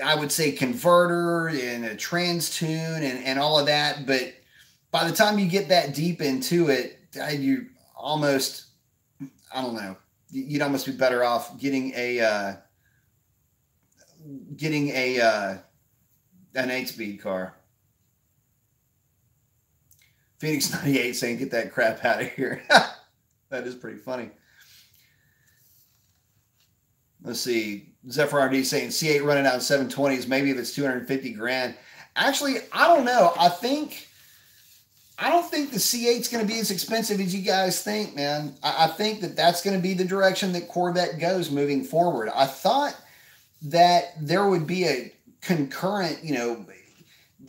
I would say converter and a trans tune and all of that, but by the time you get that deep into it, you almost, I don't know, you'd almost be better off getting an 8-speed car. Phoenix 98 saying, get that crap out of here. That is pretty funny. Let's see. Zephyr RD saying C8 running out 720s. Maybe if it's 250 grand. Actually, I don't know. I don't think the C8's going to be as expensive as you guys think, man. I think that's going to be the direction that Corvette goes moving forward. I thought that there would be a concurrent,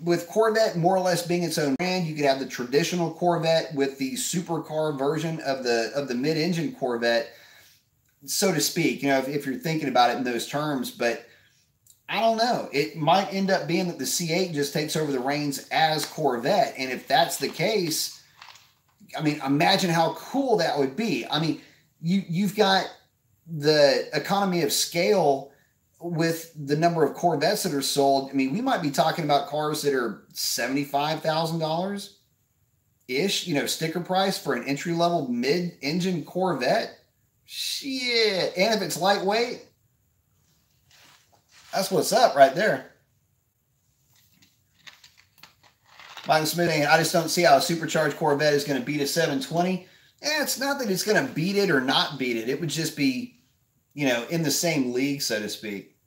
with Corvette more or less being its own brand, you could have the traditional Corvette with the supercar version of the mid-engine Corvette, so to speak, if you're thinking about it in those terms. But I don't know. It might end up being that the C8 just takes over the reins as Corvette. And if that's the case, imagine how cool that would be. You've got the economy of scale with the number of Corvettes that are sold. We might be talking about cars that are $75,000-ish, sticker price for an entry-level mid-engine Corvette. Shit. And if it's lightweight, That's what's up right there. Michael Smith saying, I just don't see how a supercharged Corvette is going to beat a 720. It's not that it's going to beat it or not beat it. It would just be, you know, in the same league, so to speak.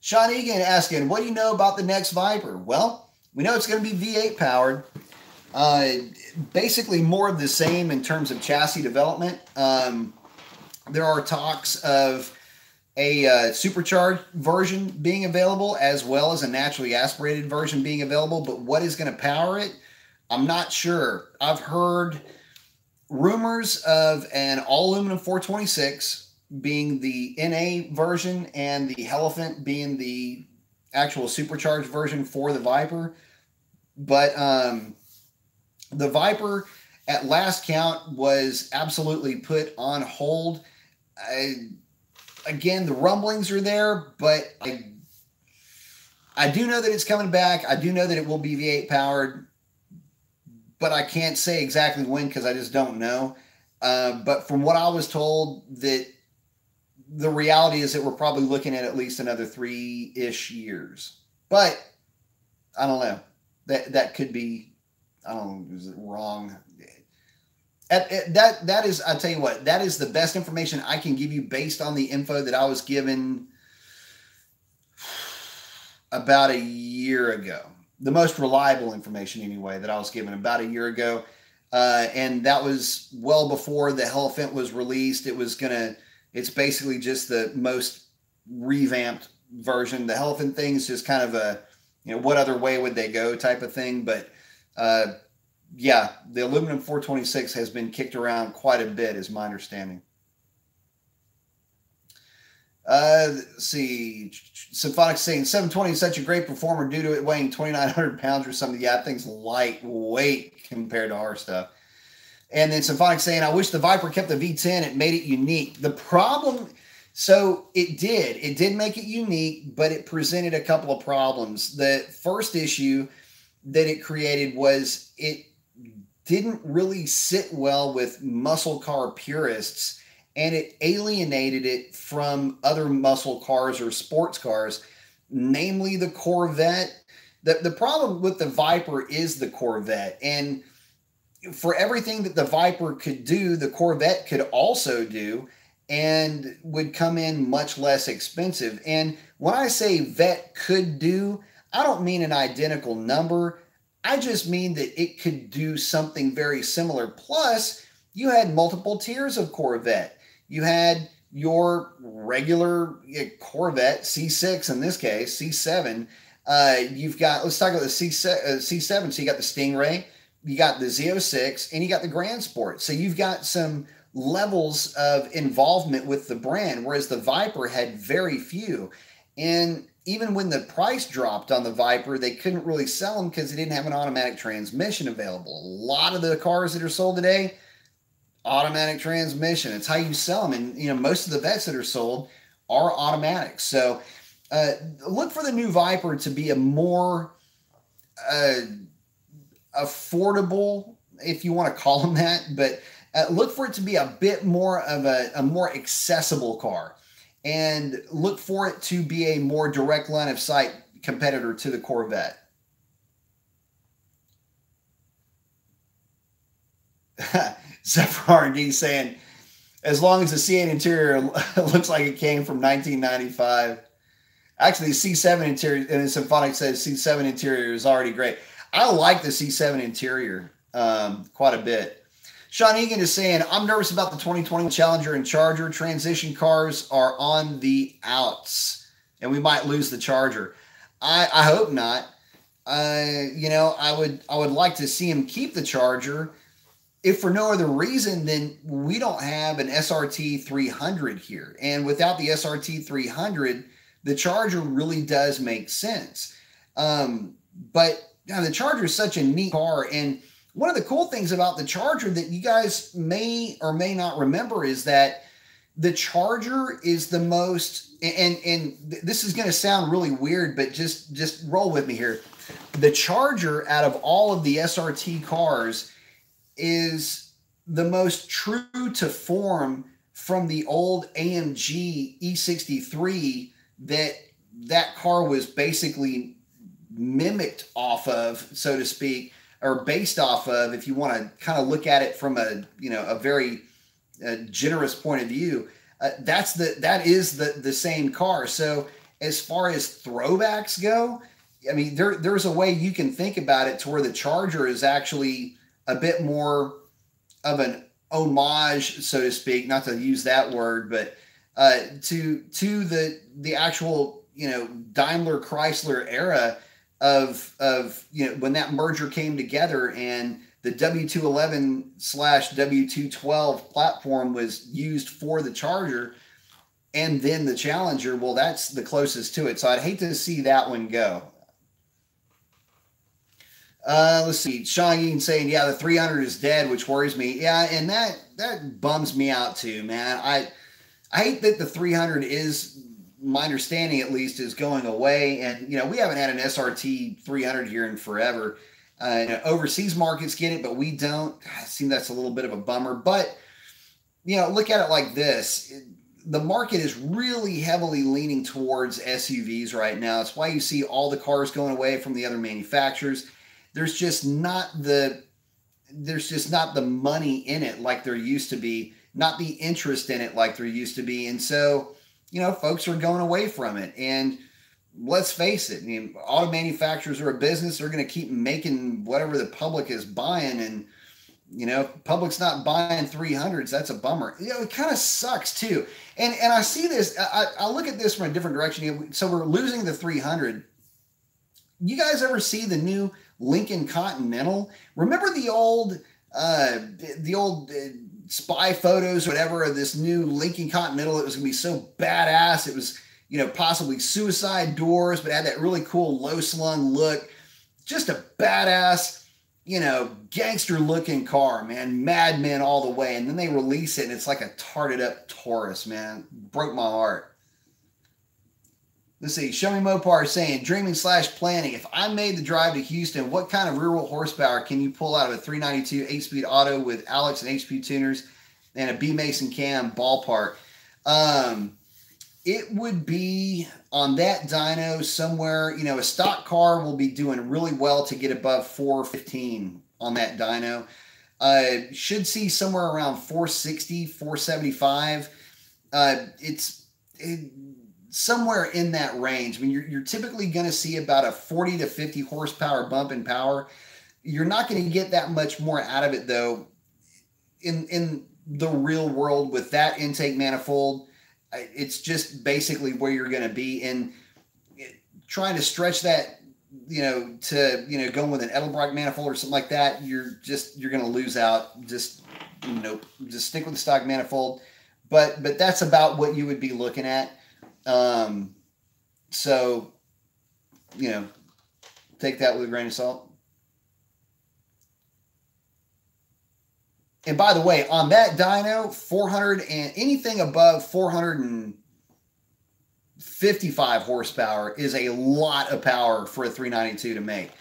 Sean Egan asking, what do you know about the next Viper? Well, we know it's going to be V8 powered. Basically more of the same in terms of chassis development. There are talks of a supercharged version being available, as well as a naturally aspirated version being available, but what is going to power it, I'm not sure. I've heard rumors of an all-aluminum 426 being the NA version and the Hellcat being the actual supercharged version for the Viper, but the Viper at last count was absolutely put on hold. Again, the rumblings are there, but I do know that it's coming back. I do know that it will be V8 powered, but I can't say exactly when because I just don't know. But from what I was told, that the reality is that we're probably looking at least another 3-ish years. But I don't know. That could be, I don't know, is it wrong? That is, I'll tell you what, that is the best information I can give you based on the info that I was given about a year ago. The most reliable information, anyway, that I was given about a year ago. And that was well before the Hellcat was released. It's basically just the most revamped version. The Hellcat thing is just kind of a, you know, what other way would they go type of thing. But, yeah, the aluminum 426 has been kicked around quite a bit, is my understanding. Let's see. Symphonic saying 720 is such a great performer due to it weighing 2,900 pounds or something. Yeah, that thing's lightweight compared to our stuff. And then Symphonic saying, I wish the Viper kept the V10. It made it unique. The problem, so it did make it unique, but it presented a couple of problems. The first issue that it created was it didn't really sit well with muscle car purists, and it alienated it from other muscle cars or sports cars, namely the Corvette. The problem with the Viper is the Corvette, and for everything that the Viper could do, the Corvette could also do, and would come in much less expensive. And when I say Vette could do, I don't mean an identical number. I just mean that it could do something very similar. Plus, you had multiple tiers of Corvette. You had your regular Corvette, C6 in this case, C7. You've got, let's talk about the C7. So you got the Stingray, you got the Z06, and you got the Grand Sport. So you've got some levels of involvement with the brand, whereas the Viper had very few. And even when the price dropped on the Viper, they couldn't really sell them because they didn't have an automatic transmission available. A lot of the cars that are sold today, automatic transmission. It's how you sell them. And, you know, most of the Vettes that are sold are automatic. So look for the new Viper to be a more affordable, if you want to call them that, but look for it to be a bit more of a more accessible car. And look for it to be a more direct line of sight competitor to the Corvette. Zephyr R&D saying, as long as the C8 interior looks like it came from 1995. Actually, the C7 interior, and Symphonic says C7 interior is already great. I like the C7 interior quite a bit. Sean Egan is saying, I'm nervous about the 2021 Challenger and Charger. Transition cars are on the outs, and we might lose the Charger. I hope not. You know, I would like to see him keep the Charger, if for no other reason than we don't have an SRT 300 here. And without the SRT 300, the Charger really does make sense. But you know, the Charger is such a neat car, and one of the cool things about the Charger that you guys may or may not remember is that the Charger is the most, and this is going to sound really weird, but just roll with me here. The Charger, out of all of the SRT cars, is the most true to form from the old AMG E63 that that car was basically mimicked off of, so to speak, or based off of, if you want to kind of look at it from a, you know, a very generous point of view, that is the same car. So as far as throwbacks go, I mean, there's a way you can think about it to where the Charger is actually a bit more of an homage, so to speak, not to use that word, but to the actual, you know, Daimler Chrysler era of you know, when that merger came together and the W211/W212 platform was used for the Charger and then the Challenger. Well, that's the closest to it. So I'd hate to see that one go. Let's see. Sean saying, yeah, the 300 is dead, which worries me. Yeah, and that bums me out too, man. I hate that the 300 is, my understanding at least, is going away. And, you know, we haven't had an SRT 300 here in forever. You know, overseas markets get it, but we don't. I think that's a little bit of a bummer. But, you know, look at it like this. The market is really heavily leaning towards SUVs right now. It's why you see all the cars going away from the other manufacturers. There's just not the money in it like there used to be, not the interest in it like there used to be. And so, you know, folks are going away from it. And let's face it, I mean, auto manufacturers are a business. They're going to keep making whatever the public is buying. And, you know, public's not buying 300s. That's a bummer. You know, it kind of sucks too. And I see this, I look at this from a different direction. So we're losing the 300. You guys ever see the new Lincoln Continental? Remember the old spy photos, or whatever, of this new Lincoln Continental? It was going to be so badass. It was, you know, possibly suicide doors, but had that really cool low slung look. Just a badass, you know, gangster looking car, man. Madmen all the way. And then they release it and it's like a tarted up Taurus, man. Broke my heart. Let's see. Show Me Mopar saying, dreaming / planning. If I made the drive to Houston, what kind of rear wheel horsepower can you pull out of a 392 8-speed auto with Alex and HP tuners and a B Mason cam ballpark? It would be on that dyno somewhere, you know, a stock car will be doing really well to get above 415 on that dyno. Should see somewhere around 460, 475. It's somewhere in that range. I mean, you're typically going to see about a 40 to 50 horsepower bump in power. You're not going to get that much more out of it, though, in the real world with that intake manifold. It's just basically where you're going to be. And trying to stretch that, you know, to, you know, going with an Edelbrock manifold or something like that, you're going to lose out. Just, nope, just stick with the stock manifold. But that's about what you would be looking at. So, you know, take that with a grain of salt. And by the way, on that dyno, 400 and anything above 455 horsepower is a lot of power for a 392 to make.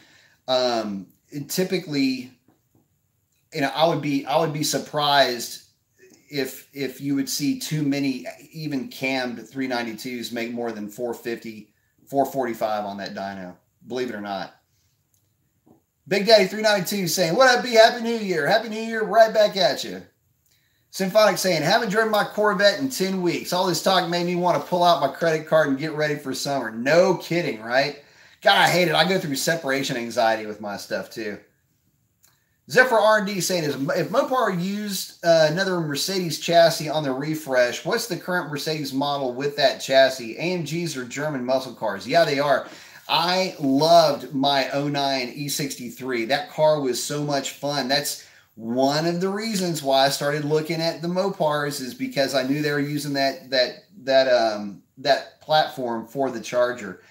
Typically, you know, I would be surprised if you would see too many even cammed 392s make more than 450, 445 on that dyno, believe it or not. Big Daddy 392 saying, what up, B? Happy New Year. Happy New Year right back at you. Symphonic saying, haven't driven my Corvette in 10 weeks. All this talk made me want to pull out my credit card and get ready for summer. No kidding, right? God, I hate it. I go through separation anxiety with my stuff too. Zephyr R&D saying, if Mopar used another Mercedes chassis on the refresh, what's the current Mercedes model with that chassis? AMGs are German muscle cars. Yeah, they are. I loved my 09 E63. That car was so much fun. That's one of the reasons why I started looking at the Mopars, is because I knew they were using that platform for the Charger.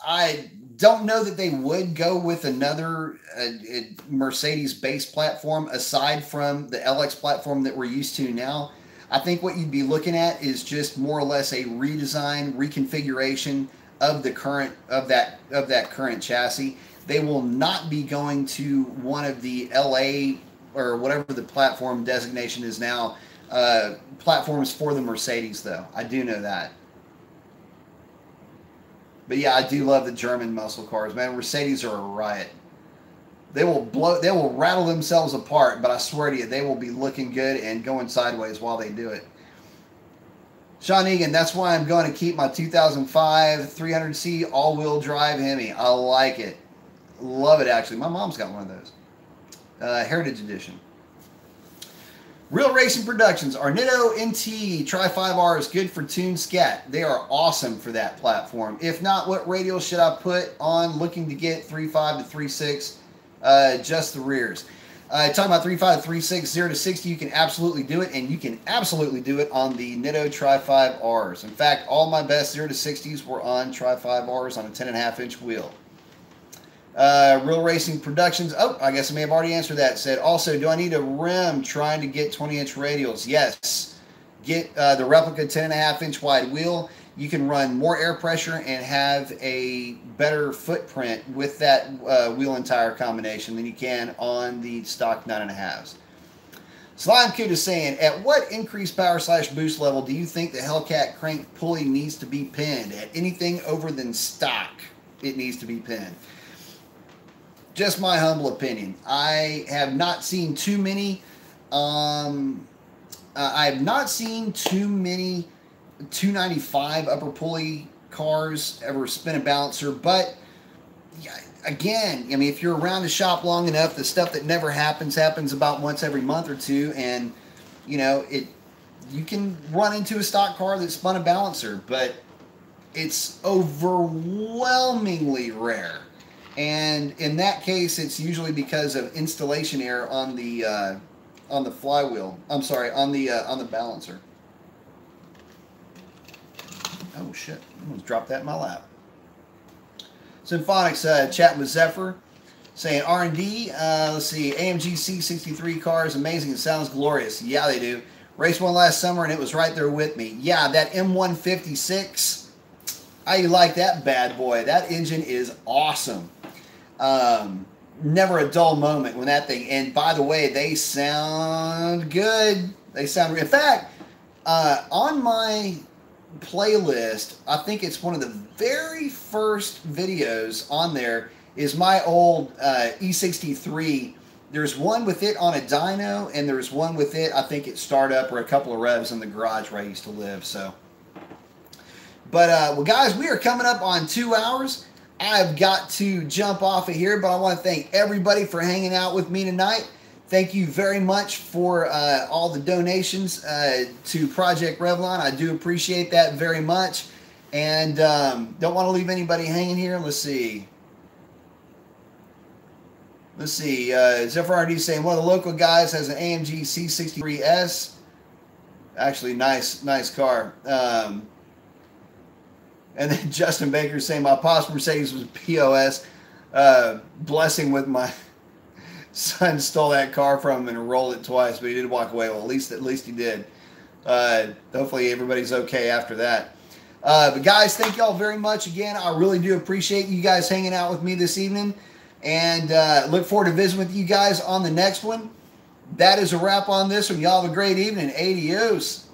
I don't know that they would go with another Mercedes base platform aside from the LX platform that we're used to now. I think what you'd be looking at is just more or less a redesign, reconfiguration of the current of that current chassis. They will not be going to one of the LA or whatever the platform designation is now, platforms for the Mercedes, though. I do know that. But yeah, I do love the German muscle cars, man. Mercedes are a riot. They will rattle themselves apart, but I swear to you, they will be looking good and going sideways while they do it. Sean Egan, that's why I'm going to keep my 2005 300C all-wheel drive Hemi. I like it. Love it, actually. My mom's got one of those. Heritage Edition. Real Racing Productions. Are Nitto NT Tri-5Rs good for Tune Scat? They are awesome for that platform. If not, what radial should I put on looking to get 3.5 to 3.6? Just the rears. Talking about 3.5 to 3.6, 0 to 60, you can absolutely do it, and you can absolutely do it on the Nitto Tri-5Rs. In fact, all my best 0 to 60s were on Tri-5Rs on a 10.5-inch wheel. Real Racing Productions. Oh, I guess I may have already answered that. Said, also, do I need a rim trying to get 20-inch radials? Yes. Get the replica 10.5-inch wide wheel. You can run more air pressure and have a better footprint with that wheel and tire combination than you can on the stock 9.5s. Slime Kid is saying, at what increased power / boost level do you think the Hellcat crank pulley needs to be pinned? At anything over than stock, it needs to be pinned. Just my humble opinion. I have not seen too many. I have not seen too many 295 upper pulley cars ever spin a balancer. But again, I mean, if you're around the shop long enough, the stuff that never happens about once every month or two, and you know you can run into a stock car that spun a balancer, but it's overwhelmingly rare. And in that case, it's usually because of installation error on the flywheel. I'm sorry, on the balancer. Oh shit! I almost dropped that in my lap. Symphonics chatting with Zephyr, saying R&D. Let's see, AMG C63 car is amazing. It sounds glorious. Yeah, they do. Raced one last summer and it was right there with me. Yeah, that M156. I like that bad boy. That engine is awesome. Never a dull moment when that thing, and by the way, they sound good. They sound, in fact, on my playlist, I think it's one of the very first videos on there is my old E63. There's one with it on a dyno, and there's one with it, I think it startup or a couple of revs in the garage where I used to live. So, but well, guys, we are coming up on 2 hours. I've got to jump off of here, but I want to thank everybody for hanging out with me tonight. Thank you very much for all the donations to Project Revlon. I do appreciate that very much. And don't want to leave anybody hanging here. Let's see. Zephyr RD saying one of the local guys has an AMG C63S. Actually, nice car. And then Justin Baker saying my Pops Mercedes was POS. Blessing with my son stole that car from him and rolled it twice, but he did walk away. Well, at least he did. Hopefully everybody's okay after that. But guys, thank y'all very much again. I really do appreciate you guys hanging out with me this evening, and look forward to visiting with you guys on the next one. That is a wrap on this one. Y'all have a great evening. Adios.